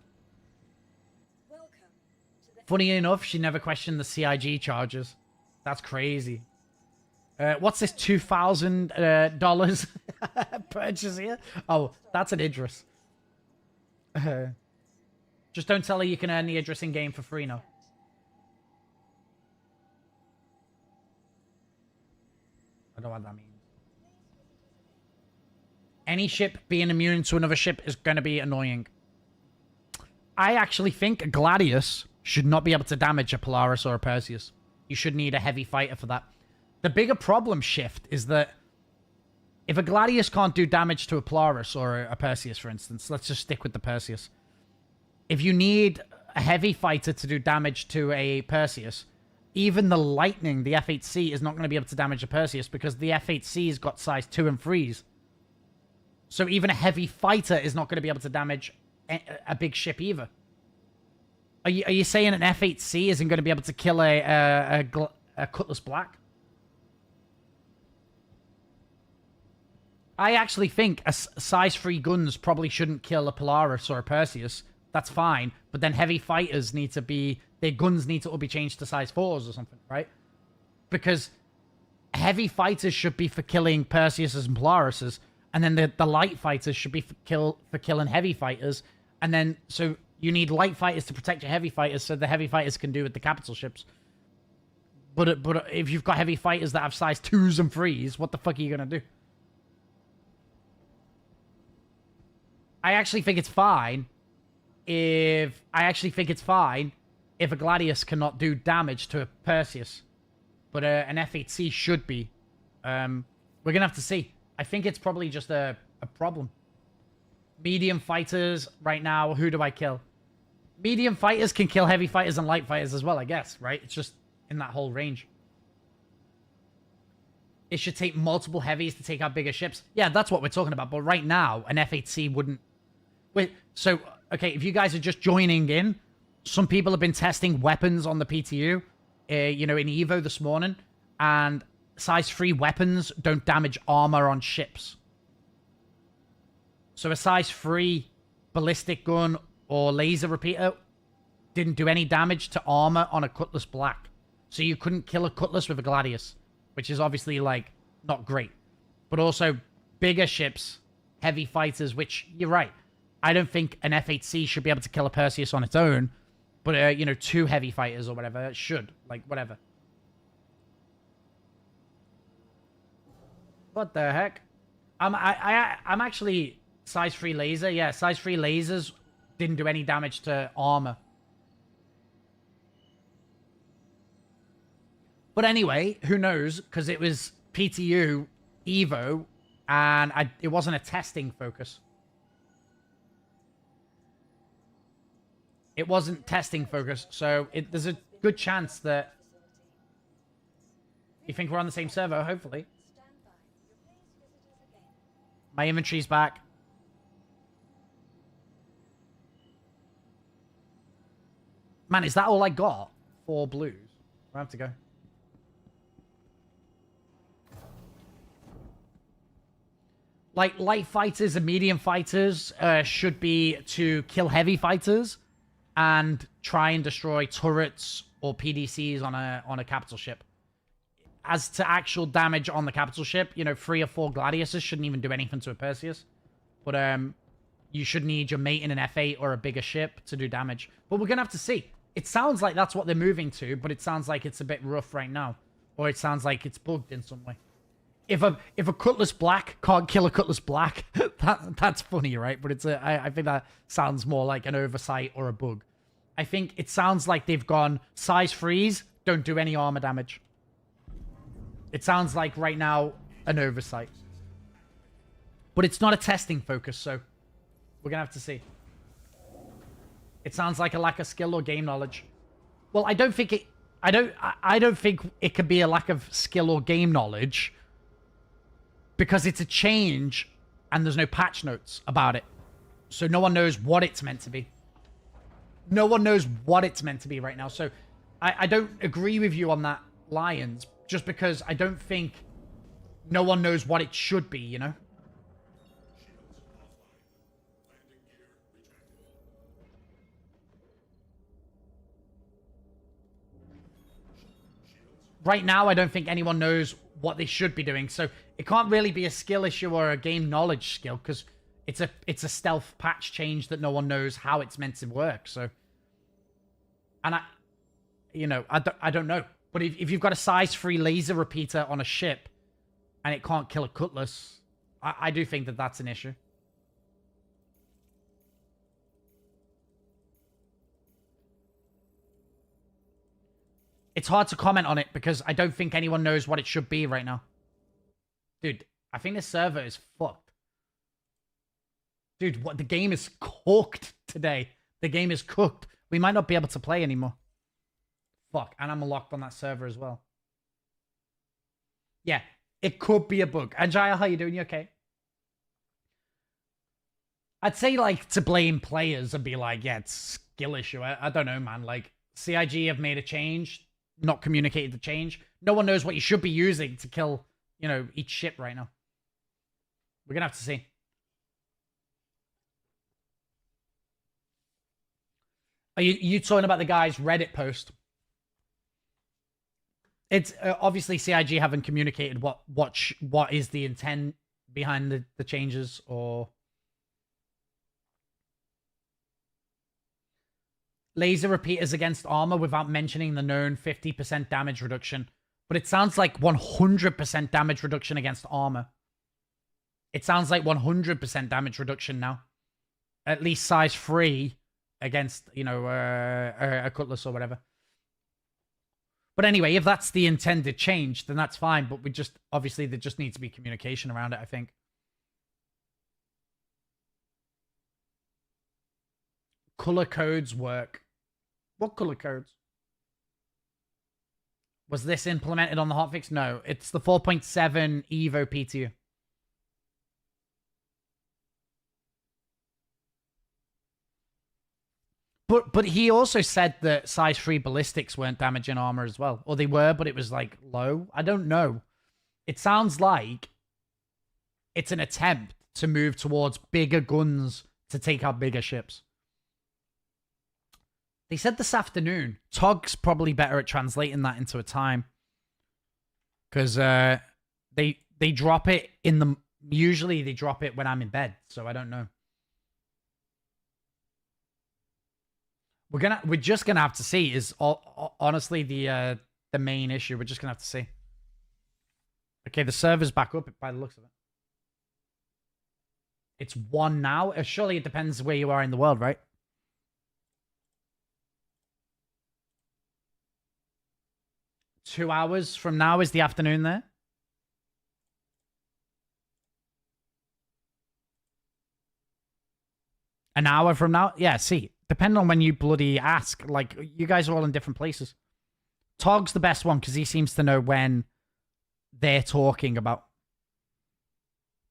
Funny enough, she never questioned the CIG charges. That's crazy. What's this $2,000 purchase here? Oh, that's an Idris. Just don't tell her you can earn the Idris in-game for free now. I don't know what that means. Any ship being immune to another ship is going to be annoying. I actually think a Gladius should not be able to damage a Polaris or a Perseus. You should need a heavy fighter for that. The bigger problem, Shift, is that if a Gladius can't do damage to a Polaris or a Perseus, for instance, let's just stick with the Perseus. If you need a heavy fighter to do damage to a Perseus, even the Lightning, the F8C, is not going to be able to damage a Perseus because the F8C's got size 2 and 3s. So even a heavy fighter is not going to be able to damage a big ship either. Are you saying an F8C isn't going to be able to kill a Cutlass Black? I actually think a size 3 guns probably shouldn't kill a Polaris or a Perseus. That's fine. But then heavy fighters need to be... Their guns need to all be changed to size 4s or something, right? Because heavy fighters should be for killing Perseuses and Polarises. And then the light fighters should be for killing heavy fighters. And then... So you need light fighters to protect your heavy fighters so the heavy fighters can do with the capital ships. But if you've got heavy fighters that have size 2s and 3s, what the fuck are you going to do? I actually think it's fine if a Gladius cannot do damage to a Perseus. But an F8C should be. We're going to have to see. I think it's probably just a problem. medium fighters right now, who do I kill? Medium fighters can kill heavy fighters and light fighters as well, I guess, right? It's just in that whole range. It should take multiple heavies to take out bigger ships. Yeah, that's what we're talking about. But right now, an F8C wouldn't... Wait, so, okay, if you guys are just joining in, some people have been testing weapons on the PTU, you know, in Evo this morning, and size 3 weapons don't damage armor on ships. So a size 3 ballistic gun or laser repeater didn't do any damage to armor on a Cutlass Black. So you couldn't kill a Cutlass with a Gladius, which is obviously, like, not great. But also, bigger ships, heavy fighters, which, you're right. I don't think an F8C should be able to kill a Perseus on its own. But, you know, 2 heavy fighters or whatever, it should. Like, whatever. What the heck? I'm actually size 3 laser. Yeah, size 3 lasers didn't do any damage to armor. But anyway, who knows? Because it was PTU, Evo, and it wasn't a testing focus. It wasn't testing focus, so there's a good chance that... You think we're on the same server? Hopefully. My inventory's back. Man, is that all I got? 4 blues. I have to go. Like, light fighters and medium fighters should be to kill heavy fighters and try and destroy turrets or PDCs on a capital ship. As to actual damage on the capital ship, you know, 3 or 4 Gladiuses shouldn't even do anything to a Perseus. But you should need your mate in an F8 or a bigger ship to do damage. But we're going to have to see. It sounds like that's what they're moving to, but it sounds like it's a bit rough right now. Or it sounds like it's bugged in some way. If a Cutlass Black can't kill a Cutlass Black, that's funny, right? But it's I think that sounds more like an oversight or a bug. I think it sounds like they've gone size 3s, don't do any armor damage. It sounds like right now an oversight. But it's not a testing focus, so we're gonna have to see. It sounds like a lack of skill or game knowledge. Well, I don't think it could be a lack of skill or game knowledge. Because it's a change, and there's no patch notes about it. So no one knows what it's meant to be. No one knows what it's meant to be right now. So I don't agree with you on that, Lions. Just because I don't think no one knows what it should be, you know? Right now, I don't think anyone knows what they should be doing. So it can't really be a skill issue or a game knowledge skill because it's a stealth patch change that no one knows how it's meant to work. So, and I don't know. But if you've got a size 3 laser repeater on a ship and it can't kill a Cutlass, I do think that that's an issue. It's hard to comment on it because I don't think anyone knows what it should be right now. Dude, I think this server is fucked. Dude, what? The game is cooked today. The game is cooked. We might not be able to play anymore. Fuck, and I'm locked on that server as well. Yeah, it could be a bug. Anjaya, how you doing? You okay? I'd say, like, to blame players and be like, yeah, it's skill issue. I don't know, man. Like, CIG have made a change, not communicated the change. No one knows what you should be using to kill, you know, each ship right now. We're gonna have to see. Are you talking about the guy's Reddit post? It's obviously CIG haven't communicated what is the intent behind the changes, or laser repeaters against armor without mentioning the known 50% damage reduction. But it sounds like 100% damage reduction against armor. It sounds like 100% damage reduction now. At least size 3 against, you know, a Cutlass or whatever. But anyway, if that's the intended change, then that's fine. But obviously, there just needs to be communication around it, I think. color codes work. What color codes? Was this implemented on the hotfix? No, it's the 4.7 Evo PTU. But he also said that size 3 ballistics weren't damaging armor as well. Or they were, but it was like low. I don't know. It sounds like it's an attempt to move towards bigger guns to take out bigger ships. They said this afternoon. Tog's probably better at translating that into a time. Because they drop it in the... Usually they drop it when I'm in bed. So I don't know. We're just gonna have to see. Is honestly the main issue. We're just gonna have to see. Okay, the server's back up by the looks of it. It's 1 now. Surely it depends where you are in the world, right? Two hours from now is the afternoon there. An hour from now? Yeah, see. Depending on when you bloody ask. Like, you guys are all in different places. Tog's the best one because he seems to know when they're talking about.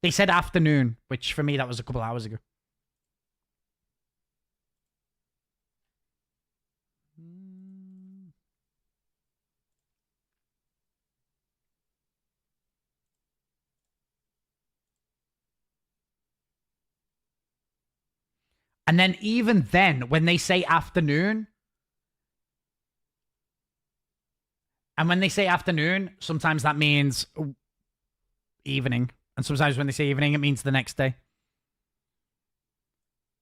They said afternoon, which for me, that was a couple hours ago. And then even then, when they say afternoon, sometimes that means evening. And sometimes when they say evening, it means the next day.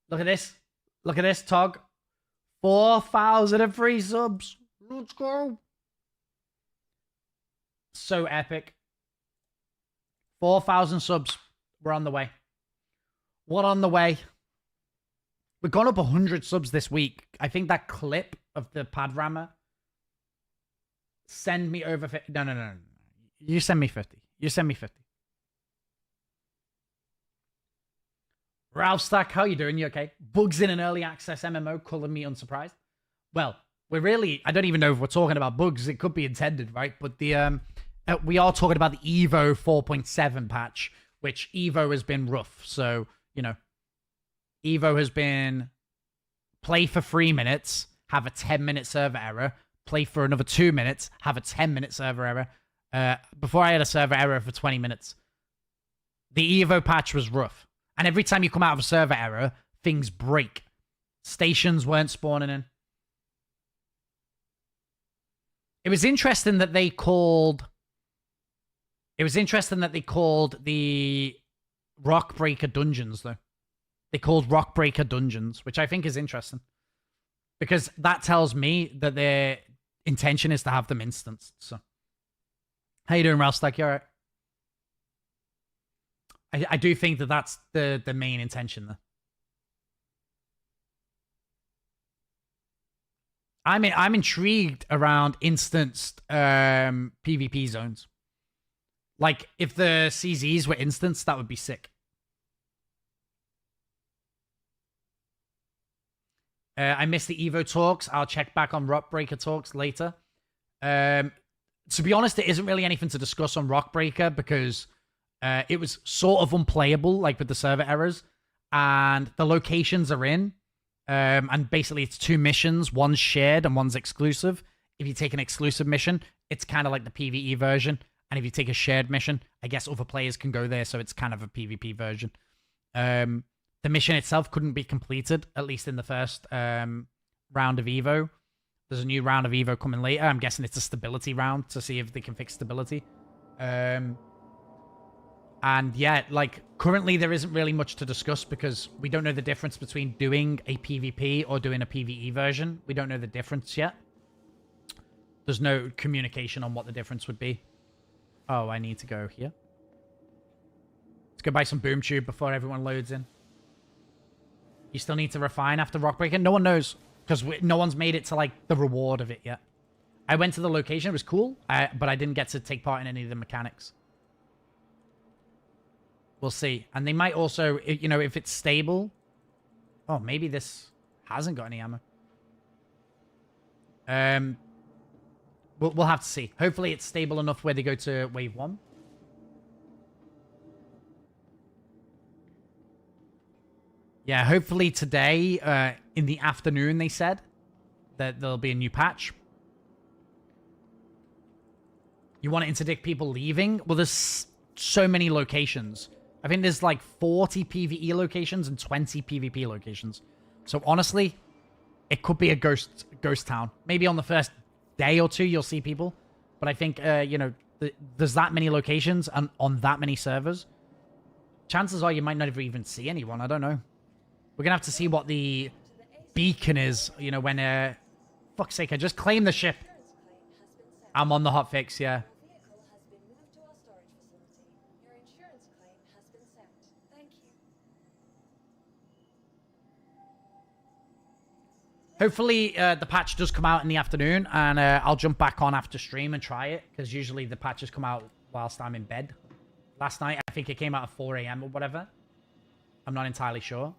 Look at this. Look at this, Tog. 4,000 free subs. Let's go. So epic. 4,000 subs. We're on the way. What on the way? We've gone up 100 subs this week. I think that clip of the pad rammer. Send me over 50. No. You send me 50. You send me 50. Ralph Stack, how you doing? You okay? Bugs in an early access MMO, calling me unsurprised. Well, I don't even know if we're talking about bugs. It could be intended, right? But we are talking about the Evo 4.7 patch, which Evo has been rough. So, you know, Evo has been play for 3 minutes, have a 10-minute server error, play for another 2 minutes, have a 10-minute server error. Before I had a server error for 20 minutes. The Evo patch was rough. And every time you come out of a server error, things break. Stations weren't spawning in. It was interesting that they called the Rockbreaker dungeons, though. They called Rockbreaker dungeons, which I think is interesting. Because that tells me that their intention is to have them instanced. So, how you doing, Ralph Stack? You alright? I do think that that's the main intention there. I'm intrigued around instanced PvP zones. Like, if the CZs were instanced, that would be sick. I missed the Evo talks. I'll check back on Rockbreaker talks later. To be honest, there isn't really anything to discuss on Rockbreaker because it was sort of unplayable, like with the server errors. And the locations are in. And basically, it's 2 missions. One's shared and one's exclusive. If you take an exclusive mission, it's kind of like the PvE version. And if you take a shared mission, I guess other players can go there, so it's kind of a PvP version. The mission itself couldn't be completed, at least in the first round of Evo. There's a new round of Evo coming later. I'm guessing it's a stability round to see if they can fix stability. And yeah, like, currently there isn't really much to discuss because we don't know the difference between doing a PvP or doing a PvE version. We don't know the difference yet. There's no communication on what the difference would be. Oh, I need to go here. Let's go buy some boom tube before everyone loads in. You still need to refine after Rockbreaker? No one knows because no one's made it to, like, the reward of it yet. I went to the location. It was cool, but I didn't get to take part in any of the mechanics. We'll see. And they might also, you know, if it's stable... Oh, maybe this hasn't got any ammo. We'll have to see. Hopefully it's stable enough where they go to wave 1. Yeah, hopefully today, in the afternoon, they said that there'll be a new patch. You want to interdict people leaving? Well, there's so many locations. I think there's like 40 PvE locations and 20 PvP locations. So honestly, it could be a ghost town. Maybe on the first day or two, you'll see people. But I think, you know, there's that many locations and on that many servers. Chances are you might not even see anyone. I don't know. We're going to have to see what the beacon is, you know, when, fuck's sake, I just claimed the ship. I'm on the hotfix, yeah. Hopefully, the patch does come out in the afternoon, and I'll jump back on after stream and try it, because usually the patches come out whilst I'm in bed. Last night, I think it came out at 4 a.m. or whatever. I'm not entirely sure.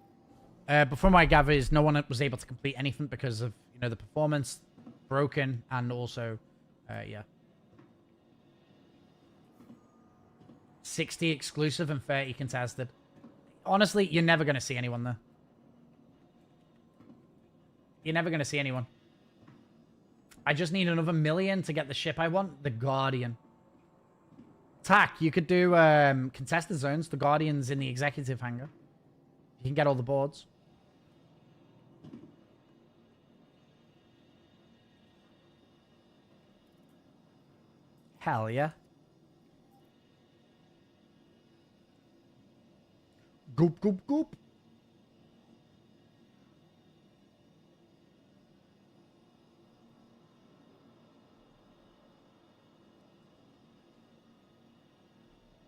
But from what I gather is no one was able to complete anything because of, you know, the performance broken, and also, yeah. 60 exclusive and 30 contested. Honestly, you're never going to see anyone there. You're never going to see anyone. I just need another 1 million to get the ship I want. The Guardian. Tack, you could do contested zones. The Guardian's in the executive hangar. You can get all the boards. Hell yeah. Goop, goop, goop.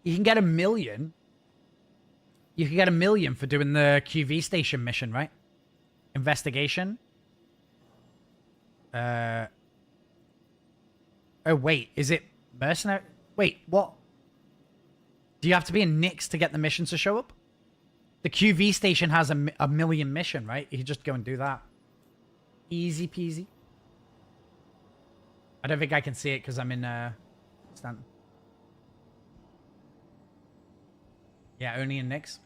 You can get 1 million. You can get 1 million for doing the QV station mission, right? Investigation. Oh, wait. Is it mercenary? Wait, what? Do you have to be in Nix to get the mission to show up? The QV station has a 1 million mission, right? You can just go and do that. Easy peasy. I don't think I can see it because I'm in Stanton. Yeah, only in Nix.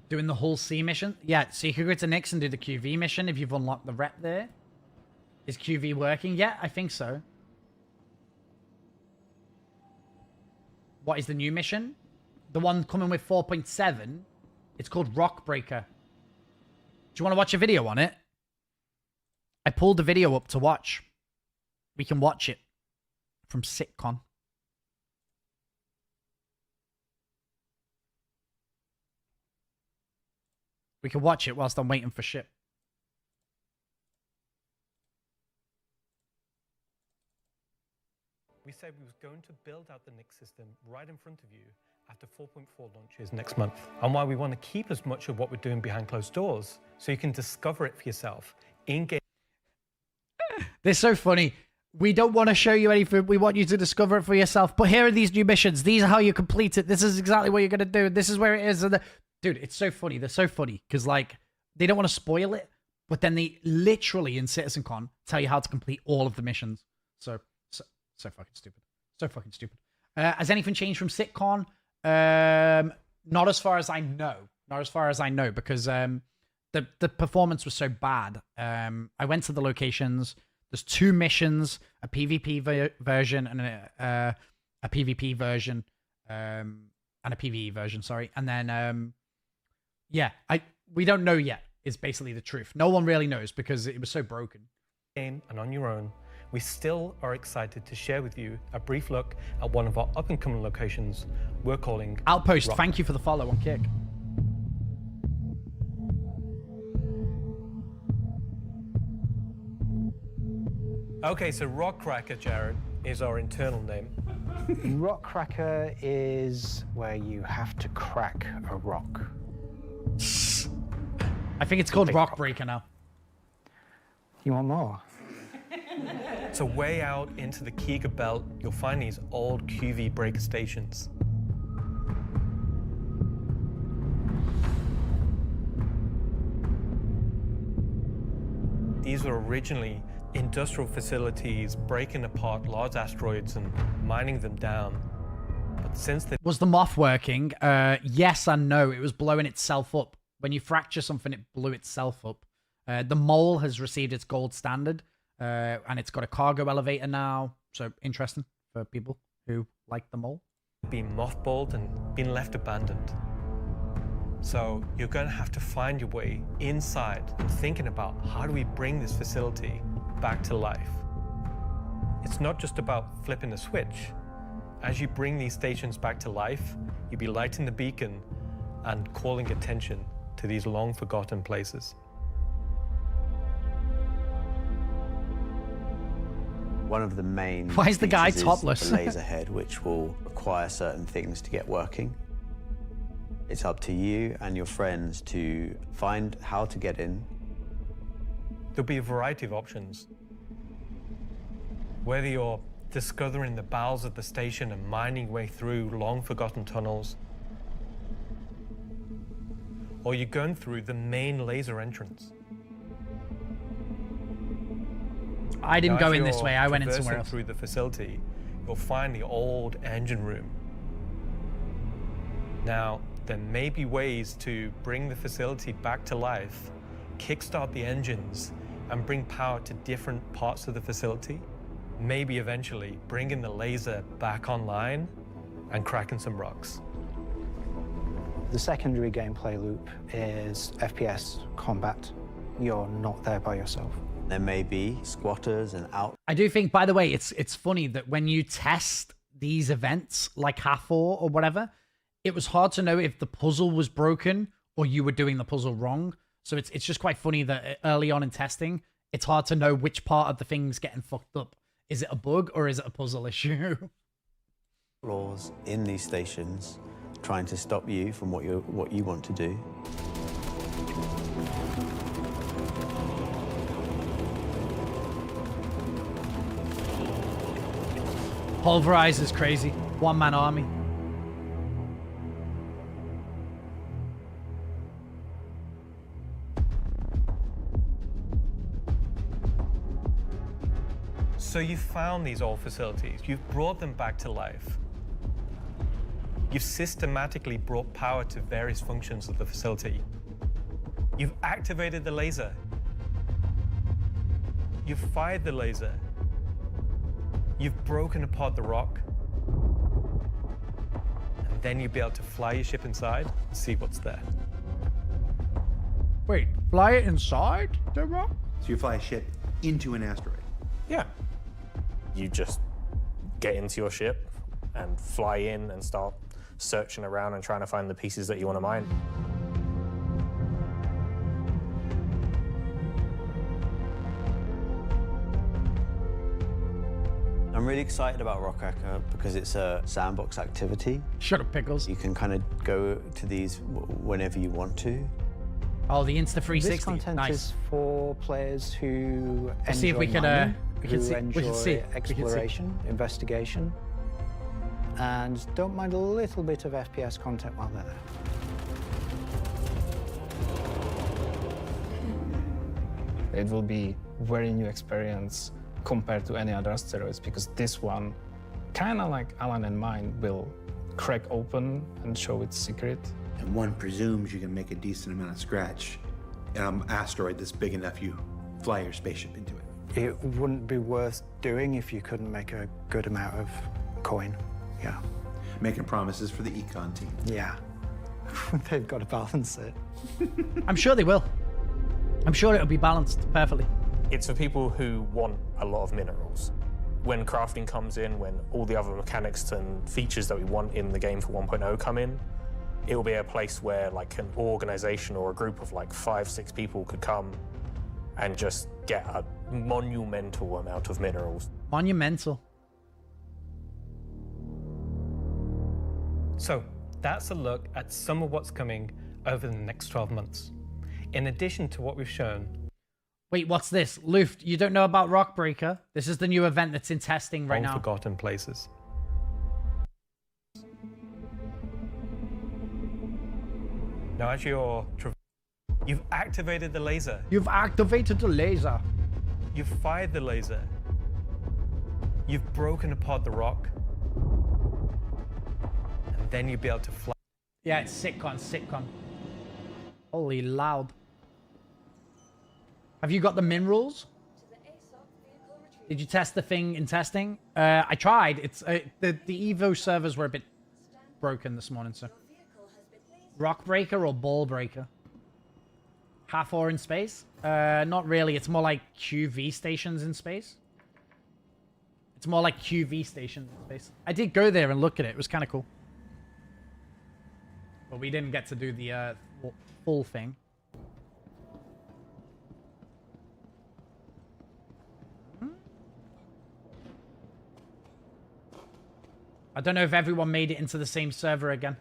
Doing the whole C mission? Yeah, so you could go to Nix and do the QV mission if you've unlocked the rep there. Is QV working? Yeah, I think so. What is the new mission? The one coming with 4.7. It's called Rock Breaker. Do you want to watch a video on it? I pulled the video up to watch. We can watch it from SitCon. We can watch it whilst I'm waiting for ship. We said we was going to build out the Nix system right in front of you after 4.4 launches next month, and why we want to keep as much of what we're doing behind closed doors so you can discover it for yourself in-game. They're so funny. We don't want to show you anything. We want you to discover it for yourself. But here are these new missions. These are how you complete it. This is exactly what you're going to do. This is where it is. Dude, it's so funny. They're so funny because, like, they don't want to spoil it, but then they literally in CitizenCon tell you how to complete all of the missions. So fucking stupid. So fucking stupid. Has anything changed from SitCon? Not as far as I know. Not as far as I know, because the performance was so bad. I went to the locations. There's 2 missions, a PvP version and a PvP version, and a PvE version, sorry. And then, yeah, we don't know yet is basically the truth. No one really knows because it was so broken. And on your own, we still are excited to share with you a brief look at one of our up-and-coming locations we're calling Outpost. Rock. Thank you for the follow on Kick. Okay, so Rock Cracker, Jared, is our internal name. Rock cracker is where you have to crack a rock. I think it's called big Rock rock. Breaker now. You want more? So way out into the Kiga Belt, you'll find these old QV breaker stations. these were originally industrial facilities breaking apart large asteroids and mining them down. But since they... Was the moth working? Yes and no. It was blowing itself up. When you fracture something, it blew itself up. The mole has received its gold standard, and it's got a cargo elevator now. So interesting for people who like the mole. Been mothballed and been left abandoned. So you're going to have to find your way inside and thinking about how do we bring this facility back to life. It's not just about flipping a switch. As you bring these stations back to life, you'll be lighting the beacon and calling attention to these long forgotten places. One of the main Why is the guy features topless? is the laser head, which will require certain things to get working. It's up to you and your friends to find how to get in. There'll be a variety of options. Whether you're discovering the bowels of the station and mining your way through long forgotten tunnels, or you're going through the main laser entrance. I didn't Now, go as in this you're way. I went in traversing somewhere else. through the facility, you'll find the old engine room. Now, there may be ways to bring the facility back to life, kickstart the engines, and bring power to different parts of the facility. Maybe eventually bringing the laser back online and cracking some rocks. The secondary gameplay loop is FPS combat. You're not there by yourself. There may be squatters and out. I do think, by the way, it's funny that when you test these events like Hathor or whatever, it was hard to know if the puzzle was broken or you were doing the puzzle wrong. So it's just quite funny that early on in testing, it's hard to know which part of the thing's getting fucked up. Is it a bug or is it a puzzle issue? Laws in these stations trying to stop you from what you want to do. Pulverize is crazy. One-man army. So you've found these old facilities, you've brought them back to life. You've systematically brought power to various functions of the facility. You've activated the laser. You've fired the laser. You've broken apart the rock. And then you'll be able to fly your ship inside and see what's there. Wait, fly it inside the rock? So you fly a ship into an asteroid. Yeah. You just get into your ship and fly in and start searching around and trying to find the pieces that you want to mine. I'm really excited about Rock Hacker because it's a sandbox activity. Shut up, Pickles. You can kind of go to these whenever you want to. Oh, the Insta 360. This content Nice. is for players who enjoy see if we can, mining, we can who see- we enjoy can see it. We can see it. exploration, investigation, and don't mind a little bit of FPS content while they're there. It will be very new experience compared to any other asteroids because this one, kind of like Alan and mine, will crack open and show its secret. And one presumes you can make a decent amount of scratch in an asteroid that's big enough you fly your spaceship into it. It wouldn't be worth doing if you couldn't make a good amount of coin. Yeah. Making promises for the econ team. Yeah. They've got to balance it. I'm sure they will. I'm sure it'll be balanced perfectly. It's for people who want a lot of minerals. When crafting comes in, when all the other mechanics and features that we want in the game for 1.0 come in, it will be a place where like an organization or a group of like 5-6 people could come and just get a monumental amount of minerals. Monumental. So that's a look at some of what's coming over the next 12 months. In addition to what we've shown, Wait, what's this? Luft, you don't know about Rockbreaker? This is the new event that's in testing right now. forgotten places. Now, as you've activated the laser. You've activated the laser. You've fired the laser. You've broken apart the rock. And then you'll be able to fly. Yeah, it's sitcom. Holy loud. Have you got the minerals? Did you test the thing in testing? I tried. It's the Evo servers were a bit broken this morning, so. Rock breaker or ball breaker? Half ore in space? Not really. It's more like QV stations in space. It's more like QV stations in space. I did go there and look at it. It was kind of cool. But we didn't get to do the full thing. I don't know if everyone made it into the same server again.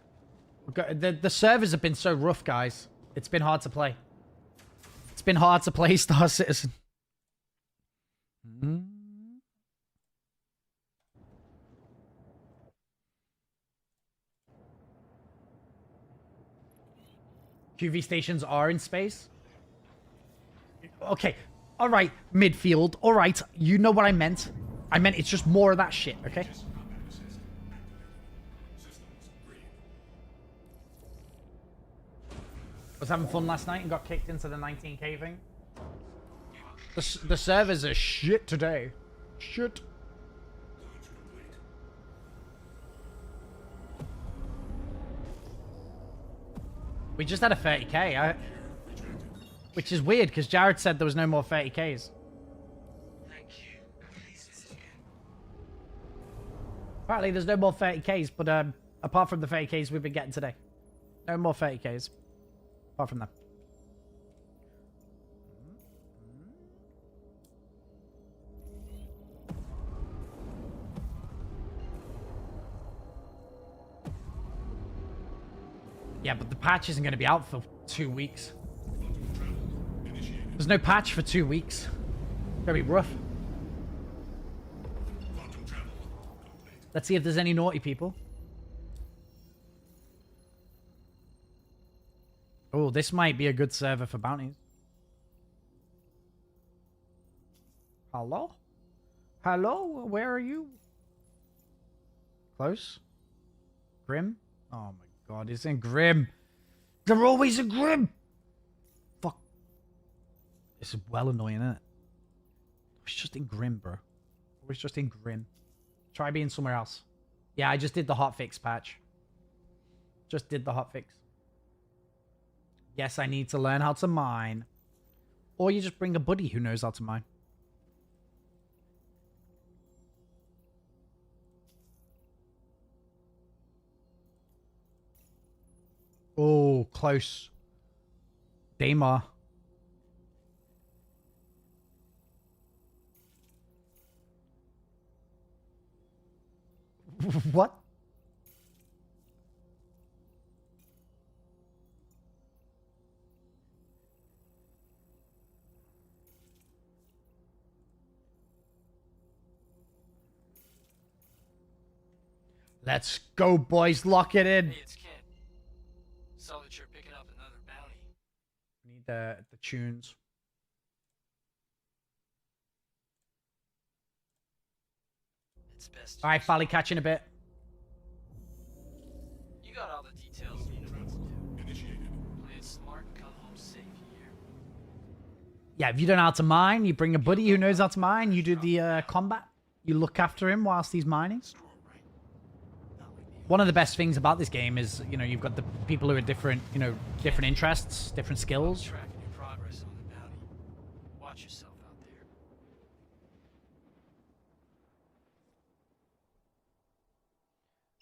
The servers have been so rough, guys. It's been hard to play. It's been hard to play Star Citizen. QV stations are in space? Okay. All right, midfield. All right, you know what I meant. I meant it's just more of that shit, okay? Was having fun last night and got kicked into the 19k thing. The servers are shit today. Shit. We just had a 30k, which is weird because Jared said there was no more 30ks. Apparently there's no more 30ks, but apart from the 30ks we've been getting today. No more 30ks. Apart from that. Yeah, but the patch isn't going to be out for 2 weeks. There's no patch for 2 weeks. It's going to be rough. Let's see if there's any naughty people. Oh, this might be a good server for bounties. Hello? Hello? Where are you? Close? Grim? Oh my god, it's in Grim. They're always in Grim! Fuck. This is well annoying, isn't it? It's just in Grim, bro. It's just in Grim. Try being somewhere else. Yeah, I just did the hotfix patch. Just did the hotfix. Yes, I need to learn how to mine. Or you just bring a buddy who knows how to mine. Oh, close. Daymar. What? Let's go, boys. Lock it in. Hey, it's Ken. Saw that you're picking up another bounty. Need the tunes. It's best. All right, Fally, catch you in a bit. You got all the details you know what to do. Play it smart and come home safe, you hear? Yeah, if you don't know how to mine, you bring a buddy who knows how to mine. You do the combat. You look after him whilst he's mining. One of the best things about this game is, you know, you've got the people who are different, you know, different interests, different skills. Tracking your progress on the bounty. Watch yourself out there.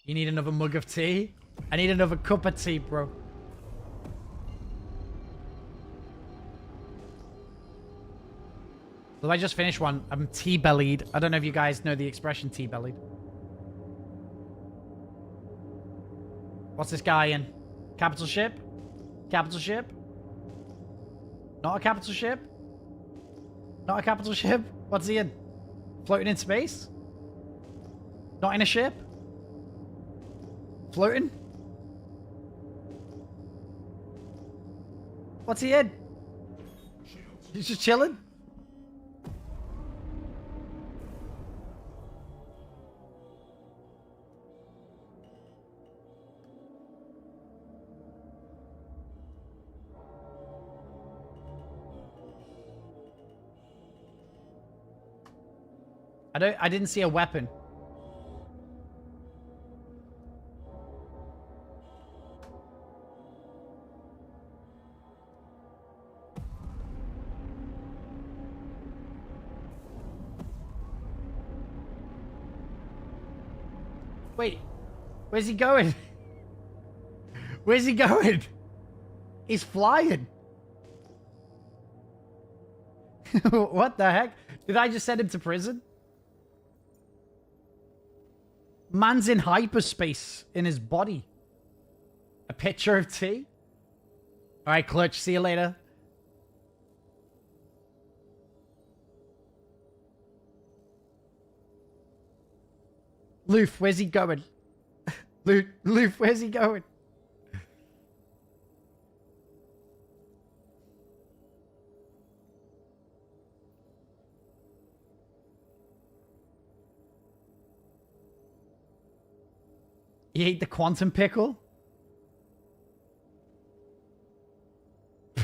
You need another mug of tea? I need another cup of tea, bro. Well, I just finished one. I'm tea-bellied. I don't know if you guys know the expression tea-bellied. What's this guy in? Capital ship? Capital ship? Not a capital ship? Not a capital ship? What's he in? Floating in space? Not in a ship? Floating? What's he in? He's just chilling? I didn't see a weapon. Wait, where's he going? Where's he going? He's flying. What the heck? Did I just send him to prison? Man's in hyperspace in his body. A picture of tea? Alright, Clutch, see you later. Loof, where's he going? Loof, where's he going? You ate the quantum pickle?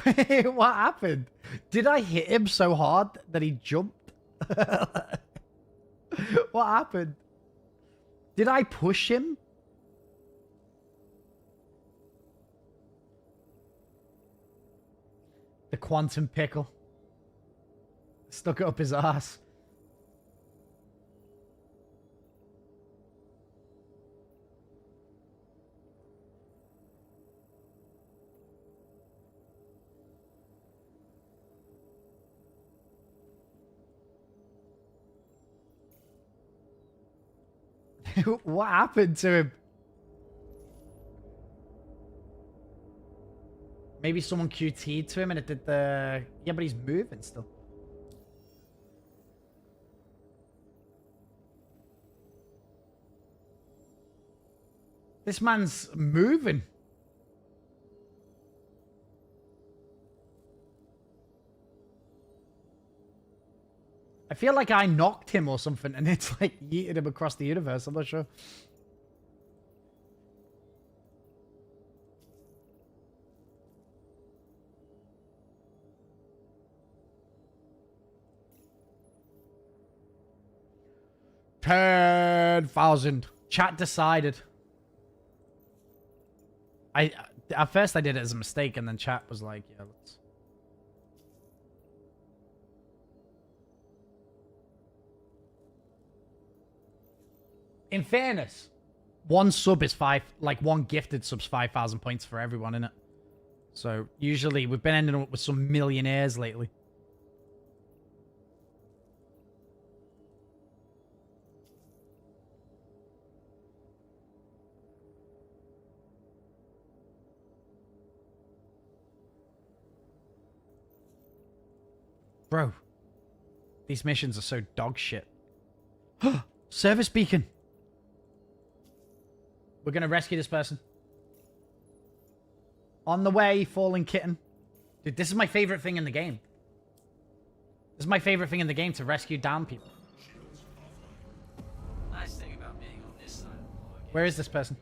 What happened? Did I hit him so hard that he jumped? What happened? Did I push him? The quantum pickle. Stuck it up his ass. What happened to him? Maybe someone QT'd to him and it did the... Yeah, but he's moving still. This man's moving. I feel like I knocked him or something and it's like yeeted him across the universe. I'm not sure. $10,000. Chat decided. At first I did it as a mistake and then chat was like, yeah, let's... In fairness, one sub is one gifted sub's 5,000 points for everyone, innit? So usually we've been ending up with some millionaires lately. Bro, these missions are so dog shit. Service beacon. We're gonna rescue this person. On the way, falling kitten. Dude, this is my favorite thing in the game. This is my favorite thing in the game, to rescue down people. Nice thing about being on this side of the ball game. Where is this person?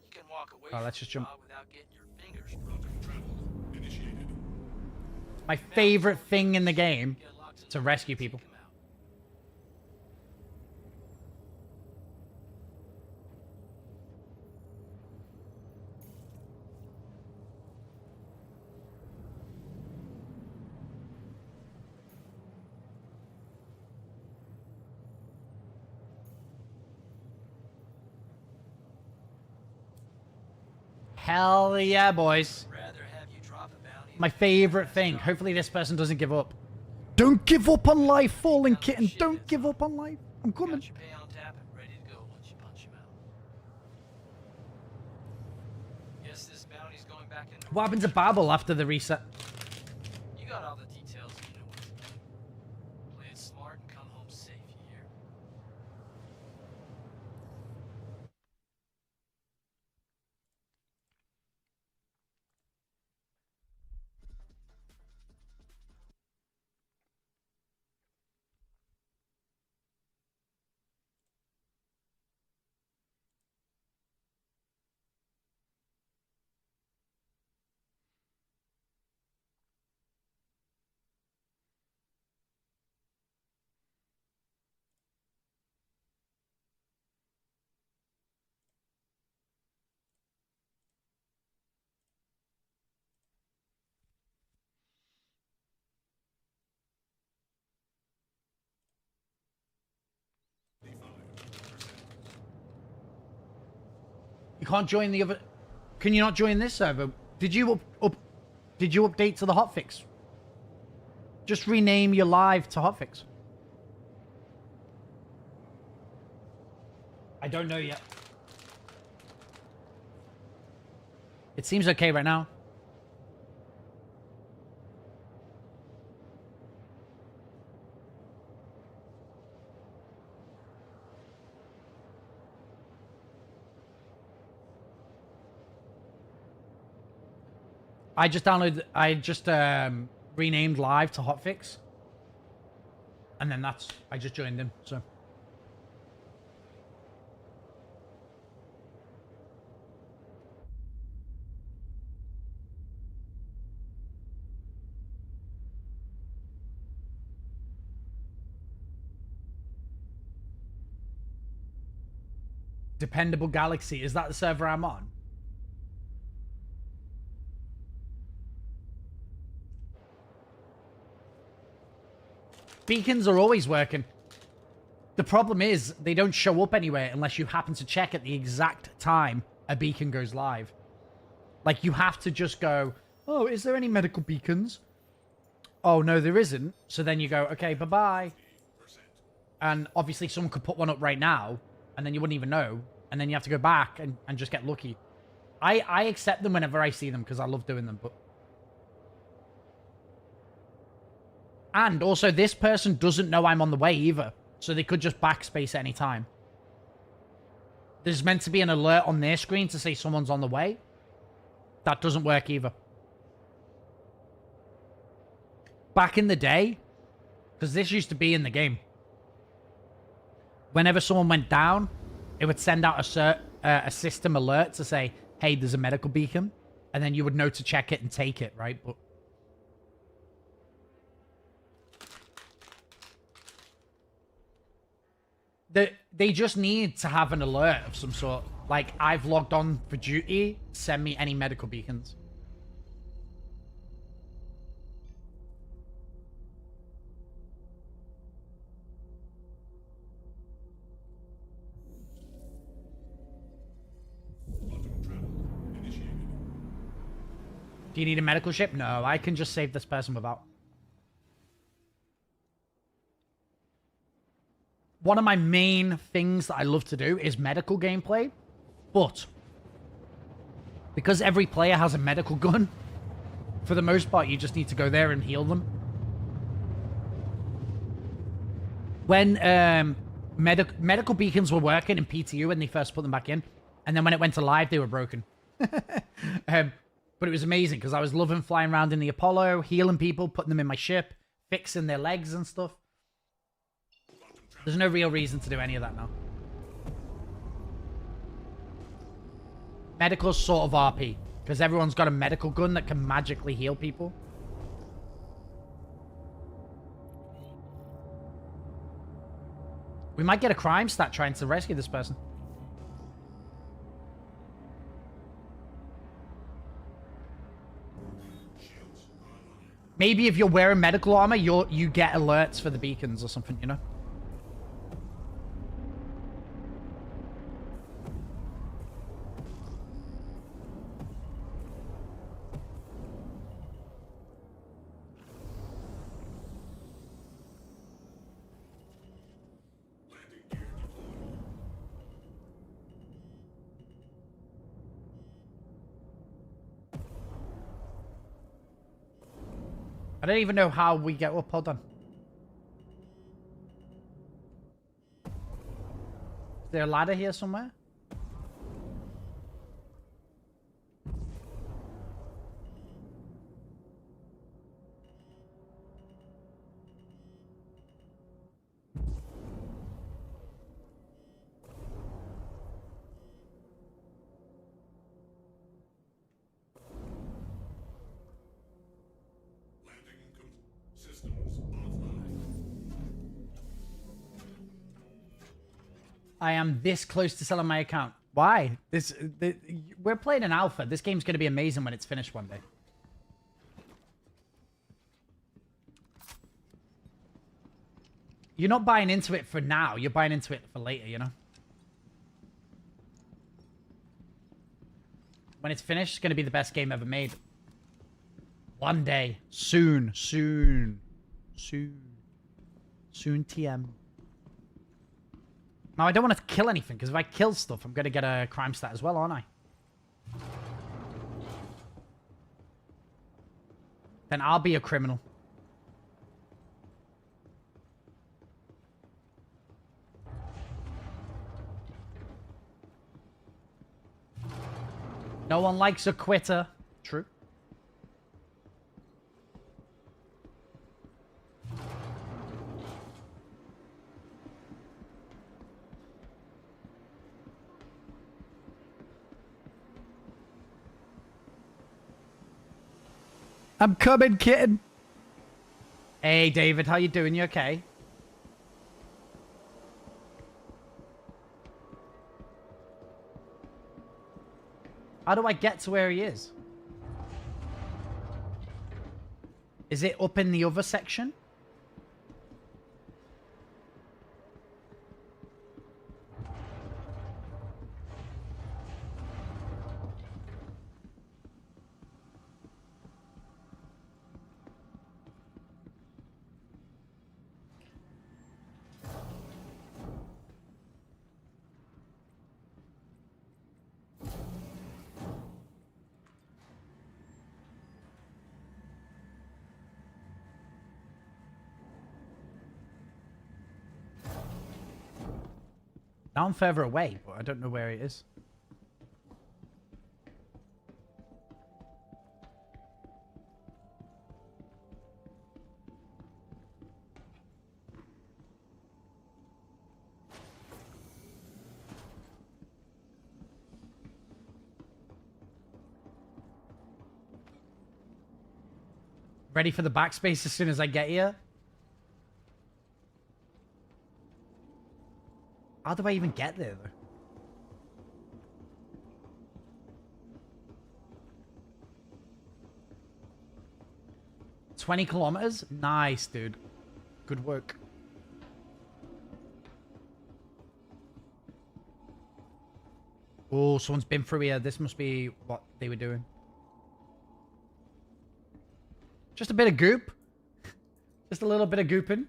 You can walk away Oh, let's from just the jump. job without getting your fingers broken. My favorite thing in the game, Get locked in to the rescue box and people. come out. Hell yeah, boys. Rather have you drop a bounty My favorite thing. Hopefully this person doesn't give up. Don't give up on life, falling kitten. Don't give up on life. I'm coming. got your pay on tap and ready to go once you punch him out. Guess this bounty's going back in. What happened to Babel after the reset? You got all the details, you know what to do. Play it smart and come home safe, you hear? You can't join the other... Can you not join this server? Did you Did you update to the hotfix? Just rename your live to hotfix. I don't know yet. It seems okay right now. I just renamed live to hotfix. And then I just joined him, so. Dependable Galaxy, is that the server I'm on? Beacons are always working. The problem is they don't show up anywhere unless you happen to check at the exact time a beacon goes live. Like, you have to just go, oh, is there any medical beacons? Oh, no, there isn't. So then you go, okay, bye-bye. And obviously someone could put one up right now, and then you wouldn't even know. And then you have to go back and just get lucky. I accept them whenever I see them because I love doing them, but... And also, this person doesn't know I'm on the way either. So they could just backspace at any time. There's meant to be an alert on their screen to say someone's on the way. That doesn't work either. Back in the day, because this used to be in the game, whenever someone went down, it would send out a system alert to say, hey, there's a medical beacon. And then you would know to check it and take it, right? But they just need to have an alert of some sort. Like, I've logged on for duty, send me any medical beacons. Do you need a medical ship? No, I can just save this person without. One of my main things that I love to do is medical gameplay, but because every player has a medical gun, for the most part, you just need to go there and heal them. When medical beacons were working in PTU when they first put them back in, and then when it went to live, they were broken. But it was amazing because I was loving flying around in the Apollo, healing people, putting them in my ship, fixing their legs and stuff. There's no real reason to do any of that now. Medical's sort of RP, because everyone's got a medical gun that can magically heal people. We might get a crime stat trying to rescue this person. Maybe if you're wearing medical armor, you get alerts for the beacons or something, you know? I don't even know how we get up. Hold on. Is there a ladder here somewhere? I am this close to selling my account. Why? We're playing an alpha. This game's going to be amazing when it's finished one day. You're not buying into it for now. You're buying into it for later, you know? When it's finished, it's going to be the best game ever made. One day. Soon. Soon. Soon. Soon TM. Now, I don't want to kill anything, because if I kill stuff, I'm going to get a crime stat as well, aren't I? Then I'll be a criminal. No one likes a quitter. True. I'm coming, kitten. Hey, David, how you doing? You okay? How do I get to where he is? Is it up in the other section? Now I'm further away, but I don't know where it is. Ready for the backspace as soon as I get here? How do I even get there, though? $20 kilometers? Nice, dude. Good work. Oh, someone's been through here. This must be what they were doing. Just a bit of goop. Just a little bit of gooping.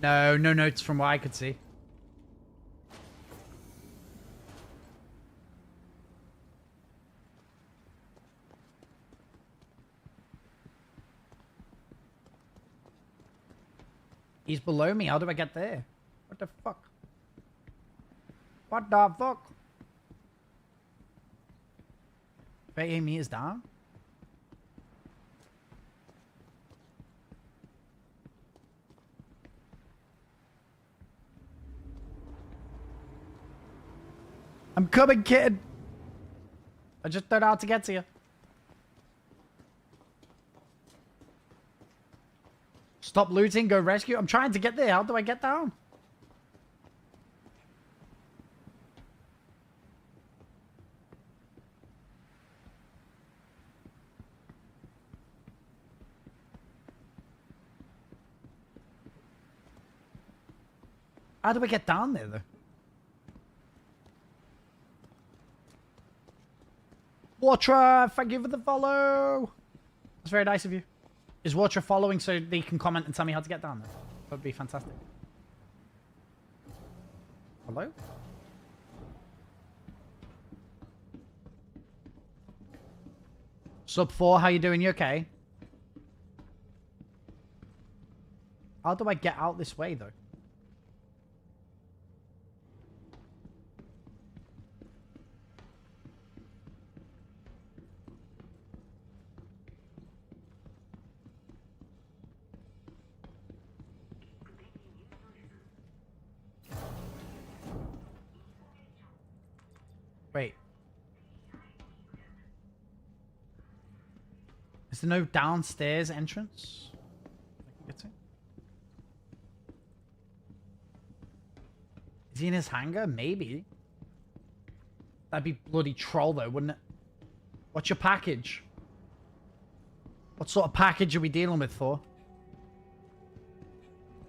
No, no notes from what I could see. He's below me. How do I get there? What the fuck? What the fuck? 38 meters down? I'm coming, kid. I just don't know how to get to you. Stop looting, go rescue. I'm trying to get there. How do I get down? How do I get down there, though? Watra, thank you for the follow. That's very nice of you. Is Watra following so they can comment and tell me how to get down there? That would be fantastic. Hello? Sub 4, how you doing? You okay? How do I get out this way, though? Wait. Is there no downstairs entrance I can get to? Is he in his hangar? Maybe. That'd be bloody troll though, wouldn't it? What's your package? What sort of package are we dealing with, Thor?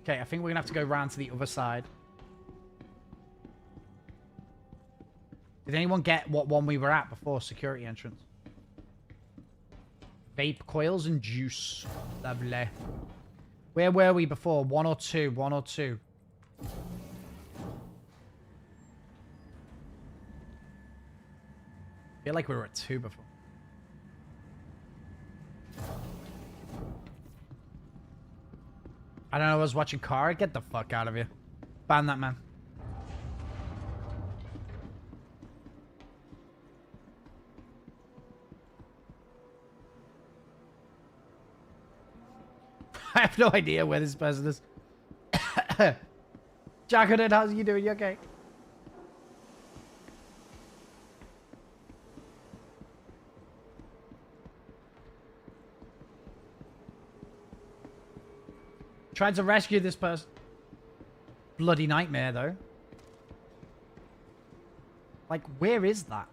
Okay, I think we're gonna have to go round to the other side. Did anyone get what one we were at before? Security entrance. Vape coils and juice. Lovely. Where were we before? 1 or 2? 1 or 2? I feel like we were at 2 before. I don't know, I was watching Kara. Get the fuck out of here. Ban that man. I have no idea where this person is. Jacqueline, how's you doing? You okay? Trying to rescue this person. Bloody nightmare, though. Like, where is that?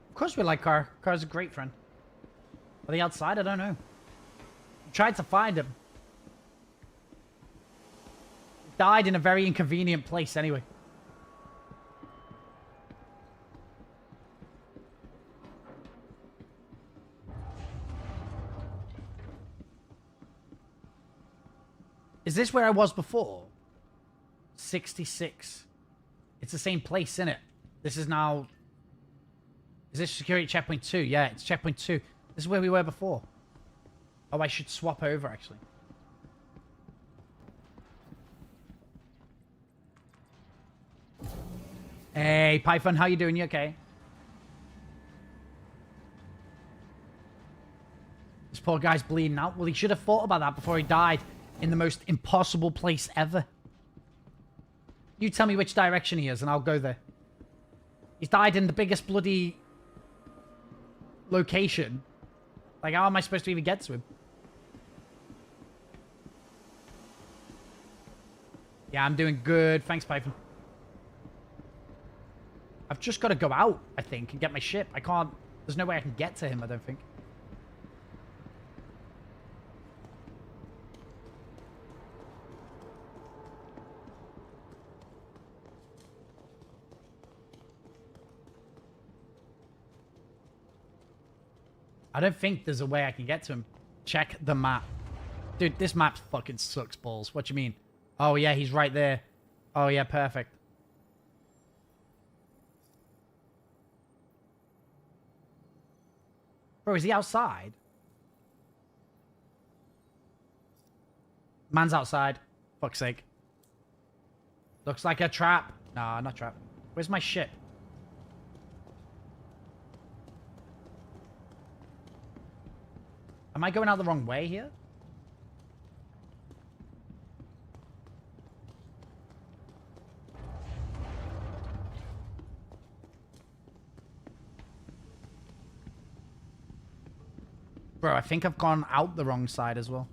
Of course we like Car. Car's a great friend. Are they outside? I don't know. I tried to find him. Died in a very inconvenient place anyway. Is this where I was before? 66. It's the same place, isn't it? This is now... Is this security checkpoint 2? Yeah, it's checkpoint 2. This is where we were before. Oh, I should swap over, actually. Hey, Python, how you doing? You okay? This poor guy's bleeding out. Well, he should have thought about that before he died in the most impossible place ever. You tell me which direction he is, and I'll go there. He's died in the biggest bloody... location. Like, how am I supposed to even get to him? Yeah, I'm doing good. Thanks, Python. I've just got to go out, I think, and get my ship. I can't... There's no way I can get to him, I don't think. I don't think there's a way I can get to him. Check the map. Dude, this map fucking sucks balls. What do you mean? Oh, yeah, he's right there. Oh, yeah, perfect. Bro, is he outside? Man's outside. Fuck's sake. Looks like a trap. Nah, not trap. Where's my ship? Am I going out the wrong way here? Bro, I think I've gone out the wrong side as well.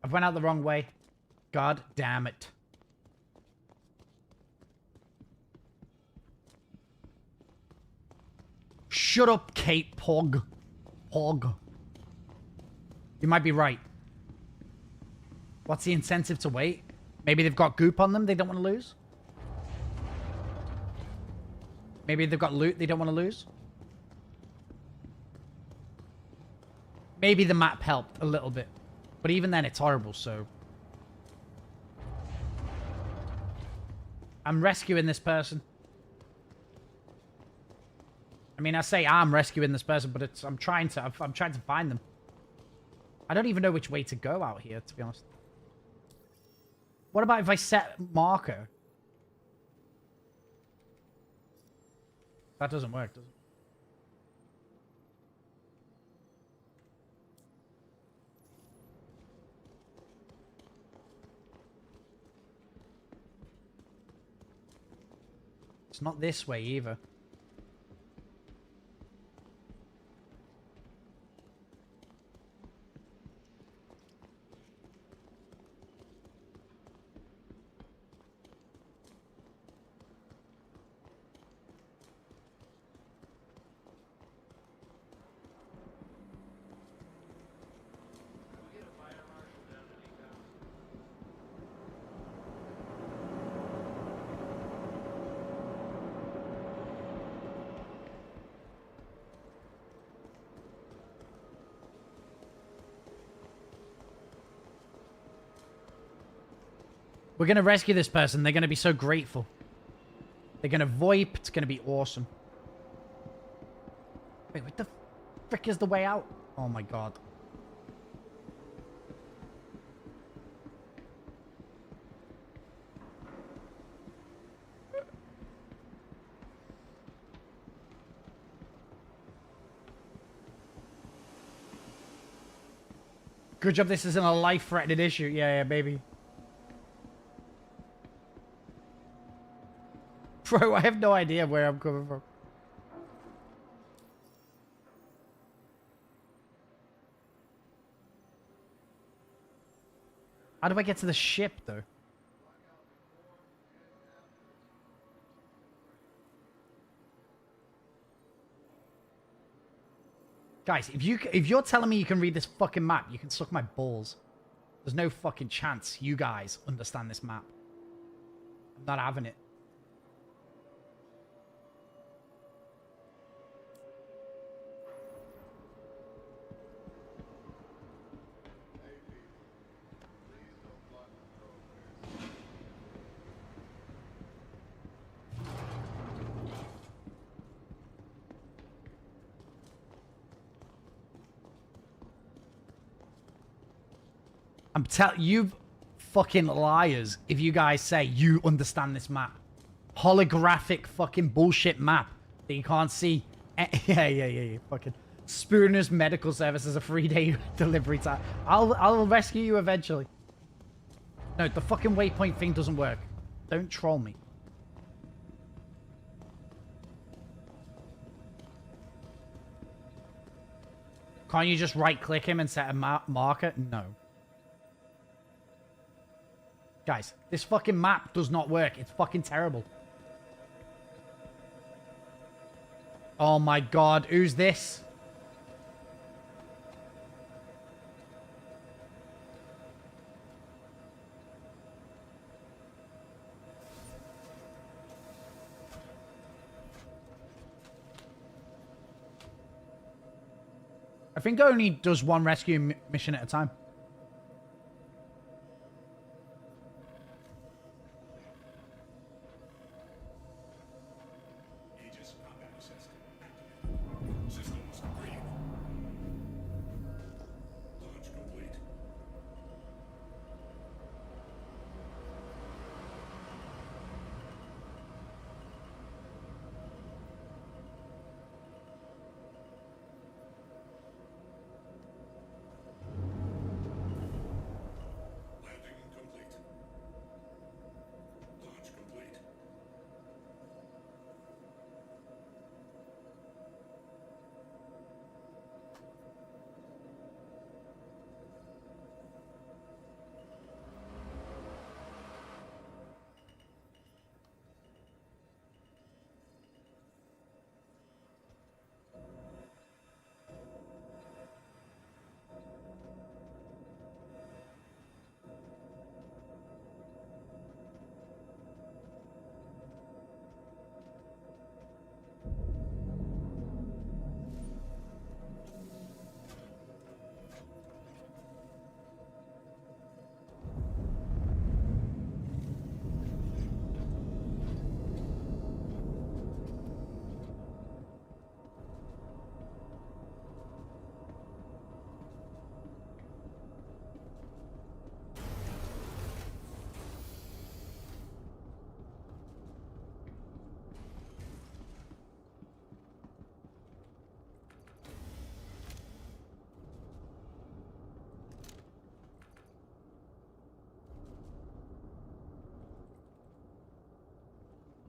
I've went out the wrong way. God damn it. Shut up, Kate Pog. Pog. You might be right. What's the incentive to wait? Maybe they've got goop on them they don't want to lose? Maybe they've got loot they don't want to lose? Maybe the map helped a little bit. But even then, it's horrible, so... I'm rescuing this person. I mean, I say I'm rescuing this person, but it's... I'm trying to find them. I don't even know which way to go out here, to be honest. What about if I set marker? That doesn't work, does it? It's not this way either. We're going to rescue this person. They're going to be so grateful. They're going to VoIP. It's going to be awesome. Wait, what the frick is the way out? Oh my god. Good job this isn't a life-threatening issue. Yeah, baby. Bro, I have no idea where I'm coming from. How do I get to the ship, though? Guys, if you're telling me you can read this fucking map, you can suck my balls. There's no fucking chance you guys understand this map. I'm not having it. I'm telling you, fucking liars, if you guys say you understand this map. Holographic fucking bullshit map that you can't see. Yeah. Fucking Spooner's medical service is a 3-day delivery time. I'll rescue you eventually. No, the fucking waypoint thing doesn't work. Don't troll me. Can't you just right-click him and set a marker? No. Guys, this fucking map does not work. It's fucking terrible. Oh my god, who's this? I think it only does one rescue mission at a time.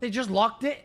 They just locked it.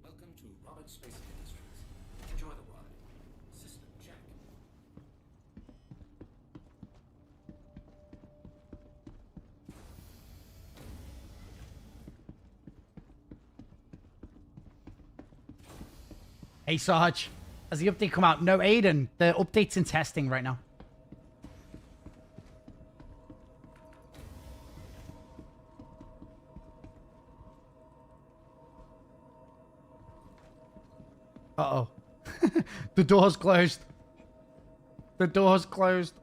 Welcome to Robert Space Industries. Enjoy the ride. System check. Hey, Sarge. Has the update come out? No, Aiden. The update's in testing right now. Uh-oh. The door's closed. The door's closed.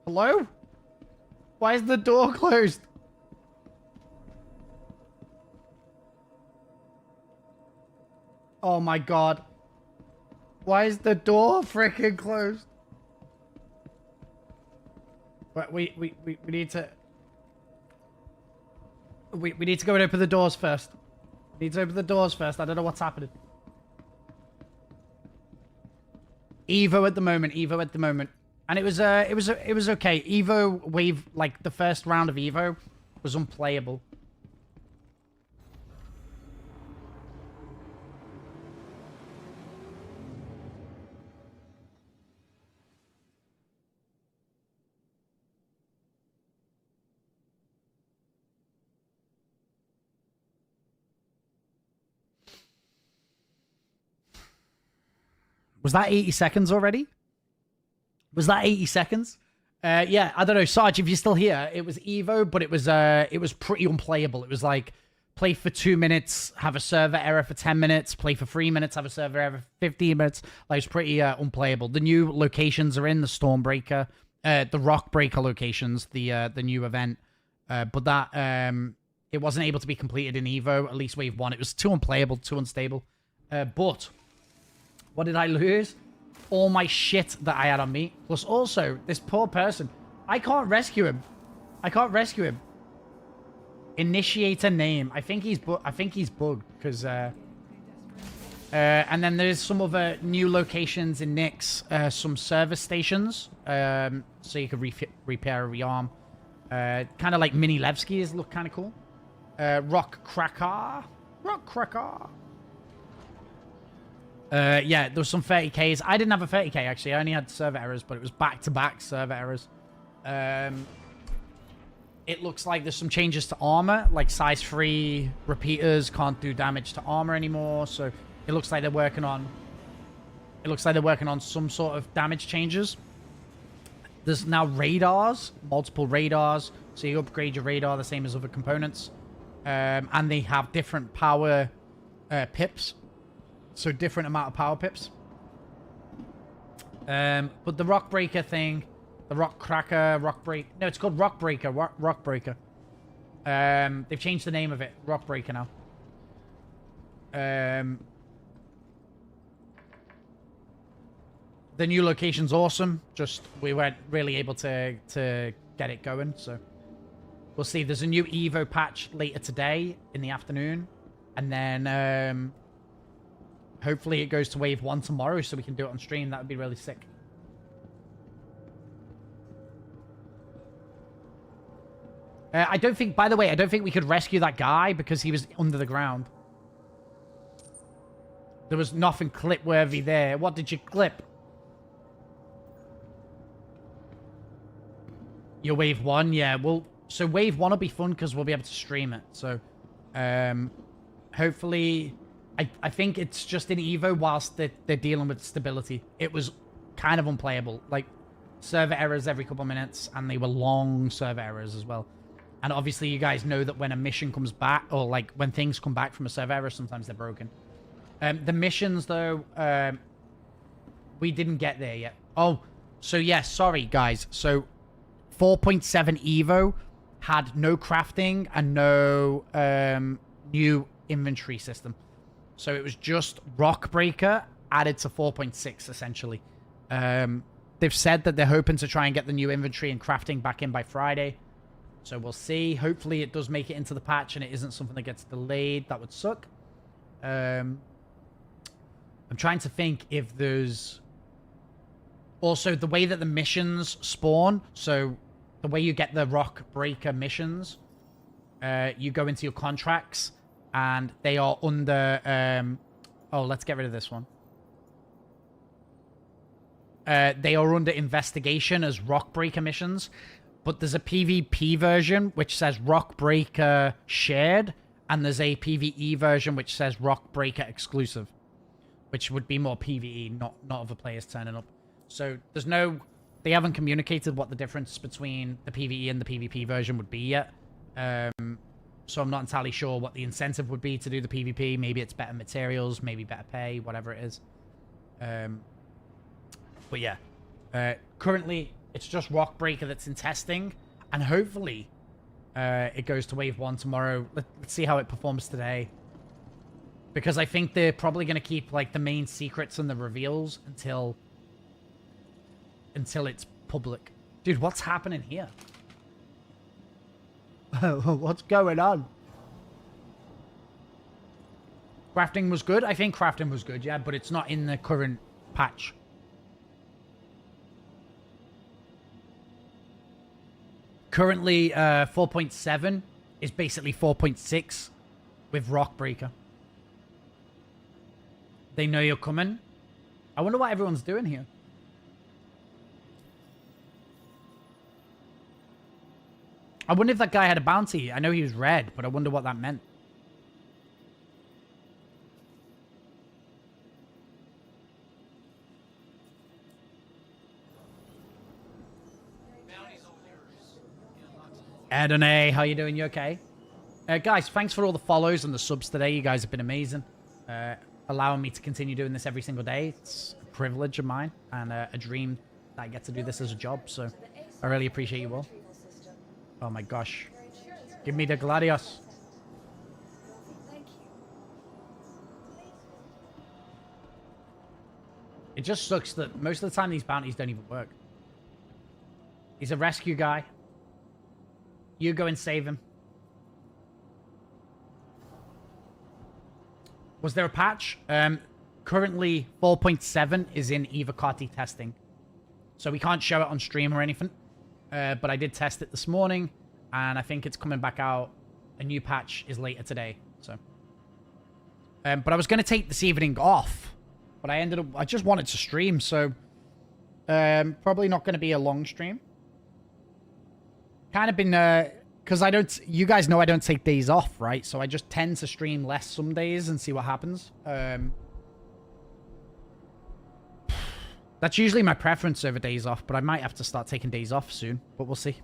Hello? Why is the door closed? Oh my god. Why is the door freaking closed? But we need to... We need to go and open the doors first. We need to open the doors first. I don't know what's happening. Evo at the moment. Evo at the moment. And it was okay. Evo wave, like the first round of Evo was unplayable. Was that 80 seconds already? Was that 80 seconds? Yeah, I don't know. Sarge, if you're still here, it was Evo, but it was pretty unplayable. It was like, play for 2 minutes, have a server error for 10 minutes, play for 3 minutes, have a server error for 15 minutes. Like, it's pretty unplayable. The new locations are in, the Stormbreaker, the Rockbreaker locations, the new event. But that, it wasn't able to be completed in Evo, at least Wave 1. It was too unplayable, too unstable. But... what did I lose? All my shit that I had on me. Plus also, this poor person. I can't rescue him. I can't rescue him. Initiate a name. I think he's bugged because and then there's some other new locations in Nyx, some service stations. So you could repair a rearm. Kind of like mini Levski's look kind of cool. Rock Cracker. Yeah, there was some 30Ks. I didn't have a 30K, actually. I only had server errors, but it was back-to-back server errors. It looks like there's some changes to armor, like size 3 repeaters can't do damage to armor anymore, so it looks like they're working on... it looks like they're working on some sort of damage changes. There's now radars, multiple radars, so you upgrade your radar the same as other components. And they have different power pips. So different amount of power pips. But the Rockbreaker thing The Rock Cracker, Rock Break. No, it's called Rock Breaker. Rock Breaker. They've changed the name of it. Rock Breaker now. The new location's awesome. Just we weren't really able to get it going, so we'll see. There's a new Evo patch later today in the afternoon, and then hopefully it goes to Wave 1 tomorrow, so we can do it on stream. That would be really sick. I don't think, by the way, I don't think we could rescue that guy because he was under the ground. There was nothing clip-worthy there. What did you clip? Your Wave 1? Yeah, well, so Wave 1 will be fun because we'll be able to stream it. So, hopefully, I think it's just in Evo whilst they're dealing with stability. It was kind of unplayable. Like, server errors every couple of minutes, and they were long server errors as well. And obviously, you guys know that when a mission comes back, or like when things come back from a server error, sometimes they're broken. The missions, though, we didn't get there yet. Oh, so yeah, sorry, guys. So 4.7 Evo had no crafting and no new inventory system. So it was just Rock Breaker added to 4.6, essentially. They've said that they're hoping to try and get the new inventory and crafting back in by Friday. So we'll see. Hopefully it does make it into the patch and it isn't something that gets delayed. That would suck. I'm trying to think if there's... Also, the way that the missions spawn, so the way you get the Rock Breaker missions, you go into your contracts, and they are under... oh, let's get rid of this one. They are under investigation as Rock Breaker missions, but there's a PvP version which says Rock Breaker Shared, and there's a PvE version which says Rock Breaker Exclusive, which would be more PvE, not other players turning up. So there's no... They haven't communicated what the difference between the PvE and the PvP version would be yet. So I'm not entirely sure what the incentive would be to do the PvP. Maybe it's better materials, maybe better pay, whatever it is. But yeah. Currently, it's just Rock Breaker that's in testing. And hopefully, it goes to Wave 1 tomorrow. Let's see how it performs today. Because I think they're probably going to keep like the main secrets and the reveals until it's public. Dude, what's happening here? What's going on? Crafting was good? I think crafting was good, yeah, but it's not in the current patch. Currently, 4.7 is basically 4.6 with Rock Breaker. They know you're coming. I wonder what everyone's doing here. I wonder if that guy had a bounty. I know he was red, but I wonder what that meant. Adonai, how you doing? You okay? Guys, thanks for all the follows and the subs today. You guys have been amazing. Allowing me to continue doing this every single day. It's a privilege of mine and a dream that I get to do this as a job. So I really appreciate you all. Oh my gosh. Give me the Gladius. It just sucks that most of the time these bounties don't even work. He's a rescue guy. You go and save him. Was there a patch? Currently 4.7 is in Evo PTU testing. So we can't show it on stream or anything. But I did test it this morning, and I think it's coming back out. A new patch is later today, so. But I was going to take this evening off, but I just wanted to stream, so probably not going to be a long stream. Kind of been, because you guys know I don't take days off, right? So I just tend to stream less some days and see what happens. That's usually my preference over days off, but I might have to start taking days off soon. But we'll see.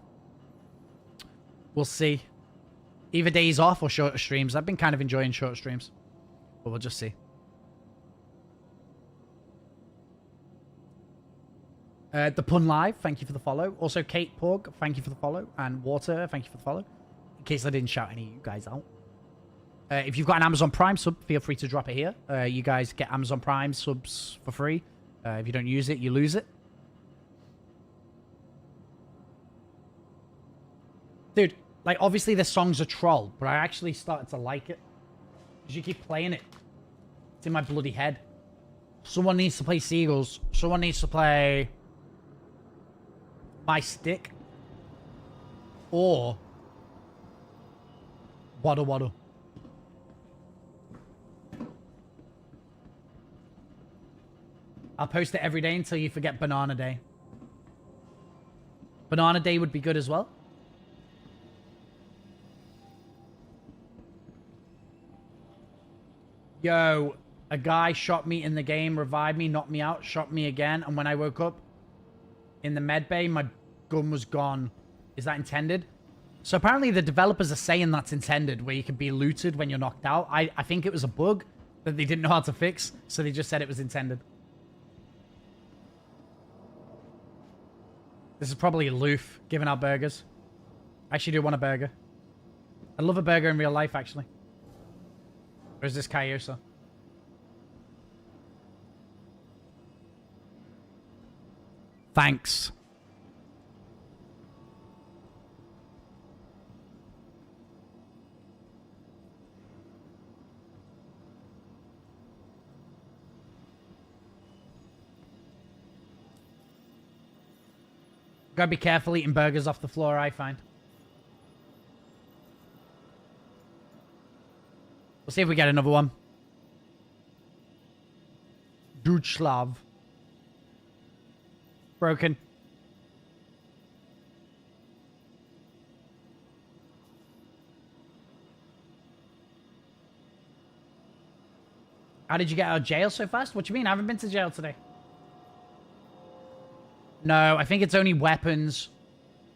We'll see. Either days off or shorter streams. I've been kind of enjoying short streams. But we'll just see. The Pun Live, thank you for the follow. Also, Kate Pog, thank you for the follow. And Water, thank you for the follow. In case I didn't shout any of you guys out. If you've got an Amazon Prime sub, feel free to drop it here. You guys get Amazon Prime subs for free. If you don't use it, you lose it. Dude, like, obviously this song's a troll, but I actually started to like it. Because you keep playing it. It's in my bloody head. Someone needs to play Seagulls. Someone needs to play My Stick. Or Waddle Waddle. I'll post it every day until you forget Banana Day. Banana Day would be good as well. Yo, a guy shot me in the game, revived me, knocked me out, shot me again, and when I woke up in the med bay, my gun was gone. Is that intended? So apparently the developers are saying that's intended, where you can be looted when you're knocked out. I think it was a bug that they didn't know how to fix, so they just said it was intended. This is probably Loof giving out burgers. I actually do want a burger. I'd love a burger in real life, actually. Or is this Kaiusa? Thanks. Gotta be careful eating burgers off the floor, I find. We'll see if we get another one. Deutschlav. Broken. How did you get out of jail so fast? What do you mean? I haven't been to jail today. No, I think it's only weapons.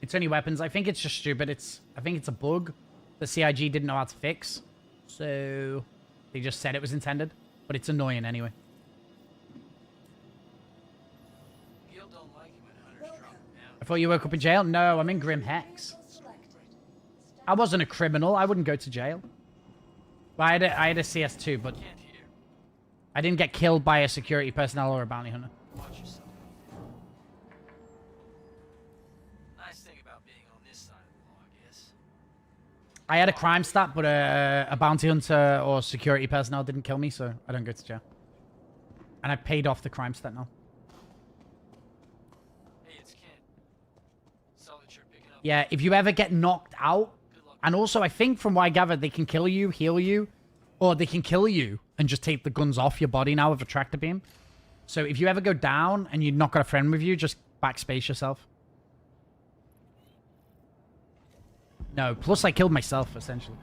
It's only weapons. I think it's just stupid. I think it's a bug the CIG didn't know how to fix. So they just said it was intended. But it's annoying anyway. I thought you woke up in jail? No, I'm in Grim Hex. I wasn't a criminal. I wouldn't go to jail. But I had a CS2, but I didn't get killed by a security personnel or a bounty hunter. Watch yourself. Nice thing about being on this side of the law, I guess. I had a crime stat, but a bounty hunter or security personnel didn't kill me, so I don't go to jail. And I paid off the crime stat now. Hey, it's Ken. Saw that you're picking up. Yeah, if you ever get knocked out, and also I think from what I gathered, they can kill you, heal you, or they can kill you and just take the guns off your body now with a tractor beam. So if you ever go down and you've not got a friend with you, just backspace yourself. No, plus I killed myself, essentially.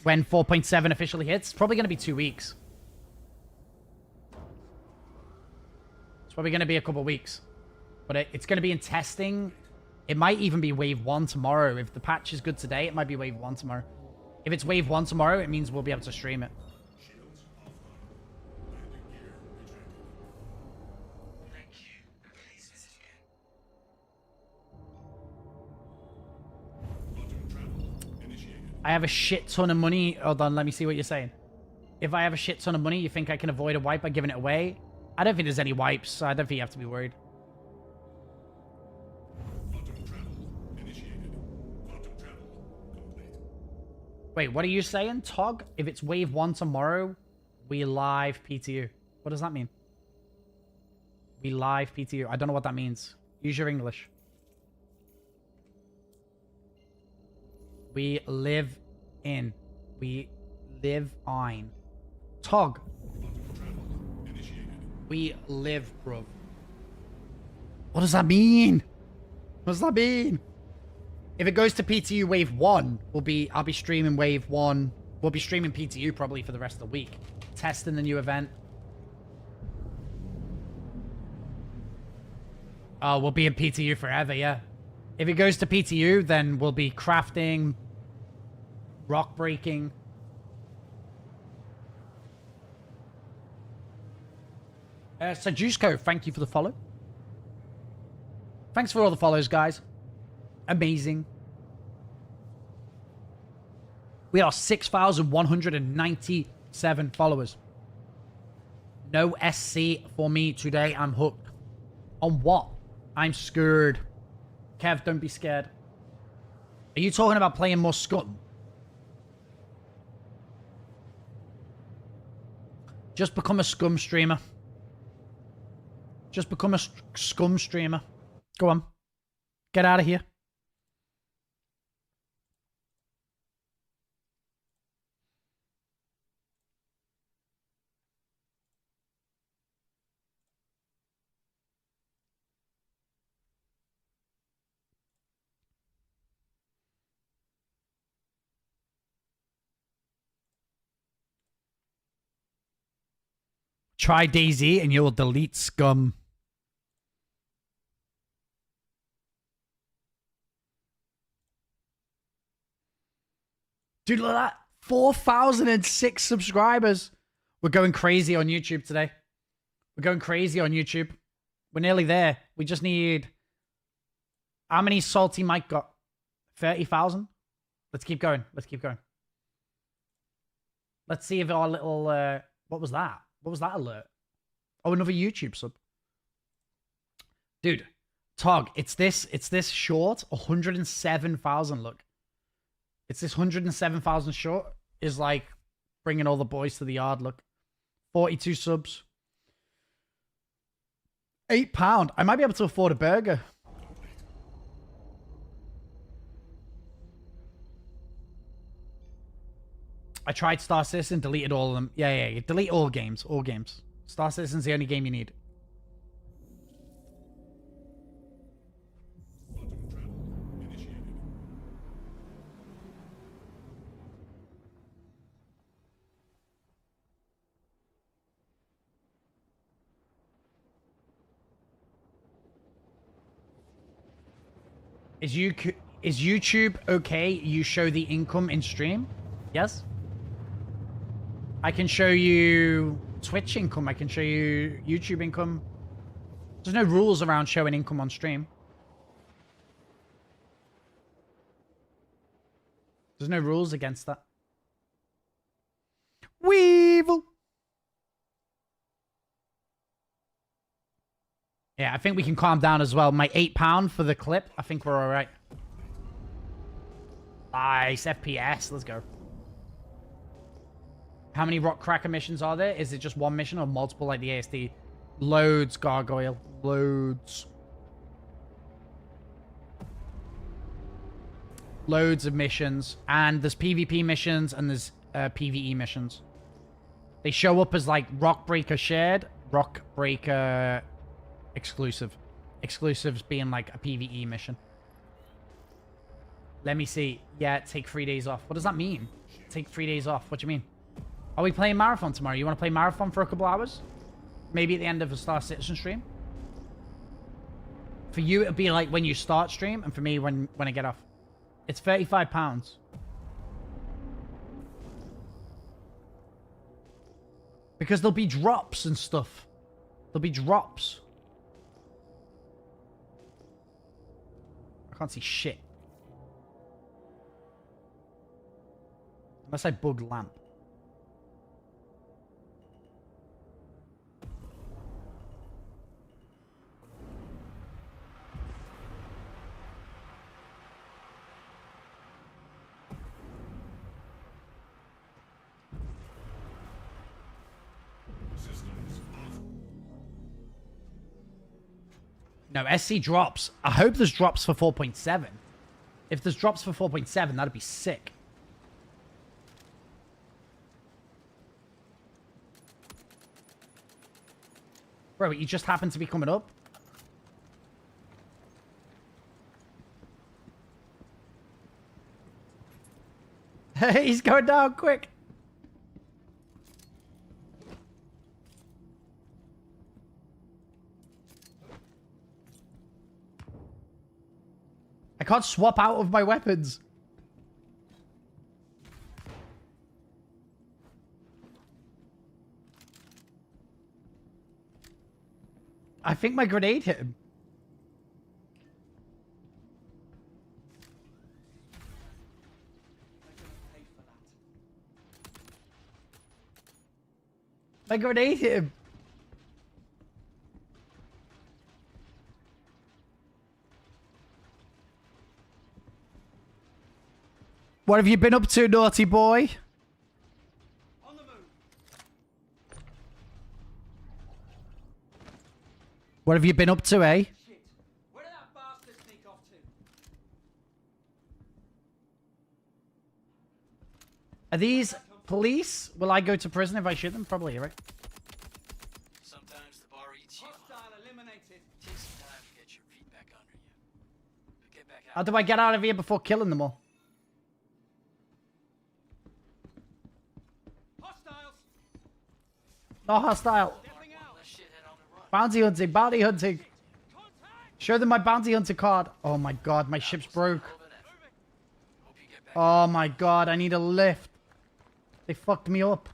When 4.7 officially hits, it's probably going to be 2 weeks. It's probably going to be a couple weeks. But it's going to be in testing. It might even be Wave 1 tomorrow. If the patch is good today, it might be Wave 1 tomorrow. If it's Wave 1 tomorrow, it means we'll be able to stream it. I have a shit ton of money. Hold on, let me see what you're saying. If I have a shit ton of money, you think I can avoid a wipe by giving it away? I don't think there's any wipes, so I don't think you have to be worried. Wait, what are you saying, Tog? If it's Wave 1 tomorrow, we live PTU. What does that mean? We live PTU. I don't know what that means. Use your English. We live in. We live on. Tog. We live, bro. What does that mean? What does that mean? If it goes to PTU Wave 1, I'll be streaming Wave 1. We'll be streaming PTU probably for the rest of the week. Testing the new event. Oh, we'll be in PTU forever, yeah. If it goes to PTU, then we'll be crafting, rock breaking. Sajusco, thank you for the follow. Thanks for all the follows, guys. Amazing. We are 6,197 followers. No SC for me today. I'm hooked. On what? I'm scared. Kev, don't be scared. Are you talking about playing more Scum? Just become a Scum streamer. Just become a Scum streamer. Go on. Get out of here. Try DayZ and you'll delete Scum. Dude, look at that. 4,006 subscribers. We're going crazy on YouTube today. We're going crazy on YouTube. We're nearly there. We just need... How many Salty Mike got? 30,000? Let's keep going. Let's keep going. Let's see if our little... what was that? What was that alert? Oh, another YouTube sub. Dude, Tog, it's this short. 107,000, look. It's this 107,000 short is like bringing all the boys to the yard, look. 42 subs. £8. I might be able to afford a burger. I tried Star Citizen, deleted all of them. Yeah. Delete all games. All games. Star Citizen's the only game you need. Is YouTube okay? You show the income in stream? Yes? I can show you Twitch income. I can show you YouTube income. There's no rules around showing income on stream. There's no rules against that. Weevil. Yeah, I think we can calm down as well. My £8 for the clip. I think we're all right. Nice. FPS. Let's go. How many rock cracker missions are there? Is it just one mission or multiple like the ASD? Loads, Gargoyle. Loads. Loads of missions. And there's PvP missions and there's PvE missions. They show up as like Rock Breaker shared, Rock Breaker exclusive. Exclusives being like a PvE mission. Let me see. Yeah, take 3 days off. What does that mean? Take 3 days off. What do you mean? Are we playing Marathon tomorrow? You want to play Marathon for a couple hours? Maybe at the end of a Star Citizen stream? For you, it'll be like when you start stream, and for me, when I get off. It's £35. Because there'll be drops and stuff. There'll be drops. I can't see shit. Unless I bug lamp. No, SC drops. I hope there's drops for 4.7. If there's drops for 4.7, that'd be sick. Bro, you just happen to be coming up? He's going down quick. I can't swap out of my weapons. I think my grenade hit him. My grenade hit him. What have you been up to, naughty boy? On the move. What have you been up to, eh? Shit. Where did that bastard sneak off to? Are these police? Will I go to prison if I shoot them? Probably, right? Sometimes the bar eats you. Hostile eliminated. Take some time to get your feet back under you. But get back How out. do I get out of here before killing them all? Hostiles. Not hostile. Stepping out. That shithead on the run. Bounty hunting, bounty hunting. Contact. Show them my bounty hunter card. Oh my god, my ship's broke. Hope you get back. Oh my god, I need a lift. They fucked me up.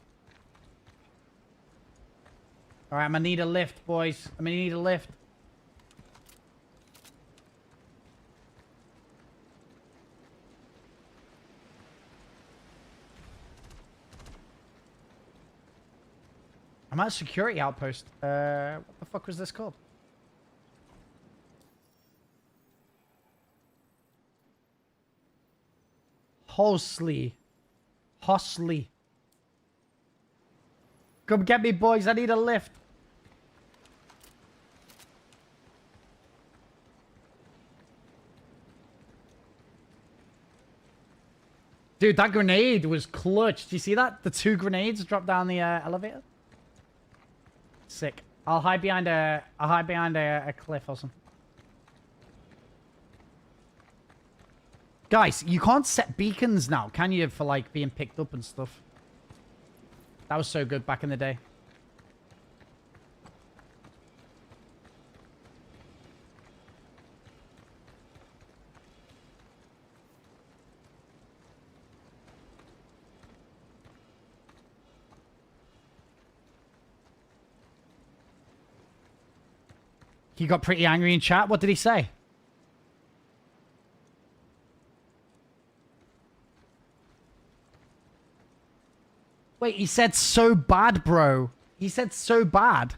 Alright, I'm gonna need a lift, boys. I'm gonna need a lift. I'm at a security outpost. What the fuck was this called? Hosley. Hosley. Come get me, boys. I need a lift. Dude, that grenade was clutch. Do you see that? The 2 grenades dropped down the elevator. Sick. I'll hide behind a cliff or something. Guys, you can't set beacons now, can you, for like being picked up and stuff? That was so good back in the day. He got pretty angry in chat. What did he say? Wait, he said so bad, bro. He said so bad.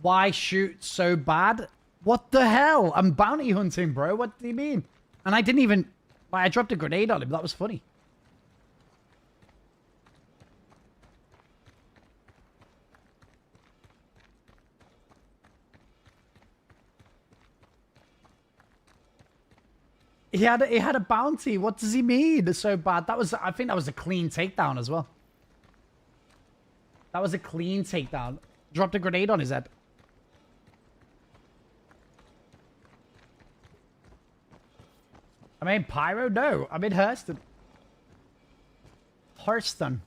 Why shoot so bad? What the hell? I'm bounty hunting, bro. What do you mean? And I didn't even... I dropped a grenade on him. That was funny. He had a bounty. What does he mean? It's so bad. That was... I think that was a clean takedown as well. That was a clean takedown. Dropped a grenade on his head. I mean, Pyro? No. I'm in Hurston. Hurston.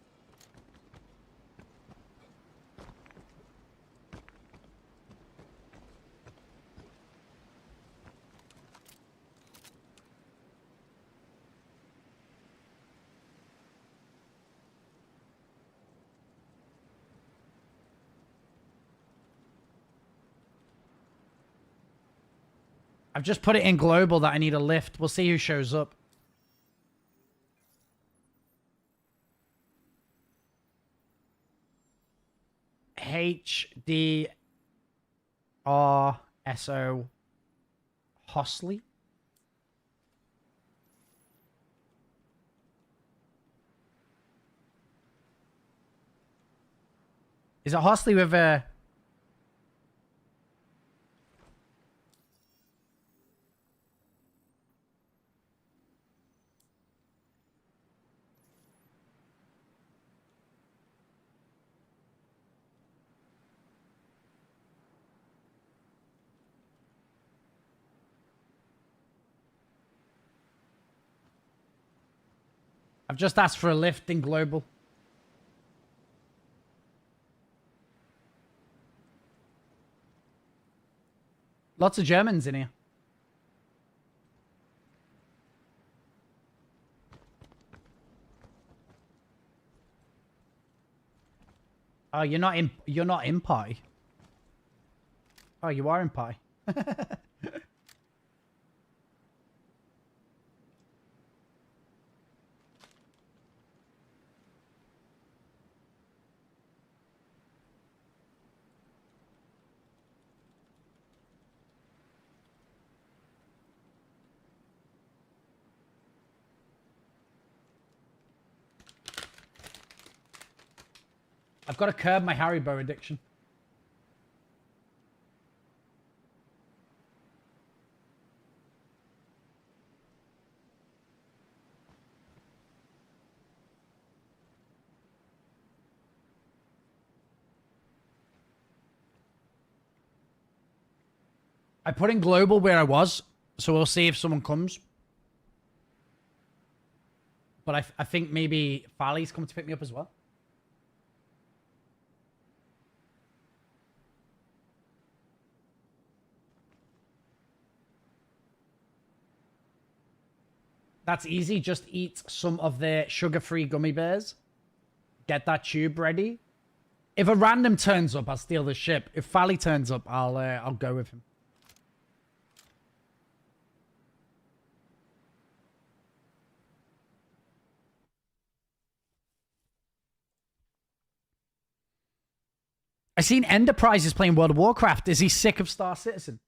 I've just put it in global that I need a lift. We'll see who shows up. HDRSO Hosley. Is it Hosley with a... I've just asked for a lift in global. Lots of Germans in here. Oh, you're not in party. Oh, you are in party. I've got to curb my Haribo addiction. I put in global where I was, so we'll see if someone comes. But I think maybe Farley's coming to pick me up as well. That's easy. Just eat some of the sugar-free gummy bears. Get that tube ready. If a random turns up, I'll steal the ship. If Farley turns up, I'll go with him. I seen Enterprise is playing World of Warcraft. Is he sick of Star Citizen?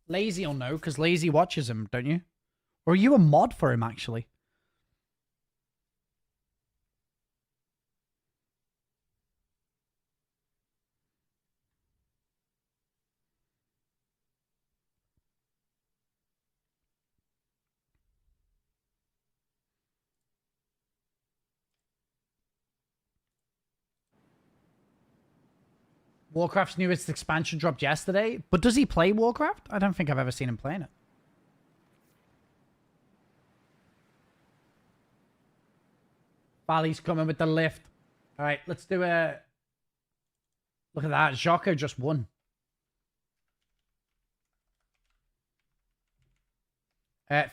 Lazy will know, because Lazy watches him, don't you? Or are you a mod for him, actually? Warcraft's newest expansion dropped yesterday. But does he play Warcraft? I don't think I've ever seen him playing it. Bali's coming with the lift. All right, let's do a... Look at that. Jocko just won.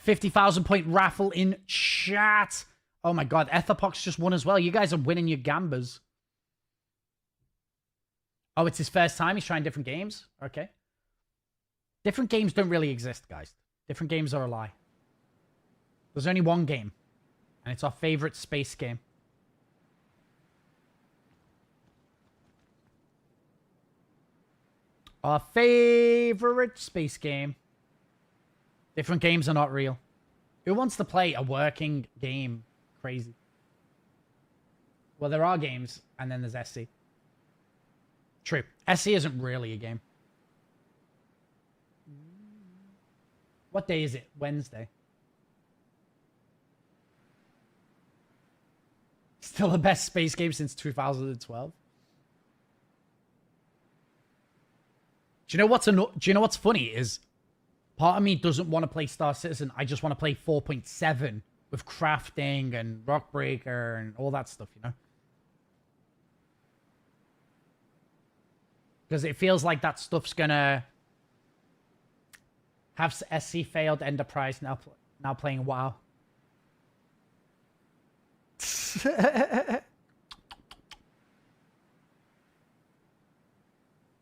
50,000 point raffle in chat. Oh my god, Etherpox just won as well. You guys are winning your gambas. Oh, it's his first time. He's trying different games. Okay. Different games don't really exist, guys. Different games are a lie. There's only one game. And it's our favorite space game. Our favorite space game. Different games are not real. Who wants to play a working game? Crazy. Well, there are games, and then there's SC. True. SC isn't really a game. What day is it? Wednesday. Still the best space game since 2012. Do you know what's funny is part of me doesn't want to play Star Citizen. I just want to play 4.7 with crafting and Rockbreaker and all that stuff, you know? Because it feels like that stuff's gonna have SC failed Enterprise now playing WoW.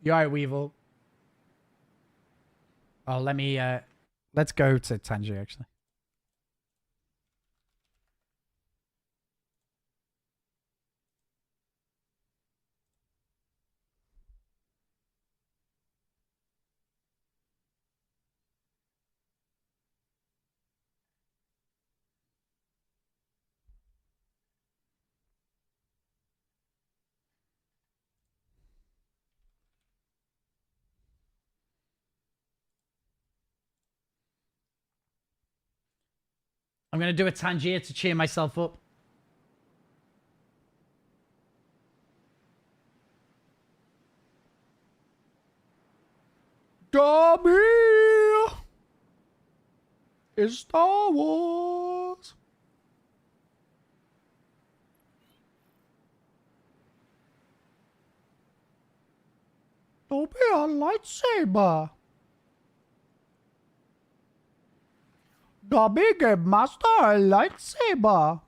You alright, Weevil? Oh, let's go to Tangier, actually. I'm going to do a Tangier to cheer myself up. Dobby is Star Wars. Dobby a lightsaber. Dobby gave Master a lightsaber.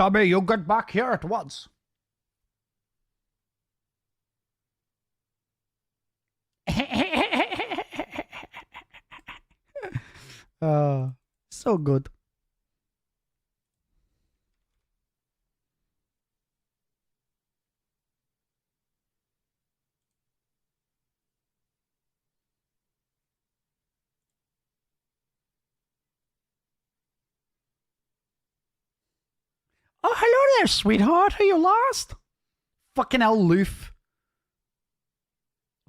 Tobii, you get back here at once. So good. Oh, hello there, sweetheart. Are you lost? Fucking hell, Loof.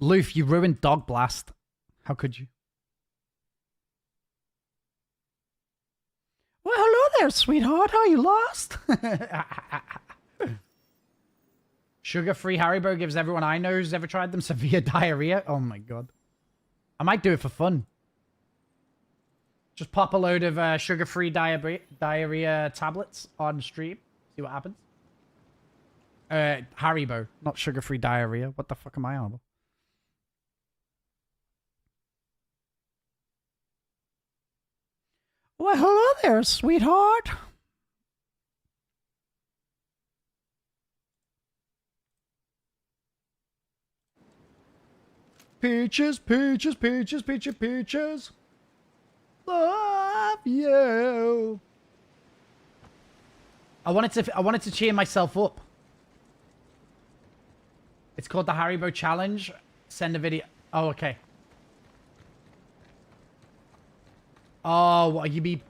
Loof, you ruined Dog Blast. How could you? Well, hello there, sweetheart. Are you lost? Sugar-free Haribo gives everyone I know who's ever tried them severe diarrhea. Oh my god. I might do it for fun. Just pop a load of sugar-free diarrhea tablets on stream. See what happens. Haribo, not sugar-free diarrhea. What the fuck am I on about? Well, hello there, sweetheart. Peaches, peaches, peaches, peaches, peaches. Love you. I wanted to cheer myself up. It's called the Haribo Challenge. Send a video. Oh, okay. Oh, what you be?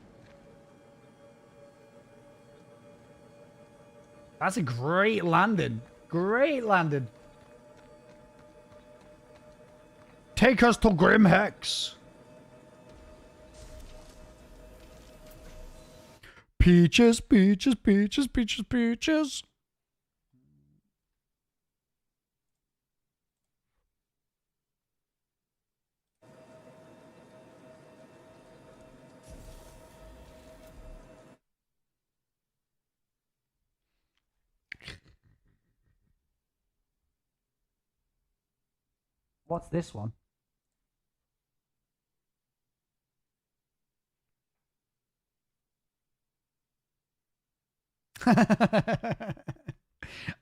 That's a great landing. Great landing. Take us to Grim Hex. Peaches, peaches, peaches, peaches, peaches. What's this one?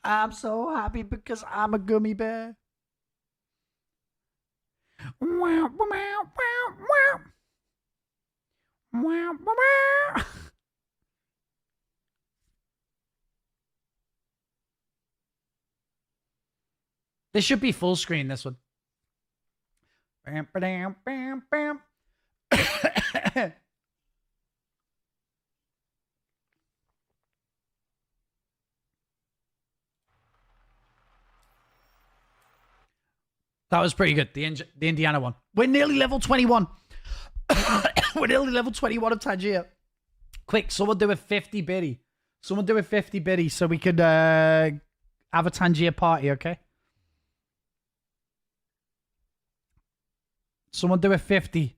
I'm so happy because I'm a gummy bear. Wow, wow, wow, wow. Wow, wow, wow. This should be full screen, this one. Bam, bam, bam, bam. That was pretty good. The Indiana one. We're nearly level 21. We're nearly level 21 of Tangier. Quick, someone do a 50 biddy. Someone do a 50 biddy so we could have a Tangier party, okay? Someone do a 50.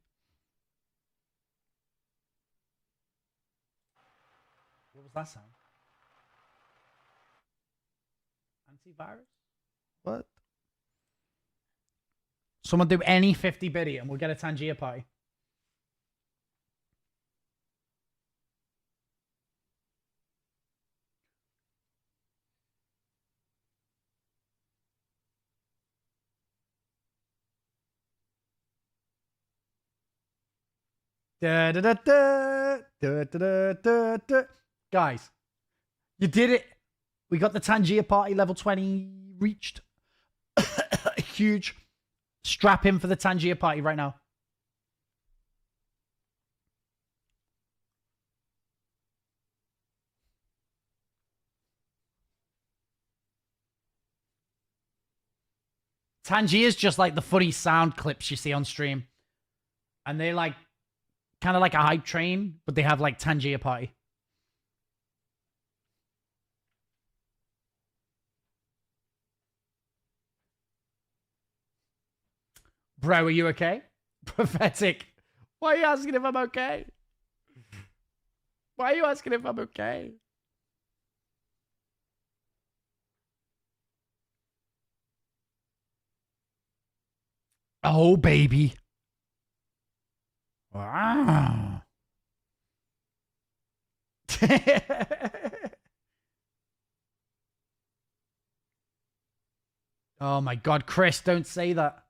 What was that sound? Antivirus? What? Someone do any 50 biddy and we'll get a Tangier party. Da, da, da, da, da, da, da, da. Guys, you did it. We got the Tangier party level 20 reached. Huge. Strap in for the Tangier party right now. Tangier's just like the funny sound clips you see on stream. And they like kind of like a hype train, but they have like Tangier party. Bro, are you okay? Prophetic. Why are you asking if I'm okay? Why are you asking if I'm okay? Oh, baby. Wow. Oh my God, Chris, don't say that.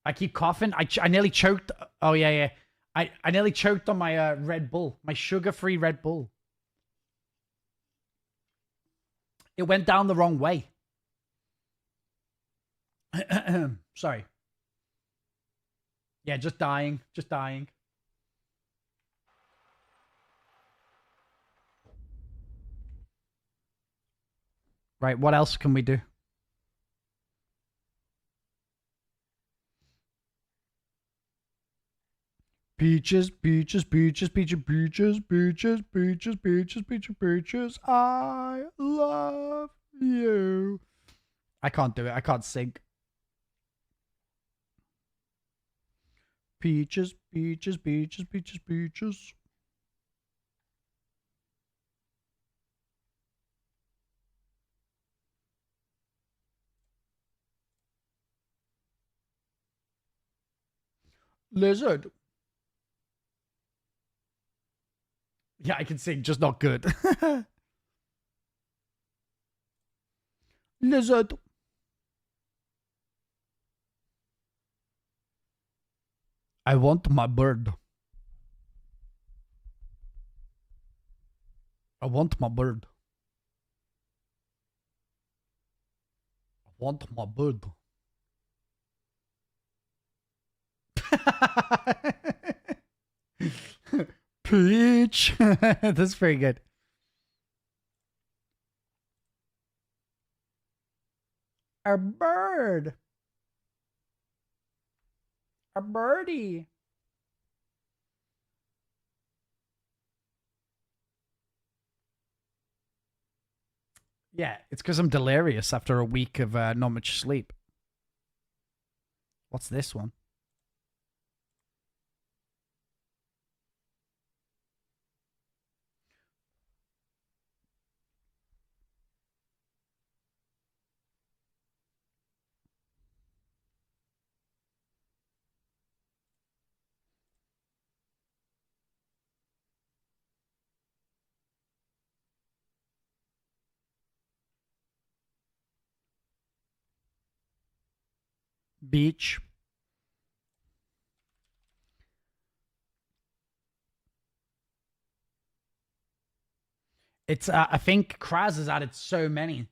I keep coughing. I nearly choked. Oh, yeah, yeah. I nearly choked on my Red Bull, my sugar-free Red Bull. It went down the wrong way. Sorry. Yeah, just dying. Just dying. Right, what else can we do? Peaches, peaches, peaches, peaches, peaches, peaches, peaches, peaches, peaches, peaches. I love you. I can't do it. I can't sing. Peaches, peaches, peaches, peaches, peaches. Lizard. Yeah, I can sing, just not good. Lizard. I want my bird. I want my bird. I want my bird. Peach. That's pretty good. A bird. A birdie. Yeah, it's because I'm delirious after a week of not much sleep. What's this one? Beach. It's, I think Kraz has added so many.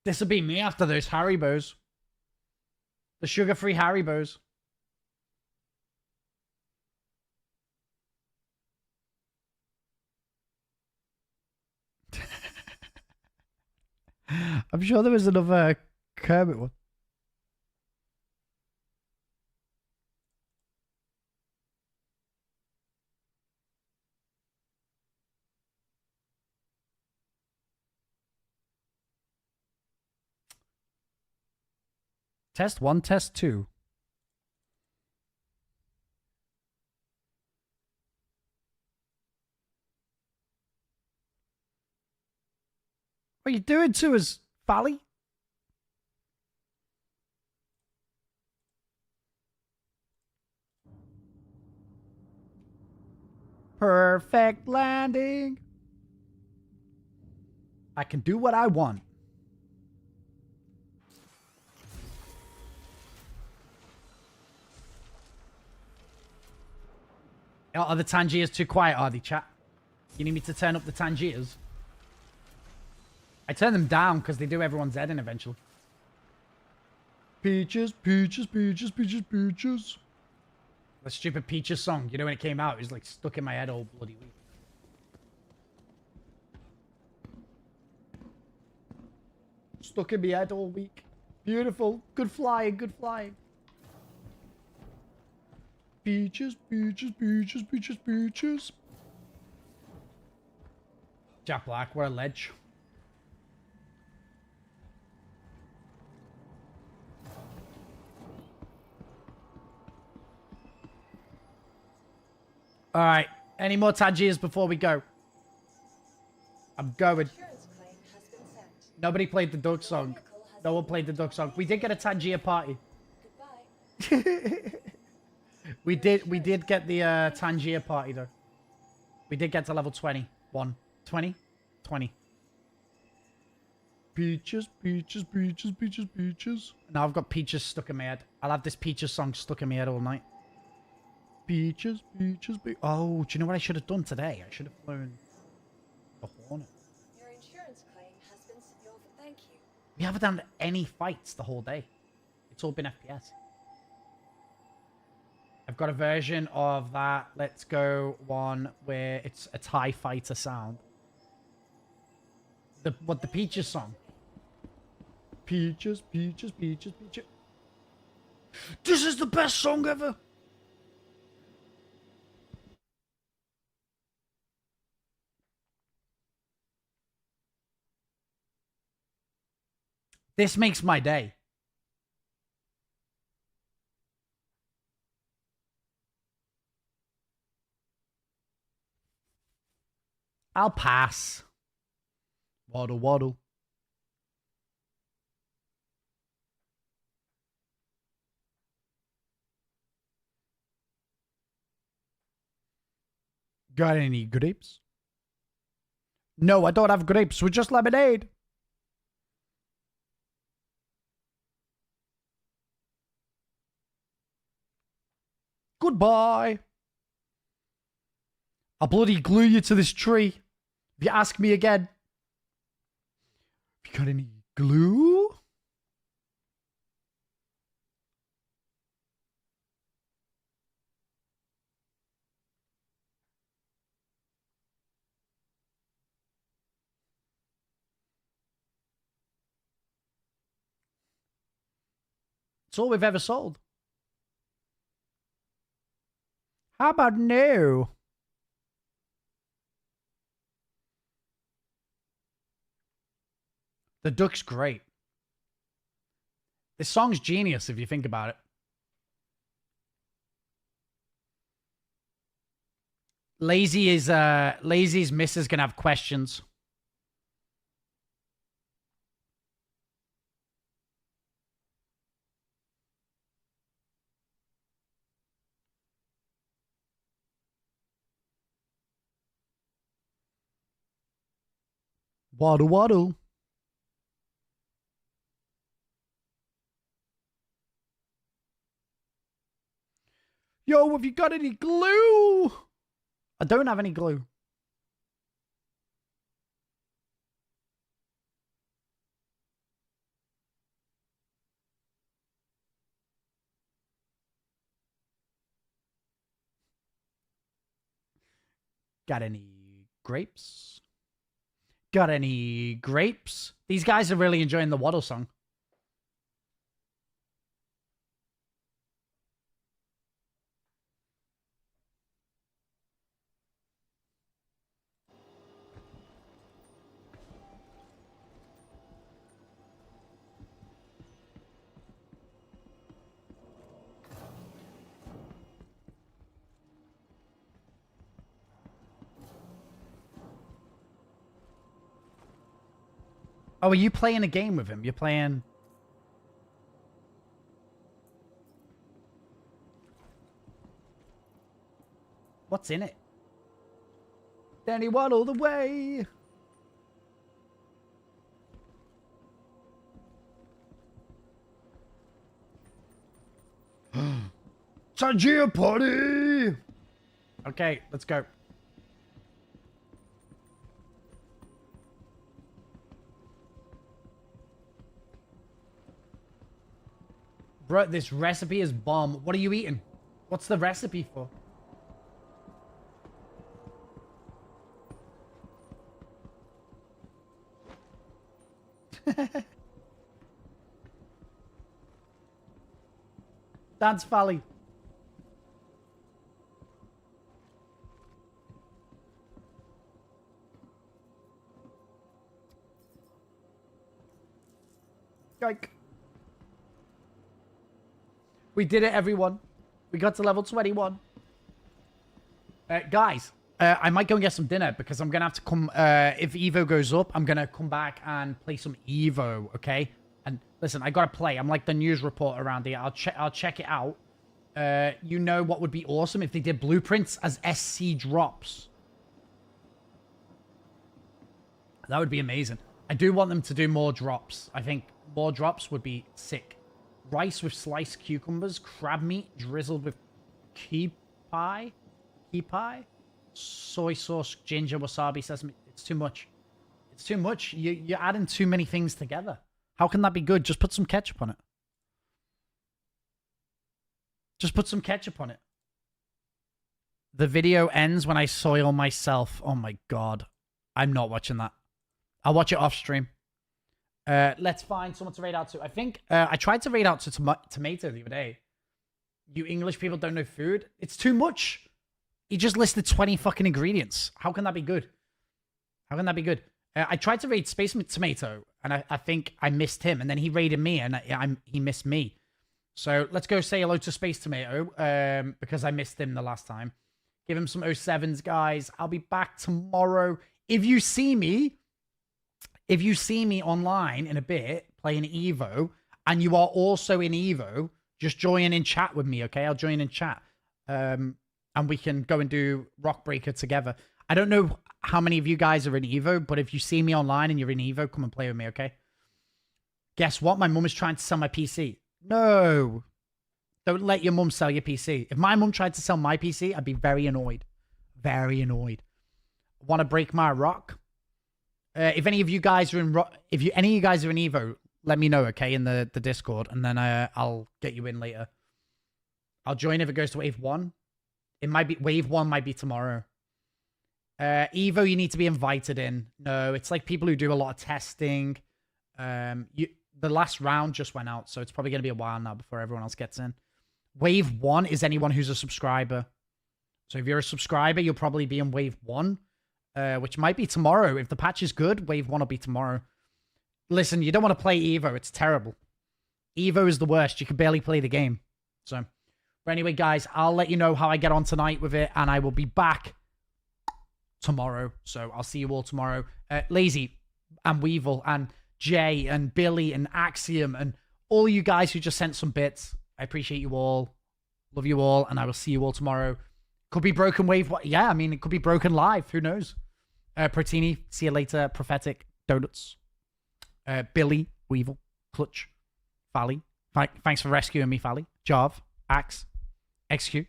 This will be me after those Haribos. The sugar-free Haribos. I'm sure there was another Kermit one. Test 1, test 2. What are you doing to us, Fally? Perfect landing. I can do what I want. Are the Tangiers too quiet, are they, chat? You need me to turn up the Tangiers? I turn them down because they do everyone's head in eventually. Peaches, peaches, peaches, peaches, peaches. The stupid Peaches song, you know, when it came out, it was like stuck in my head all bloody week. Stuck in my head all week. Beautiful. Good flying, good flying. Peaches, peaches, peaches, peaches, peaches. Jack Black, we're a ledge. All right. Any more Tangiers before we go? I'm going. Insurance claim has been sent. Nobody played the duck song. No one played the duck song. We did get a Tangier party. we did get the Tangier party though. We did get to level 21. 20? 20. Peaches, peaches, peaches, peaches, peaches. Now I've got peaches stuck in my head. I'll have this peaches song stuck in my head all night. Peaches, peaches, peaches. Oh, do you know what I should have done today? I should have flown the Hornet. Your insurance claim has been secured. Thank you. We haven't done any fights the whole day. It's all been FPS. I've got a version of that Let's Go one where it's a TIE fighter sound. The Peaches song. Peaches, peaches, peaches, peaches. This is the best song ever. This makes my day. I'll pass. Waddle, waddle. Got any grapes? No, I don't have grapes. We're just lemonade. Goodbye. I'll bloody glue you to this tree. If you ask me again. Have you got any glue? It's all we've ever sold. How about no? The duck's great. This song's genius if you think about it. Lazy's missus gonna have questions. Waddle waddle. Yo, have you got any glue? I don't have any glue. Got any grapes? Got any grapes? These guys are really enjoying the Waddle song. Oh, are you playing a game with him? You're playing... What's in it? Danny Waddle the way! Tangier party! Okay, let's go. Bro, this recipe is bomb. What are you eating? What's the recipe for? Dance Valley. Yike. We did it, everyone. We got to level 21. Guys, I might go and get some dinner because I'm going to have to come... if Evo goes up, I'm going to come back and play some Evo, okay? And listen, I got to play. I'm like the news reporter around here. I'll check it out. You know what would be awesome if they did blueprints as SC drops. That would be amazing. I do want them to do more drops. I think more drops would be sick. Rice with sliced cucumbers, crab meat drizzled with key pie, soy sauce, ginger, wasabi, sesame. It's too much. It's too much. You're adding too many things together. How can that be good? Just put some ketchup on it. Just put some ketchup on it. The video ends when I soil myself. Oh my god. I'm not watching that. I'll watch it off stream. Let's find someone to raid out to. I think I tried to raid out to Tomato the other day. You English people don't know food. It's too much. He just listed 20 fucking ingredients. How can that be good? How can that be good? I tried to raid Space Tomato, and I think I missed him, and then he raided me, and he missed me. So let's go say hello to Space Tomato, because I missed him the last time. Give him some 07s, guys. I'll be back tomorrow. If you see me online in a bit playing Evo, and you are also in Evo, just join in chat with me, okay? I'll join in chat. And we can go and do Rock Breaker together. I don't know how many of you guys are in Evo, but if you see me online and you're in Evo, come and play with me, okay? Guess what? My mum is trying to sell my PC. No. Don't let your mum sell your PC. If my mum tried to sell my PC, I'd be very annoyed. Very annoyed. Want to break my rock? If any of you guys are in any of you guys are in Evo, let me know, okay, in the Discord, and then I'll get you in later. I'll join if it goes to Wave 1. It might be Wave 1 might be tomorrow. Evo, you need to be invited in. No, it's like people who do a lot of testing. The last round just went out, so it's probably going to be a while now before everyone else gets in. Wave 1 is anyone who's a subscriber. So if you're a subscriber, you'll probably be in Wave 1, which might be tomorrow. If the patch is good, Wave 1 will be tomorrow. Listen, you don't want to play Evo. It's terrible. Evo is the worst. You can barely play the game. So, but anyway, guys, I'll let you know how I get on tonight with it, and I will be back tomorrow. So I'll see you all tomorrow. Lazy and Weevil and Jay and Billy and Axiom and all you guys who just sent some bits. I appreciate you all. Love you all, and I will see you all tomorrow. Could be broken wave. Yeah, I mean, it could be broken live. Who knows? Protini, see you later. Prophetic Donuts. Billy, Weevil, Clutch, Fally. Thanks for rescuing me, Fally. Jarv, Axe, XQ.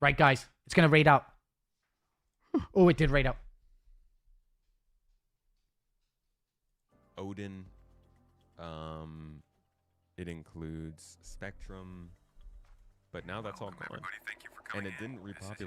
Right, guys, it's going to raid out. Oh, it did raid out. Odin. It includes Spectrum. But now that's all gone. And it didn't repopulate.